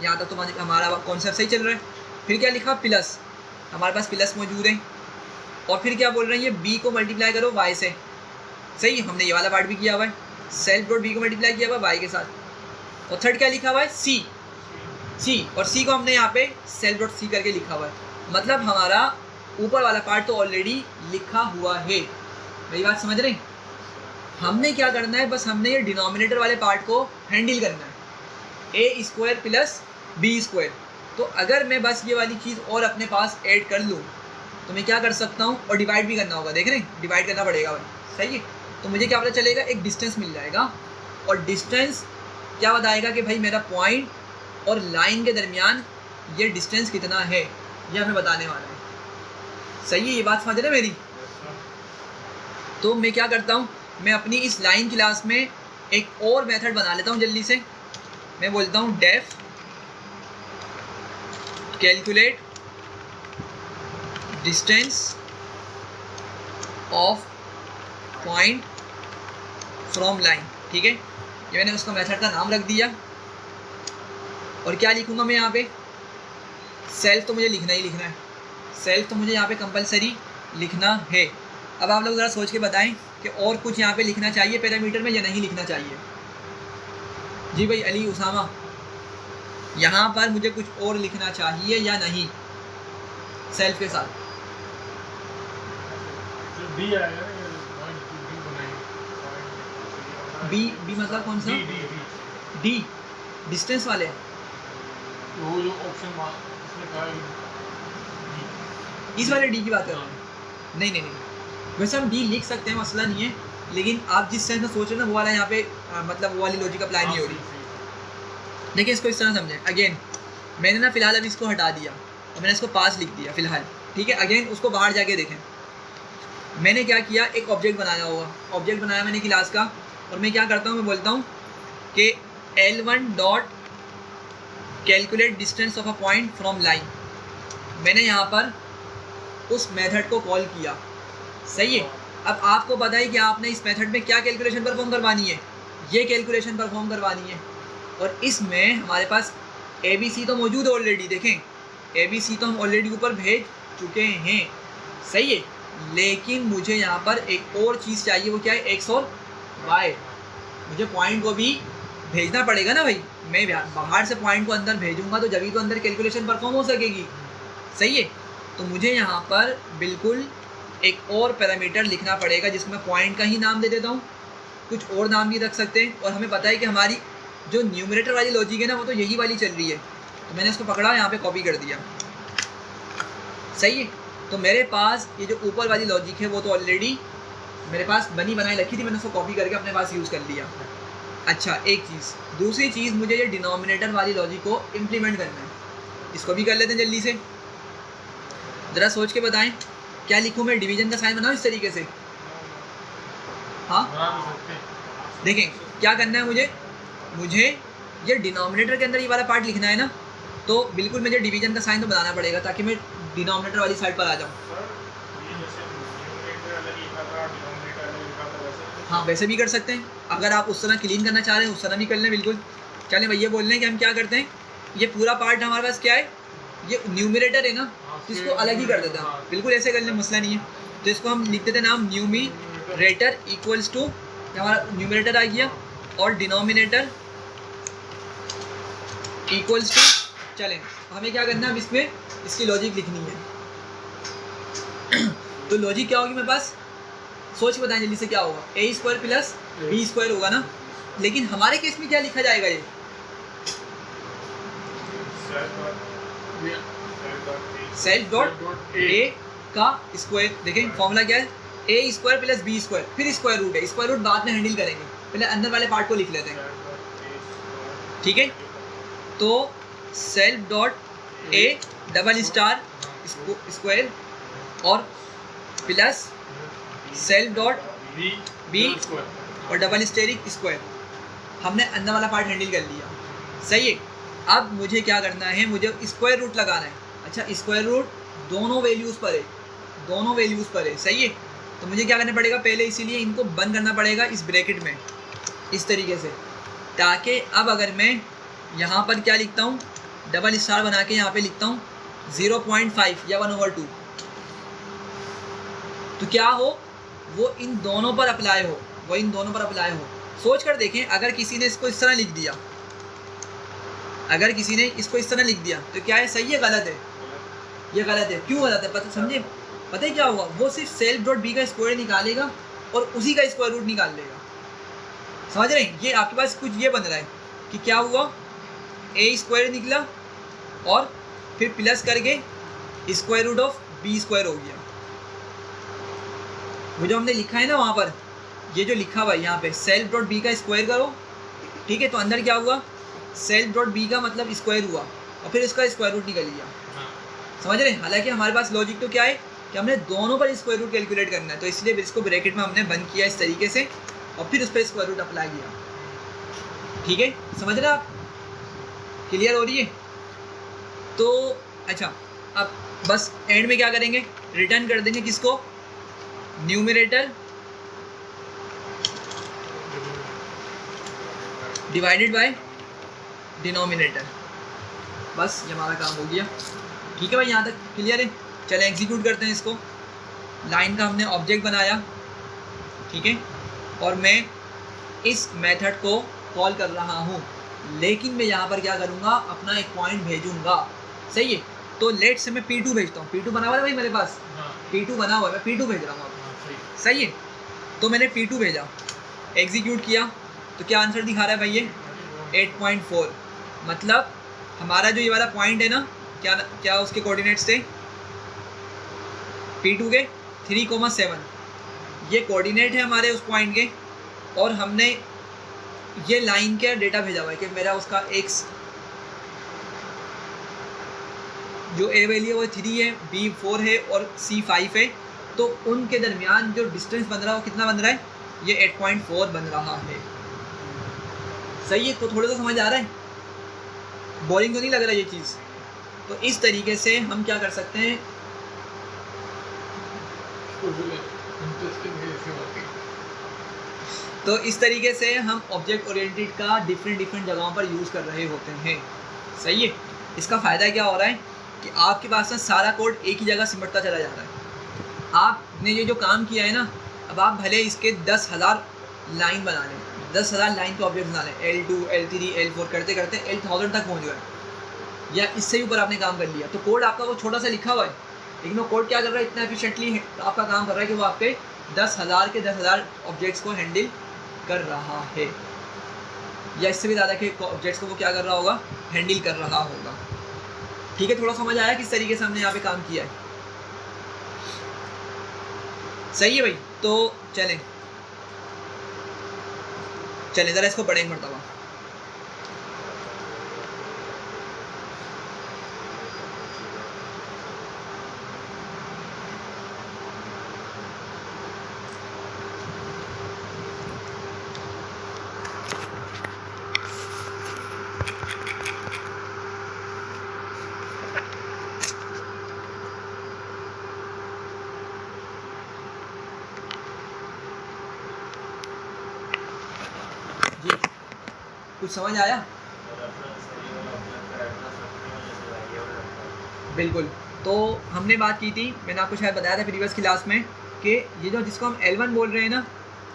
यहाँ तक तो हमारा कॉन्सेप्ट सही चल रहा है। फिर क्या लिखा, प्लस, हमारे पास प्लस मौजूद है। और फिर क्या बोल रहे हैं, ये b को मल्टीप्लाई करो y से, सही, हमने ये वाला पार्ट भी किया हुआ है, सेल्फ डॉट b को मल्टीप्लाई किया हुआ है y के साथ। और थर्ड क्या लिखा हुआ है, c, और c को हमने यहाँ पे सेल्फ डॉट c करके लिखा हुआ है। मतलब हमारा ऊपर वाला पार्ट तो ऑलरेडी लिखा हुआ है। मेरी बात समझ रहे हैं? हमने क्या करना है, बस हमने ये डिनोमिनेटर वाले पार्ट को हैंडल करना है, ए स्क्वायर प्लस बी स्क्वायर। तो अगर मैं बस ये वाली चीज़ और अपने पास ऐड कर लूँ तो मैं क्या कर सकता हूँ, और डिवाइड भी करना होगा, देख रहे हैं, डिवाइड करना पड़ेगा भाई, सही है। तो मुझे क्या पता चलेगा, एक डिस्टेंस मिल जाएगा, और डिस्टेंस क्या बताएगा कि भाई मेरा पॉइंट और लाइन के दरमियान ये डिस्टेंस कितना है, ये हमें बताने वाला है। सही है, ये बात समझ रहे मेरी? तो मैं क्या करता हूँ, मैं अपनी इस लाइन क्लास में एक और मेथड बना लेता हूँ जल्दी से। मैं बोलता हूँ def calculate distance of point from line, ठीक है। ये मैंने उसका मेथड का नाम रख दिया। और क्या लिखूँगा मैं यहाँ पे, सेल्फ तो मुझे लिखना ही लिखना है, सेल्फ तो मुझे यहाँ पे कंपलसरी लिखना है। अब आप लोग ज़रा सोच के बताएं कि और कुछ यहाँ पे लिखना चाहिए पैरामीटर में या नहीं लिखना चाहिए। जी भाई, अली, उसामा, यहाँ पर मुझे कुछ और लिखना चाहिए या नहीं सेल्फ के साथ? डी आएगा ना, डी बनाएंगे, बी मतलब कौन सा? डी डिस्टेंस वाले, वो जो ऑप्शन इसमें कहा है, इस वाले डी की बात कर रहे हैं? नहीं, वैसे हम डी लिख सकते हैं, मसला नहीं है, लेकिन आप जिस सेंस में सोच रहे हैं ना, वो वाला यहाँ पे मतलब वो वाली लॉजिक अप्लाई नहीं हो रही। देखिए, इसको इस तरह समझें। अगेन मैंने ना फ़िलहाल अभी इसको हटा दिया और मैंने इसको पास लिख दिया फ़िलहाल, ठीक है। अगेन उसको बाहर जाके देखें, मैंने क्या किया, एक ऑब्जेक्ट बनाया होगा, ऑब्जेक्ट बनाया मैंने क्लास का, और मैं क्या करता हूँ, मैं बोलता हूँ कि L1 dot calculate distance of a point from line. मैंने यहाँ पर उस मेथड को कॉल किया, सही है। अब आपको पता है कि आपने इस मेथड में क्या कैलकुलेशन परफॉर्म करवानी है, ये कैलकुलेशन परफॉर्म करवानी है। और इसमें हमारे पास ABC तो मौजूद है ऑलरेडी, देखें ABC तो हम ऑलरेडी ऊपर भेज चुके हैं, सही है। लेकिन मुझे यहाँ पर एक और चीज़ चाहिए, वो क्या है, X और Y। मुझे पॉइंट को भी भेजना पड़ेगा ना भाई, मैं बाहर से पॉइंट को अंदर भेजूंगा तो जब तो अंदर कैलकुलेशन परफॉर्म हो सकेगी, सही है। तो मुझे यहाँ पर बिल्कुल एक और पैरामीटर लिखना पड़ेगा जिसमें पॉइंट का ही नाम दे देता हूँ, कुछ और नाम भी रख सकते हैं। और हमें पता है कि हमारी जो न्यूमरेटर वाली लॉजिक है ना, वो तो यही वाली चल रही है, तो मैंने इसको पकड़ा, यहाँ पे कॉपी कर दिया, सही है। तो मेरे पास ये जो ऊपर वाली लॉजिक है वो तो ऑलरेडी मेरे पास बनी बनाई रखी थी, मैंने उसको कॉपी करके अपने पास यूज़ कर लिया। अच्छा, एक चीज़, दूसरी चीज़, मुझे ये डिनोमिनेटर वाली लॉजिक को इम्प्लीमेंट करना है, इसको भी कर लेते हैं जल्दी से। ज़रा सोच के बताएं, क्या लिखूँ मैं, डिवीजन का साइन बनाऊँ इस तरीके से? हाँ, देखें क्या करना है मुझे ये डिनोमिनेटर के अंदर ये वाला पार्ट लिखना है ना, तो बिल्कुल मुझे डिवीजन का साइन तो बनाना पड़ेगा ताकि मैं डिनोमिनेटर वाली साइड पर आ जाऊँ। हाँ, वैसे भी कर सकते हैं, अगर आप उस तरह क्लीन करना चाह रहे हैं उस तरह भी कर लें, बिल्कुल। चलें भैया, बोल रहे हैं कि हम क्या करते हैं, ये पूरा पार्ट हमारे पास क्या है, ये न्यूमरेटर है ना, इसको अलग ही कर देते हैं, बिल्कुल ऐसे कर लें, मसला नहीं है। तो इसको हम लिख देते हैं नाम न्यूमरेटर इक्वल्स टू, हमारा न्यूमरेटर आ गया, और डिनोमिनेटर इक्वल्स टू, चलें हमें क्या करना है, अब इसमें इसकी लॉजिक लिखनी है। तो लॉजिक क्या होगी मेरे पास, सोच बताएं जल्दी से, क्या होगा, ए स्क्वायर प्लस बी स्क्वायर होगा ना। लेकिन हमारे केस में क्या लिखा जाएगा, ये सेल्फ डॉट ए का स्क्वायर। देखें फॉर्मूला क्या है, ए स्क्वायर प्लस बी स्क्वायर, फिर स्क्वायर रूट है, स्क्वायर रूट बाद में हैंडल करेंगे, पहले अंदर वाले पार्ट को लिख लेते हैं, ठीक है। तो self dot A double star square और प्लस सेल्फ डॉट बी और डबल स्टेरिक स्क्वायर, हमने अंदर वाला पार्ट हैंडल कर लिया, सही है। अब मुझे क्या करना है, मुझे स्क्वायर रूट लगाना है। अच्छा, स्क्वायर रूट दोनों वैल्यूज़ पर है, दोनों वैल्यूज़ पर है, सही है। तो मुझे क्या करना पड़ेगा पहले, इसीलिए इनको बंद करना पड़ेगा इस ब्रैकेट में इस तरीके से, ताकि अब अगर मैं यहाँ पर क्या लिखता हूँ, डबल स्टार बना के यहाँ पे लिखता हूँ 0.5 या 1/2, तो क्या हो, वो इन दोनों पर अप्लाई हो, वो इन दोनों पर अप्लाई हो। सोच कर देखें, अगर किसी ने इसको इस तरह लिख दिया, अगर किसी ने इसको इस तरह लिख दिया तो क्या है, सही है गलत है? ये गलत है। क्यों गलत है पता समझे? पता है क्या हुआ, वो सिर्फ सेल्फ डॉट बी का स्क्वायर निकालेगा और उसी का स्क्वायर रूट निकाल लेगा, समझ रहे हैं? ये आपके पास कुछ ये बन रहा है कि क्या हुआ, ए स्क्वायर निकला और फिर प्लस करके square root of b square हो गया। वो जो हमने लिखा है ना वहाँ पर, ये जो लिखा हुआ है यहाँ पे, सेल्फ डॉट बी का स्क्वायर करो, ठीक है, तो अंदर क्या हुआ, सेल्फ डॉट बी का मतलब स्क्वायर हुआ और फिर इसका स्क्वायर रूट निकल गया, समझ रहे हैं? हालांकि हमारे पास लॉजिक तो क्या है कि हमने दोनों पर स्क्वायर रूट कैलकुलेट करना है, तो इसलिए इसको ब्रैकेट में हमने बंद किया इस तरीके से और फिर उस पर स्क्वायर रूट अप्लाई किया, ठीक है, समझ रहे हैं आप? क्लियर हो रही है? तो अच्छा, अब बस एंड में क्या करेंगे, रिटर्न कर देंगे किसको, न्यूमरेटर डिवाइडेड बाय डिनोमिनेटर, बस ये हमारा काम हो गया, ठीक है भाई? यहाँ तक क्लियर है? चलें एग्जीक्यूट करते हैं इसको। लाइन का हमने ऑब्जेक्ट बनाया, ठीक है, और मैं इस मेथड को कॉल कर रहा हूँ, लेकिन मैं यहाँ पर क्या करूँगा, अपना एक पॉइंट भेजूँगा, सही है? तो लेट से मैं P2 भेजता हूँ, P2 बना हुआ है भाई मेरे पास, P2 बना हुआ है, मैं P2 भेज रहा हूँ अब, सही है? तो मैंने P2 भेजा, एग्जीक्यूट किया, तो क्या आंसर दिखा रहा है भाई, ये 8.4, मतलब हमारा जो ये वाला पॉइंट है ना, क्या उसके कोऑर्डिनेट्स थे P2 के 3,7, ये कोऑर्डिनेट है हमारे उस पॉइंट के, और हमने ये लाइन का डेटा भेजा हुआ है कि मेरा उसका x जो a वैल्यू है वो 3 है, b 4 है और c 5 है, तो उनके दरमियान जो डिस्टेंस बन रहा है वो कितना बन रहा है, ये 8.4 बन रहा है, सही है? तो थोड़ा सा समझ आ रहा है, बोरिंग तो नहीं लग रहा ये चीज़? तो इस तरीके से हम क्या कर सकते हैं, तो इस तरीके से हम ऑब्जेक्ट ओरिएंटेड का डिफरेंट जगहों पर यूज़ कर रहे होते हैं, सही है? इसका फ़ायदा क्या हो रहा है कि आपके पास ना सारा कोड एक ही जगह सिमटता चला जा रहा है। आपने ये जो काम किया है ना, अब आप भले इसके 10,000 लाइन बना लें, 10,000 लाइन के ऑब्जेक्ट बना लें, L2 L3 L4 करते करते L1000 तक पहुँच गए, या इससे ऊपर आपने काम कर लिया, तो कोड आपका वो छोटा सा लिखा हुआ है, लेकिन वो कोड क्या कर रहा है, इतना एफिशिएंटली है, तो आपका काम कर रहा है कि वो आपके 10,000 के 10,000 ऑब्जेक्ट्स को हैंडल कर रहा है, या इससे भी ज़्यादा के ऑब्जेक्ट्स को वो क्या कर रहा होगा, हैंडल कर रहा होगा, ठीक है? थोड़ा समझ आया किस तरीके से हमने यहाँ पे काम किया है, सही है भाई? तो चलें ज़रा इसको पढ़ेंगे मरतबा। कुछ समझ आया? बिल्कुल। तो हमने बात की थी, मैंने आपको शायद बताया था प्रीवियस क्लास में, कि ये जो जिसको हम L1 बोल रहे हैं ना,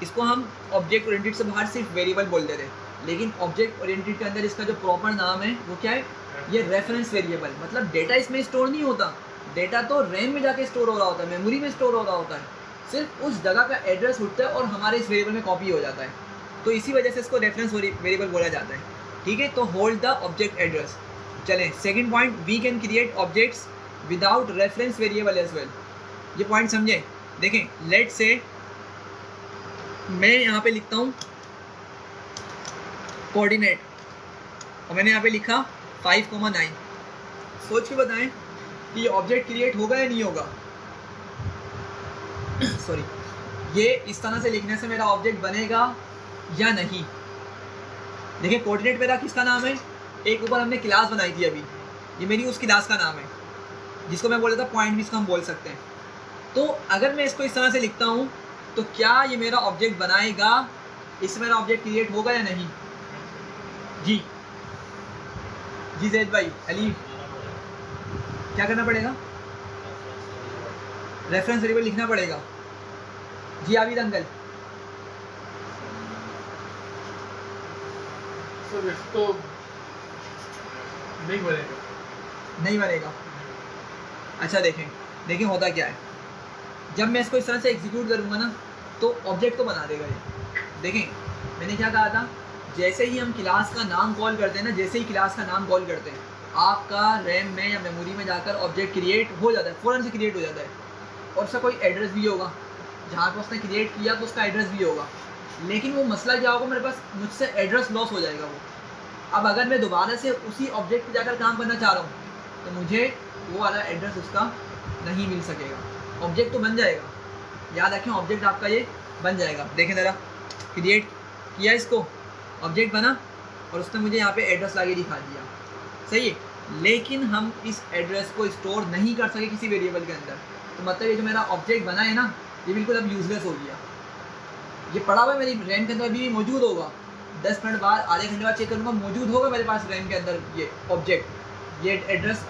इसको हम ऑब्जेक्ट ओरिएंटेड से बाहर सिर्फ वेरिएबल बोल दे रहे हैं, लेकिन ऑब्जेक्ट ओरिएंटेड के अंदर इसका जो प्रॉपर नाम है वो क्या है, ये रेफरेंस वेरिएबल, मतलब डेटा इसमें स्टोर नहीं होता, डेटा तो रैम में जाके स्टोर हो रहा होता है, मेमोरी में स्टोर हो रहा होता है, सिर्फ उस जगह का एड्रेस उठता है और हमारे इस वेरिएबल में कॉपी हो जाता है, तो इसी वजह से इसको रेफरेंस वेरिएबल बोला जाता है, ठीक है? तो होल्ड द ऑब्जेक्ट एड्रेस। चलें second point, we can create objects without reference variable as well. ये पॉइंट समझे? देखें, लेट से मैं यहाँ पे लिखता हूँ कोऑर्डिनेट और मैंने यहाँ पे लिखा 5,9, सोच के बताएं कि ये ऑब्जेक्ट क्रिएट होगा या नहीं होगा? सॉरी, ये इस तरह से लिखने से मेरा ऑब्जेक्ट बनेगा या नहीं? देखिए कोऑर्डिनेट मेरा किसका नाम है, एक ऊपर हमने क्लास बनाई थी अभी, ये मेरी उस क्लास का नाम है, जिसको मैं बोल रहा था पॉइंट भी इसको हम बोल सकते हैं। तो अगर मैं इसको इस तरह से लिखता हूँ तो क्या ये मेरा ऑब्जेक्ट बनाएगा, इससे मेरा ऑब्जेक्ट क्रिएट होगा या नहीं? जी जी जैद भाई, अली क्या करना पड़ेगा? रेफरेंस वेरिएबल लिखना पड़ेगा। जी आबिद अंकल, सर वैसे तो नहीं बनेगा। नहीं बनेगा। अच्छा देखें होता क्या है, जब मैं इसको इस तरह से एग्जीक्यूट करूँगा ना तो ऑब्जेक्ट तो बना देगा ये। देखें मैंने क्या कहा था, जैसे ही हम क्लास का नाम कॉल करते हैं ना, जैसे ही क्लास का नाम कॉल करते हैं आपका रैम में या मेमोरी में जाकर ऑब्जेक्ट क्रिएट हो जाता है, फ़ौरन से क्रिएट हो जाता है। और उसका कोई एड्रेस भी होगा, जहाँ पर उसने क्रिएट किया तो उसका एड्रेस भी होगा। लेकिन वो मसला क्या होगा, मेरे पास मुझसे एड्रेस लॉस हो जाएगा वो। अब अगर मैं दोबारा से उसी ऑब्जेक्ट पर जाकर काम करना चाह रहा हूँ तो मुझे वो वाला एड्रेस उसका नहीं मिल सकेगा। ऑब्जेक्ट तो बन जाएगा, याद रखें ऑब्जेक्ट आपका ये बन जाएगा। देखें ज़रा, क्रिएट किया इसको, ऑब्जेक्ट बना और उसने मुझे यहाँ पे एड्रेस लाके दिखा दिया, सही है। लेकिन हम इस एड्रेस को स्टोर नहीं कर सके किसी वेरिएबल के अंदर, तो मतलब ये जो मेरा ऑब्जेक्ट बना है ना ये बिल्कुल अब यूजलेस हो गया। ये पड़ा हुआ मेरी रैम के अंदर अभी भी मौजूद होगा, 10 मिनट बाद, आधे घंटे बाद चेक करूँगा, मौजूद होगा मेरे पास रैम के अंदर ये ऑब्जेक्ट, ये एड्रेस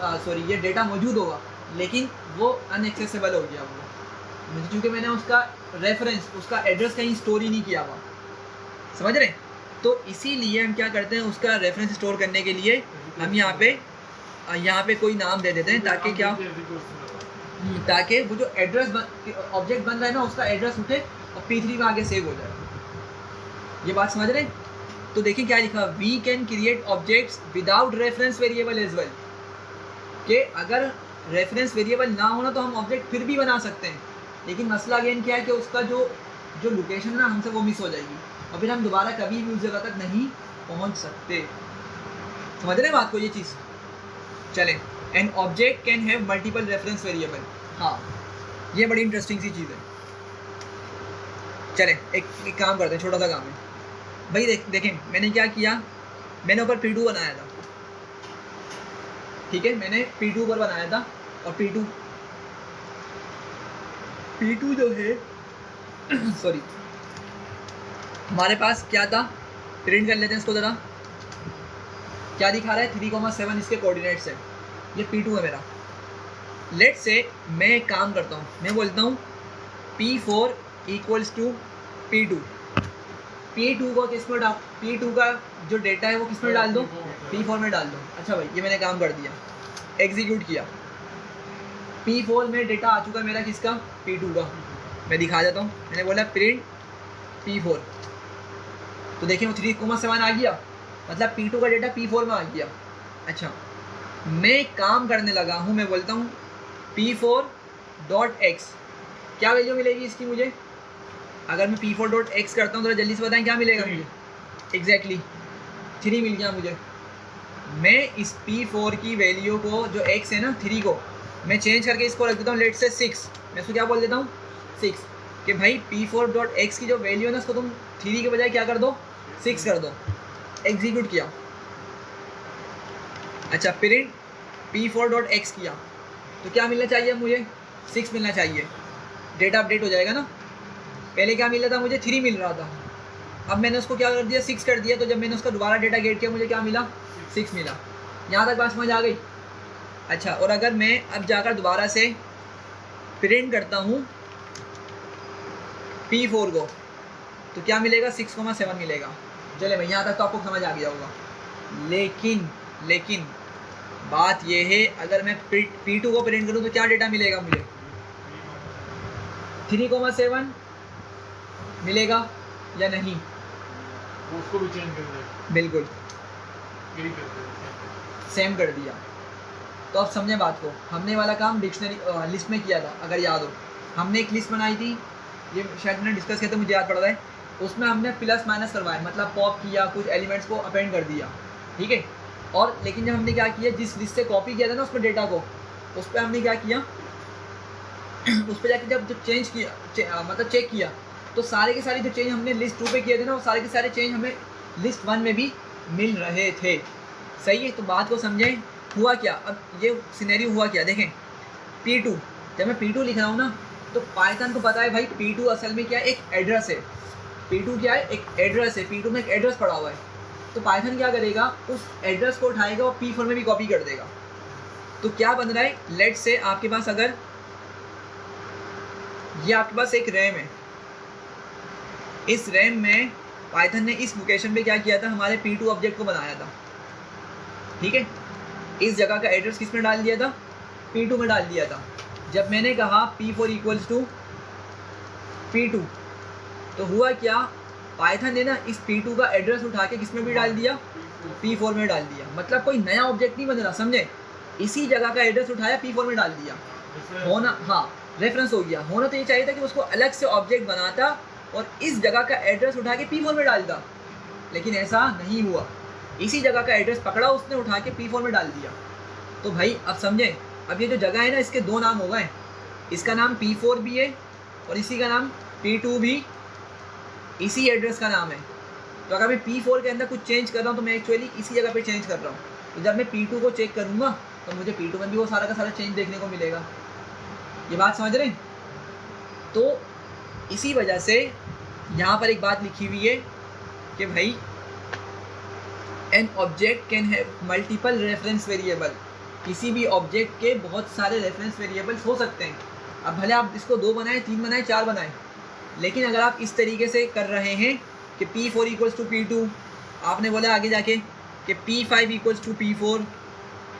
ये डेटा मौजूद होगा, लेकिन वो अनएक्सेसिबल हो गया वो मुझे, क्योंकि मैंने उसका रेफरेंस, उसका एड्रेस कहीं स्टोर ही नहीं किया हुआ, समझ रहे हैं। तो इसीलिए हम क्या करते हैं, उसका रेफरेंस स्टोर करने के लिए हम यहाँ पे कोई नाम दे देते हैं, ताकि क्या, ताकि वो जो एड्रेस ऑब्जेक्ट बन रहा है ना उसका एड्रेस उठे और P3 में आगे सेव हो जाए। ये बात समझ रहे हैं। तो देखिए क्या लिखा, we can create objects without reference variable as well, कि अगर रेफरेंस वेरिएबल ना होना तो हम ऑब्जेक्ट फिर भी बना सकते हैं, लेकिन मसला अगेन क्या है कि उसका जो लोकेशन है ना हमसे वो मिस हो जाएगी और फिर हम दोबारा कभी भी उस जगह तक नहीं पहुंच सकते। समझ रहे हैं बात को, ये चीज़। चलें, N object can have multiple reference variable, हाँ ये बड़ी इंटरेस्टिंग सी चीज़ है। चलें एक काम करते हैं, छोटा सा काम है भाई। देखें मैंने क्या किया, मैंने ऊपर P2 बनाया था, ठीक है, मैंने P2 पर बनाया था और P2 जो है सॉरी हमारे पास क्या था, प्रिंट कर लेते हैं इसको ज़रा, क्या दिखा रहा है 3,7 इसके कोऑर्डिनेट्स है, ये P2 है मेरा। लेट से मैं एक काम करता हूँ, मैं बोलता हूँ P4 equals to P2, P2 को किस में डाल, P2 का जो डेटा है वो किस में डाल दो, P4 में डाल दो। अच्छा भाई ये मैंने काम कर दिया, एग्जीक्यूट किया, P4 में डेटा आ चुका मेरा किसका, P2 का। मैं दिखा देता हूँ, मैंने बोला प्रिंट P4, तो देखिए वो 3,7 आ गया, मतलब P2 का डेटा P4 में आ गया। अच्छा मैं काम करने लगा हूँ, मैं बोलता हूँ P4.x, क्या वैल्यू मिलेगी इसकी मुझे, अगर मैं P4.x करता हूँ तो जल्दी से बताएं क्या मिलेगा मुझे, एग्जैक्टली 3 मिल गया मुझे। मैं इस P4 की वैल्यू को, जो x है ना 3 को, मैं चेंज करके इसको रख देता हूँ लेट से 6, मैं इसको क्या बोल देता हूँ 6, कि भाई P4.x की जो वैल्यू है ना उसको तुम 3 के बजाय क्या कर दो 6 कर दो। एग्जीक्यूट किया, अच्छा प्रिंट P4.x किया तो क्या मिलना चाहिए मुझे, 6 मिलना चाहिए, डेटा अपडेट हो जाएगा ना। पहले क्या मिल रहा था मुझे 3 मिल रहा था, अब मैंने उसको क्या कर दिया 6 कर दिया, तो जब मैंने उसका दोबारा डेटा गेट किया मुझे क्या मिला 6 मिला। यहाँ तक बात समझ आ गई। अच्छा और अगर मैं अब जाकर दोबारा से प्रिंट करता हूँ P4 को तो क्या मिलेगा 6,7 मिलेगा। चले भाई यहाँ तक तो आपको समझ आ गया होगा। लेकिन बात ये है, अगर मैं P2 को प्रिंट करूँ तो क्या डेटा मिलेगा मुझे, 3,7 मिलेगा या नहीं, उसको भी चेंज कर दें, बिल्कुल यही करते हैं, सेम कर दिया। तो अब समझे बात को, हमने वाला काम डिक्शनरी लिस्ट में किया था, अगर याद हो हमने एक लिस्ट बनाई थी, ये शायद मैंने डिस्कस किया था, मुझे याद पड़ रहा है, उसमें हमने प्लस माइनस करवाया, मतलब पॉप किया, कुछ एलिमेंट्स को अपेंड कर दिया, ठीक है। और लेकिन जब हमने क्या किया, जिस लिस्ट से कॉपी किया था ना उसमें डेटा को, उस पर हमने क्या किया उस पर जाके जब चेंज किया मतलब चेक किया, तो सारे के सारे जो चेंज हमने लिस्ट 2 पे किए थे ना, वो सारे के सारे चेंज हमें लिस्ट 1 में भी मिल रहे थे। सही है, तो बात को समझें हुआ क्या। अब ये सिनेरियो हुआ क्या, देखें P2, जब मैं P2 लिख रहा हूँ ना तो पाइथन को पता है भाई P2 असल में क्या है, एक एड्रेस है। P2 क्या है, एक एड्रेस है। P2 में एक एड्रेस पड़ा हुआ है, तो पाइथन क्या करेगा, उस एड्रेस को उठाएगा और P4 में भी कॉपी कर देगा। तो क्या बन रहा है, लेट से आपके पास अगर ये आपके पास एक रैम है, इस रैम में पाइथन ने इस लोकेशन पे क्या किया था, हमारे P2 ऑब्जेक्ट को बनाया था, ठीक है। इस जगह का एड्रेस किस में डाल दिया था, P2 में डाल दिया था। जब मैंने कहा P4 इक्वल्स टू P2, तो हुआ क्या, पाइथन ने ना इस P2 का एड्रेस उठा के किस में भी डाल दिया, P4 में डाल दिया। मतलब कोई नया ऑब्जेक्ट नहीं बन रहा, समझे, इसी जगह का एड्रेस उठाया P4 में डाल दिया। होना, हाँ, रेफरेंस हो गया। होना तो ये चाहिए था कि उसको अलग से ऑब्जेक्ट बनाता और इस जगह का एड्रेस उठा के P4 में डालता, लेकिन ऐसा नहीं हुआ। इसी जगह का एड्रेस पकड़ा उसने, उठा के P4 में डाल दिया। तो भाई अब समझें, अब ये जो जगह है ना, इसके दो नाम हो गए, इसका नाम P4 भी है और इसी का नाम P2 भी इसी एड्रेस का नाम है। तो अगर मैं P4 के अंदर कुछ चेंज कर रहा हूँ तो मैं एक्चुअली इसी जगह पे चेंज कर रहा हूँ। तो जब मैं P2 को चेक करूँगा तो मुझे P2 में भी वो सारा का सारा चेंज देखने को मिलेगा। ये बात समझ रहे हैं? तो इसी वजह से यहाँ पर एक बात लिखी हुई है कि भाई N object can have multiple reference variable. किसी भी ऑब्जेक्ट के बहुत सारे रेफरेंस वेरिएबल्स हो सकते हैं। अब भले आप इसको 2 बनाएं, 3 बनाएं, 4 बनाएं, लेकिन अगर आप इस तरीके से कर रहे हैं कि P4 इक्वल्स टू P2, आपने बोला आगे जाके कि P5 इक्वल्स टू P4,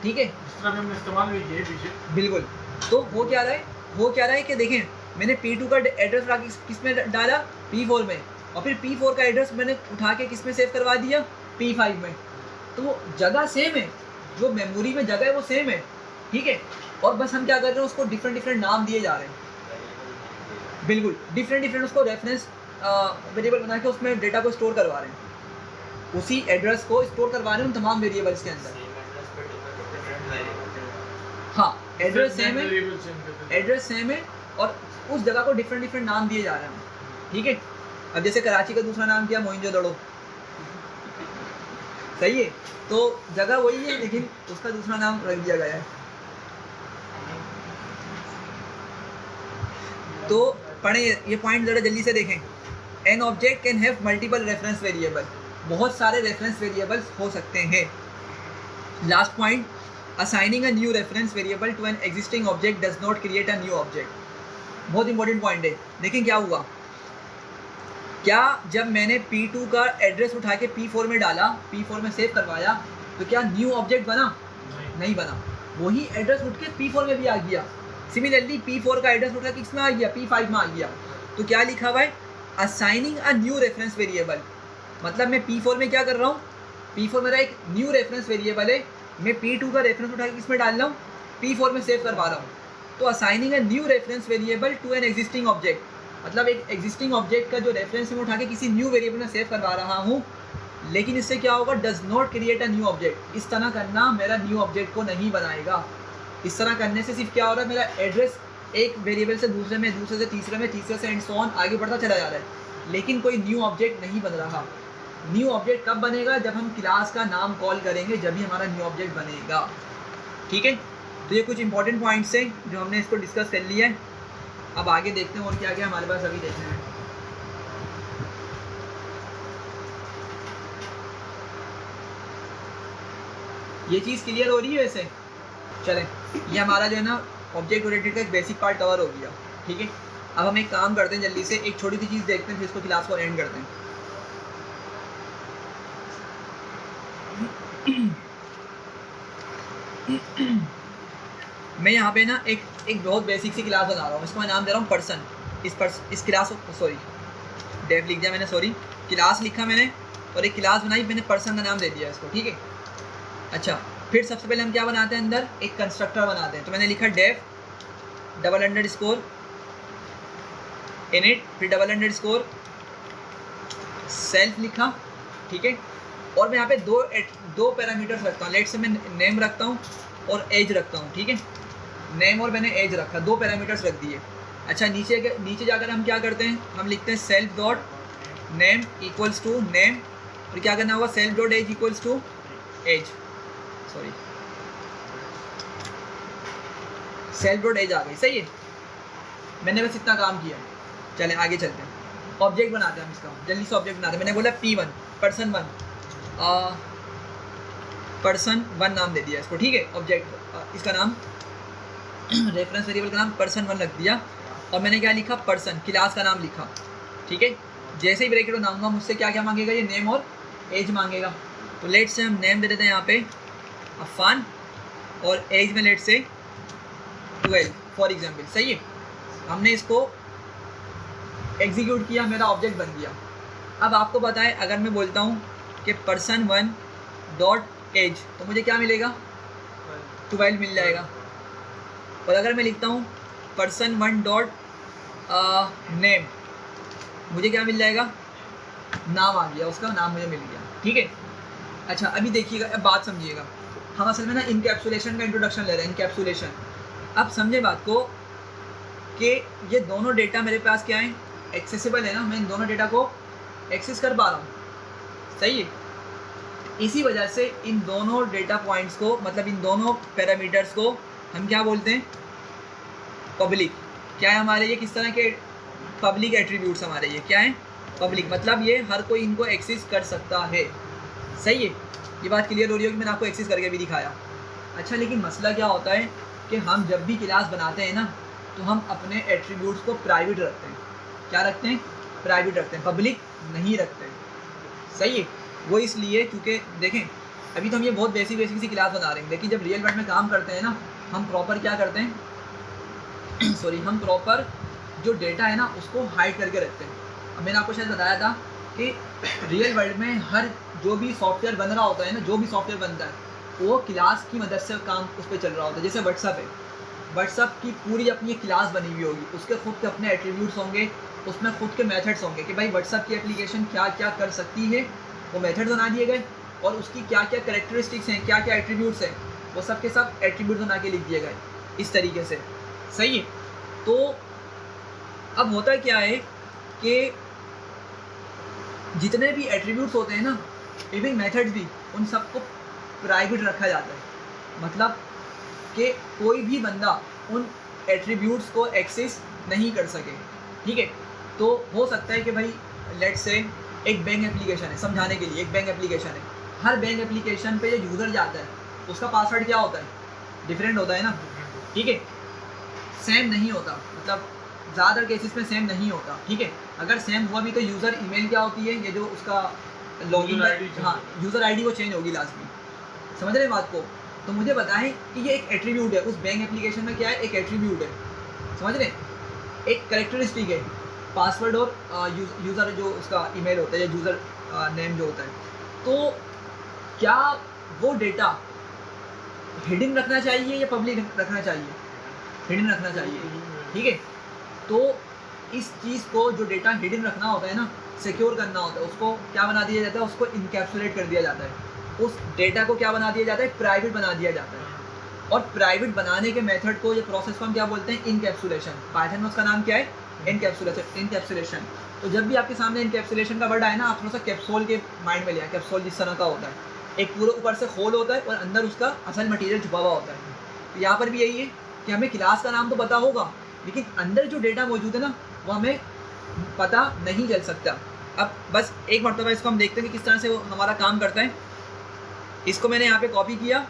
ठीक है, इस तरह हमने इस्तेमाल भी किए पीछे। बिल्कुल। तो हो क्या रहा है कि देखें, मैंने P2 का एड्रेस उठा के किस में डाला, P4 में, और फिर P4 का एड्रेस मैंने उठा के किस में सेव करवा दिया, P5 में। तो वो जगह सेम है, जो मेमोरी में जगह है वो सेम है, ठीक है। और बस हम क्या कर रहे हैं, उसको डिफरेंट नाम दिए जा रहे हैं। बिल्कुल, डिफरेंट उसको रेफरेंस वेरिएबल बना के उसमें डेटा को स्टोर करवा रहे हैं, उसी एड्रेस को स्टोर करवा रहे हैं उन तमाम वेरिएबल्स के अंदर। हाँ, एड्रेस सेम है और उस जगह को डिफरेंट नाम दिए जा रहे हैं, ठीक है। अब जैसे कराची का दूसरा नाम क्या, मोइंजोदड़ो, सही है। तो जगह वही है लेकिन उसका दूसरा नाम रख दिया गया है। तो पढ़ें ये पॉइंट ज़रा जल्दी से देखें। An object can have multiple reference variable, बहुत सारे रेफरेंस वेरिएबल्स हो सकते हैं। Last point, assigning a new reference variable to an existing object does not create a new object. बहुत इंपॉर्टेंट पॉइंट है। देखें क्या हुआ, क्या जब मैंने P2 का एड्रेस उठा के P4 में डाला, P4 में सेव करवाया, तो क्या न्यू ऑब्जेक्ट बना? नहीं बना। वही एड्रेस उठ के P4 में भी आ गया। सिमिलरली P4 का एड्रेस उठ के किस में आ गया, P5 में आ गया। तो क्या लिखा हुआ है, assigning a new reference variable. मतलब मैं P4 में क्या कर रहा हूँ, P4 मेरा एक न्यू रेफरेंस वेरिएबल है, मैं P2 का रेफरेंस उठा के किस में डाल रहा हूँ, P4 में सेव करवा रहा हूँ। तो assigning a new reference variable to an existing object, मतलब एक एग्जिस्टिंग ऑब्जेक्ट का जो रेफरेंस मैं उठा के किसी न्यू वेरिएबल में सेव करवा रहा हूँ, लेकिन इससे क्या होगा, does not create a new object. इस तरह करना मेरा न्यू ऑब्जेक्ट को नहीं बनाएगा। इस तरह करने से सिर्फ क्या हो रहा है, मेरा एड्रेस एक वेरिएबल से दूसरे में, दूसरे से तीसरे में, तीसरे से एंड सो ऑन आगे बढ़ता चला जा रहा है, लेकिन कोई न्यू ऑब्जेक्ट नहीं बन रहा। न्यू ऑब्जेक्ट कब बनेगा, जब हम क्लास का नाम कॉल करेंगे, जब ही हमारा न्यू ऑब्जेक्ट बनेगा, ठीक है। तो ये कुछ इंपॉर्टेंट पॉइंट्स हैं जो हमने इसको डिस्कस कर लिया है। अब आगे देखते हैं और क्या क्या हमारे पास अभी देखना है। ये चीज़ क्लियर हो रही है वैसे? चलें, ये हमारा जो है ना ऑब्जेक्ट ओरिएंटेड का एक बेसिक पार्ट कवर हो गया, ठीक है। अब हम एक काम करते हैं, जल्दी से एक छोटी सी चीज़ देखते हैं, फिर इसको क्लास को एंड करते हैं। मैं यहाँ पे ना एक बहुत बेसिक सी क्लास बना रहा हूँ, इसको मैं नाम दे रहा हूँ पर्सन। इस क्लास को, सॉरी डेफ लिख दिया मैंने, सॉरी क्लास लिखा मैंने और एक क्लास बनाई मैंने, पर्सन का नाम दे दिया इसको, ठीक है। अच्छा, फिर सबसे पहले हम क्या बनाते हैं, अंदर एक कंस्ट्रक्टर बनाते हैं। तो मैंने लिखा डेफ __ इनिट, फिर __ सेल्फ लिखा, ठीक है। और मैं यहाँ पे दो पैरामीटर्स रखता हूँ। लेट से मैं नेम रखता हूँ और एज रखता हूँ, ठीक है। नेम और मैंने एज रखा, 2 पैरामीटर्स रख दिए। अच्छा, नीचे जाकर हम क्या करते हैं, हम लिखते हैं self dot name equals to name, और क्या करना होगा, self dot age equals to age, sorry self dot age आ गई, सही है। मैंने बस इतना काम किया। चलें आगे चलते हैं, ऑब्जेक्ट बनाते हैं हम इसका, जल्दी से ऑब्जेक्ट बनाते हैं। मैंने बोला P1 पर्सन 1 नाम दे दिया इसको, ठीक है। ऑब्जेक्ट इसका नाम रेफरेंस वेरिएबल का नाम पर्सन 1 रख दिया, और मैंने क्या लिखा, पर्सन, क्लास का नाम लिखा, ठीक है। जैसे ही ब्रैकेट बनाऊंगा मुझसे क्या क्या मांगेगा, ये नेम और एज मांगेगा। तो लेट से हम नेम दे देते हैं यहाँ पे अफान, और एज में लेट से 12 फॉर एग्जाम्पल, सही है। हमने इसको एग्जीक्यूट किया, मेरा ऑब्जेक्ट बन गया। अब आपको पता है अगर मैं बोलता हूँ कि पर्सन 1 डॉट एज, तो मुझे क्या मिलेगा, 12 मिल जाएगा। और अगर मैं लिखता हूँ पर्सन 1 डॉट नेम, मुझे क्या मिल जाएगा, नाम आ गया, उसका नाम मुझे मिल गया, ठीक है। अच्छा अभी देखिएगा, अब बात समझिएगा। हम असल में ना इनकैप्सुलेशन का इंट्रोडक्शन ले रहे हैं, इनकैप्सुलेशन। अब समझे बात को कि ये दोनों डेटा मेरे पास क्या है, एक्सेसिबल है ना, मैं इन दोनों डेटा को एक्सेस कर पा रहा हूँ, सही है। इसी वजह से इन दोनों डेटा पॉइंट्स को, मतलब इन दोनों पैरामीटर्स को हम क्या बोलते हैं, पब्लिक। क्या है हमारे ये, किस तरह के पब्लिक एट्रीब्यूट्स हमारे ये क्या है, पब्लिक, मतलब ये हर कोई इनको एक्सेस कर सकता है, सही है। ये बात क्लियर हो रही होगी, मैंने आपको एक्सेस करके भी दिखाया। अच्छा लेकिन मसला क्या होता है कि हम जब भी क्लास बनाते हैं ना, तो हम अपने एट्रीब्यूट्स को प्राइवेट रखते हैं। क्या रखते हैं, प्राइवेट रखते हैं, पब्लिक नहीं रखते हैं, सही है। वो इसलिए क्योंकि देखें अभी तो हम ये बहुत बेसिक सी क्लास बना रहे हैं, लेकिन जब रियल वर्ल्ड में काम करते हैं ना, हम प्रॉपर क्या करते हैं सॉरी, हम प्रॉपर जो डेटा है ना उसको हाइड करके रखते हैं। अब मैंने आपको शायद बताया था कि रियल वर्ल्ड में हर जो भी सॉफ्टवेयर बन रहा होता है ना, जो भी सॉफ्टवेयर बनता है वो क्लास की मदद से काम उस पर चल रहा होता है। जैसे व्हाट्सअप है, व्हाट्सअप की पूरी अपनी क्लास बनी हुई होगी, उसके खुद के अपने एट्रीब्यूट्स होंगे, उसमें खुद के मेथड्स होंगे कि भाई व्हाट्सअप की एप्लीकेशन क्या क्या कर सकती है, वो मेथड बना दिए गए, और उसकी क्या क्या कैरेक्टरिस्टिक्स हैं, क्या क्या एट्रीब्यूट्स हैं, वो सब के सब एट्रीब्यूट बना के लिख दिए गए इस तरीके से, सही है। तो अब होता क्या है कि जितने भी एट्रीब्यूट्स होते हैं ना, इवन मेथड्स भी, उन सबको प्राइवेट रखा जाता है। मतलब कि कोई भी बंदा उन एट्रीब्यूट्स को एक्सेस नहीं कर सके, ठीक है। तो हो सकता है कि भाई लेट से एक बैंक एप्लीकेशन है, समझाने के लिए एक बैंक एप्लीकेशन है, हर बैंक एप्लीकेशन पे जो यूज़र जाता है उसका पासवर्ड क्या होता है, डिफरेंट होता है ना, ठीक है, सेम नहीं होता, मतलब ज़्यादातर केसेस में सेम नहीं होता, ठीक है। अगर सेम हुआ भी तो यूज़र ईमेल क्या होती है, ये जो उसका लॉगिन, हाँ यूज़र आईडी वो चेंज होगी लास्ट में, समझ रहे हैं बात को। तो मुझे बताएं कि ये एक एट्रीब्यूट है, उस बैंक एप्लीकेशन में क्या है, एक एट्रीब्यूट है, समझ रहे हैं, एक कैरेक्टरिस्टिक है, पासवर्ड और यूज़र जो उसका ईमेल होता है या यूज़र नेम जो होता है। तो क्या वो डेटा हिडन रखना चाहिए या पब्लिक रखना चाहिए, हिडन रखना चाहिए, ठीक है। तो इस चीज़ को, जो डेटा हिडन रखना होता है ना, सिक्योर करना होता है, उसको क्या बना दिया जाता है, उसको इनकैप्सुलेट कर दिया जाता है, उस डेटा को क्या बना दिया जाता है, प्राइवेट बना दिया जाता है। और प्राइवेट बनाने के मेथड को, ये प्रोसेस को हम क्या बोलते हैं, इनकैप्सुलेशन। पाइथन में उसका नाम क्या है, इनकैप्सुलेशन। तो जब भी आपके सामने इनकैप्सुलेशन का वर्ड आए ना, आप थोड़ा सा कैप्सूल के माइंड में लिया, कैप्सूल जिस तरह का होता है, एक पूरे ऊपर से होल होता है और अंदर उसका असल मटेरियल छुपा हुआ होता है। तो यहाँ पर भी यही है कि हमें क्लास का नाम तो पता होगा, लेकिन अंदर जो डेटा मौजूद है ना वो हमें पता नहीं चल सकता। अब बस एक मरतबा इसको हम देखते हैं कि किस तरह से वो हमारा काम करता है। इसको मैंने यहाँ पे कॉपी किया,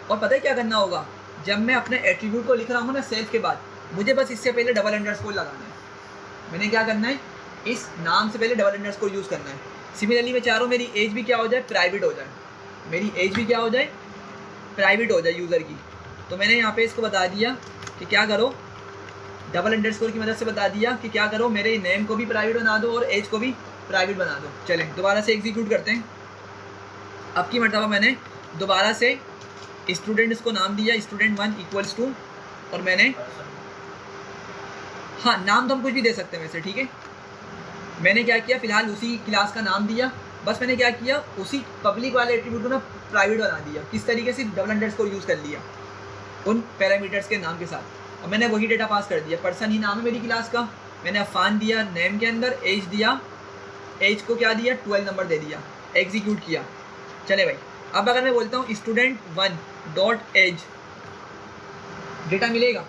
और पता है क्या करना होगा, जब मैं अपने एट्रीब्यूट को लिख रहा हूँ ना सेल्फ के बाद, मुझे बस इससे पहले डबल अंडरस्कोर लगाना है। मैंने क्या करना है, इस नाम से पहले डबल अंडरस्कोर यूज़ करना है। सिमिलरली मैं चाह रहा हूँ मेरी एज भी क्या हो जाए, प्राइवेट हो जाए, मेरी एज भी क्या हो जाए, प्राइवेट हो जाए यूज़र की। तो मैंने यहाँ पे इसको बता दिया कि क्या करो, डबल अंडरस्कोर की मदद से बता दिया कि क्या करो, मेरे नेम को भी प्राइवेट बना दो और एज को भी प्राइवेट बना दो। चलें दोबारा से एग्जीक्यूट करते हैं। अब की मरतबा मैंने दोबारा से स्टूडेंट इसको नाम दिया, student1 इक्वल्स टू, और मैंने, हाँ नाम तो हम कुछ भी दे सकते हैं वैसे, ठीक है। मैंने क्या किया, फ़िलहाल उसी क्लास का नाम दिया, बस मैंने क्या किया, उसी पब्लिक वाले एट्रीब्यूट को ना प्राइवेट बना दिया। किस तरीके से, डबल अंडरस्कोर यूज़ कर लिया उन पैरामीटर्स के नाम के साथ, और मैंने वही डेटा पास कर दिया। पर्सन ही नाम है मेरी क्लास का, मैंने अफान दिया नेम के अंदर, एज दिया, एज को क्या दिया, 12 नंबर दे दिया, एग्जीक्यूट किया। चले भाई, अब अगर मैं बोलता हूँ student1 डॉट एज, डेटा मिलेगा,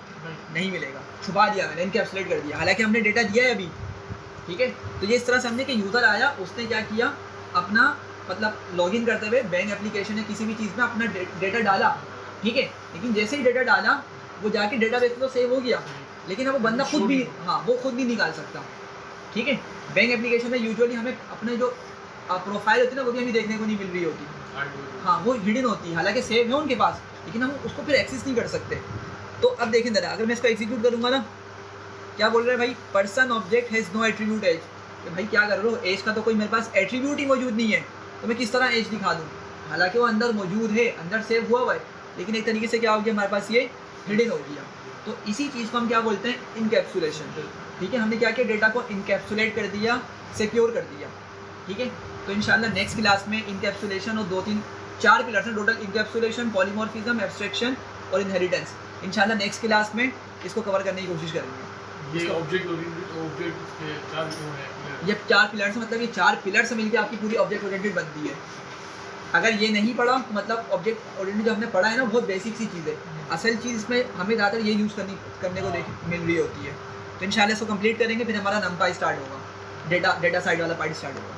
नहीं मिलेगा, छुपा दिया मैंने, इनकैप्सुलेट कर दिया, हालांकि हमने डेटा दिया है अभी, ठीक है। तो ये इस तरह समझे कि यूज़र आया, उसने क्या किया, अपना मतलब लॉगिन करते हुए बैंक एप्लीकेशन या किसी भी चीज़ में अपना डेटा डाला, ठीक है। लेकिन जैसे ही डेटा डाला वो जाके डेटाबेस में तो सेव हो गया, लेकिन अब वो बंदा खुद भी, हाँ वो खुद नहीं निकाल सकता, ठीक है। बैंक एप्लीकेशन में यूजुअली हमें अपने जो प्रोफाइल होती है ना वो भी हमें देखने को नहीं मिल रही होती, हाँ वो हिडन होती है, हालांकि सेव है उनके पास, लेकिन हम उसको फिर एक्सेस नहीं कर सकते। तो अब देखें ज़रा, अगर मैं इसको एग्जीक्यूट करूँगा ना, क्या बोल रहे हैं भाई, person object has no attribute age. तो भाई क्या कर रहे हो, एज का तो कोई मेरे पास एट्रीब्यूट ही मौजूद नहीं है, तो मैं किस तरह एज दिखा दूँ, हालांकि वो अंदर मौजूद है, अंदर सेव हुआ है, लेकिन एक तरीके से क्या हो गया, हमारे पास ये हिडन हो गया। तो इसी चीज़ को हम क्या बोलते हैं, इनकैप्सुलेशन, ठीक है। हमने क्या किया, डेटा को इनकैप्सुलेट कर दिया, सिक्योर कर दिया, ठीक है। तो इंशाल्लाह नेक्स्ट क्लास में इनकैप्सुलेशन और 4 पिलर्स हैं टोटल, इनकैप्सुलेशन, पॉलीमॉर्फिज्म, एब्स्ट्रैक्शन और इनहेरिटेंस। इंशाल्लाह नेक्स्ट क्लास में इसको कवर करने की कोशिश करेंगे। ये ऑब्जेक्ट के 4 क्यों हैं? ये 4 पिलर्स, मतलब ये 4 पिलर से मिलकर आपकी पूरी ऑब्जेक्ट ओरिएंटेड बनती है। अगर ये नहीं पढ़ा तो मतलब ऑब्जेक्ट ओरिएंटेड जो हमने पढ़ा है ना, बहुत बेसिक सी चीज़ है, असल चीज़ इसमें हमें ज़्यादातर ये यूज़ करने को मिल रही होती है। तो इंशाल्लाह इसको कंप्लीट करेंगे, फिर हमारा नंपाई स्टार्ट होगा, डेटा साइड वाला पार्ट स्टार्ट होगा।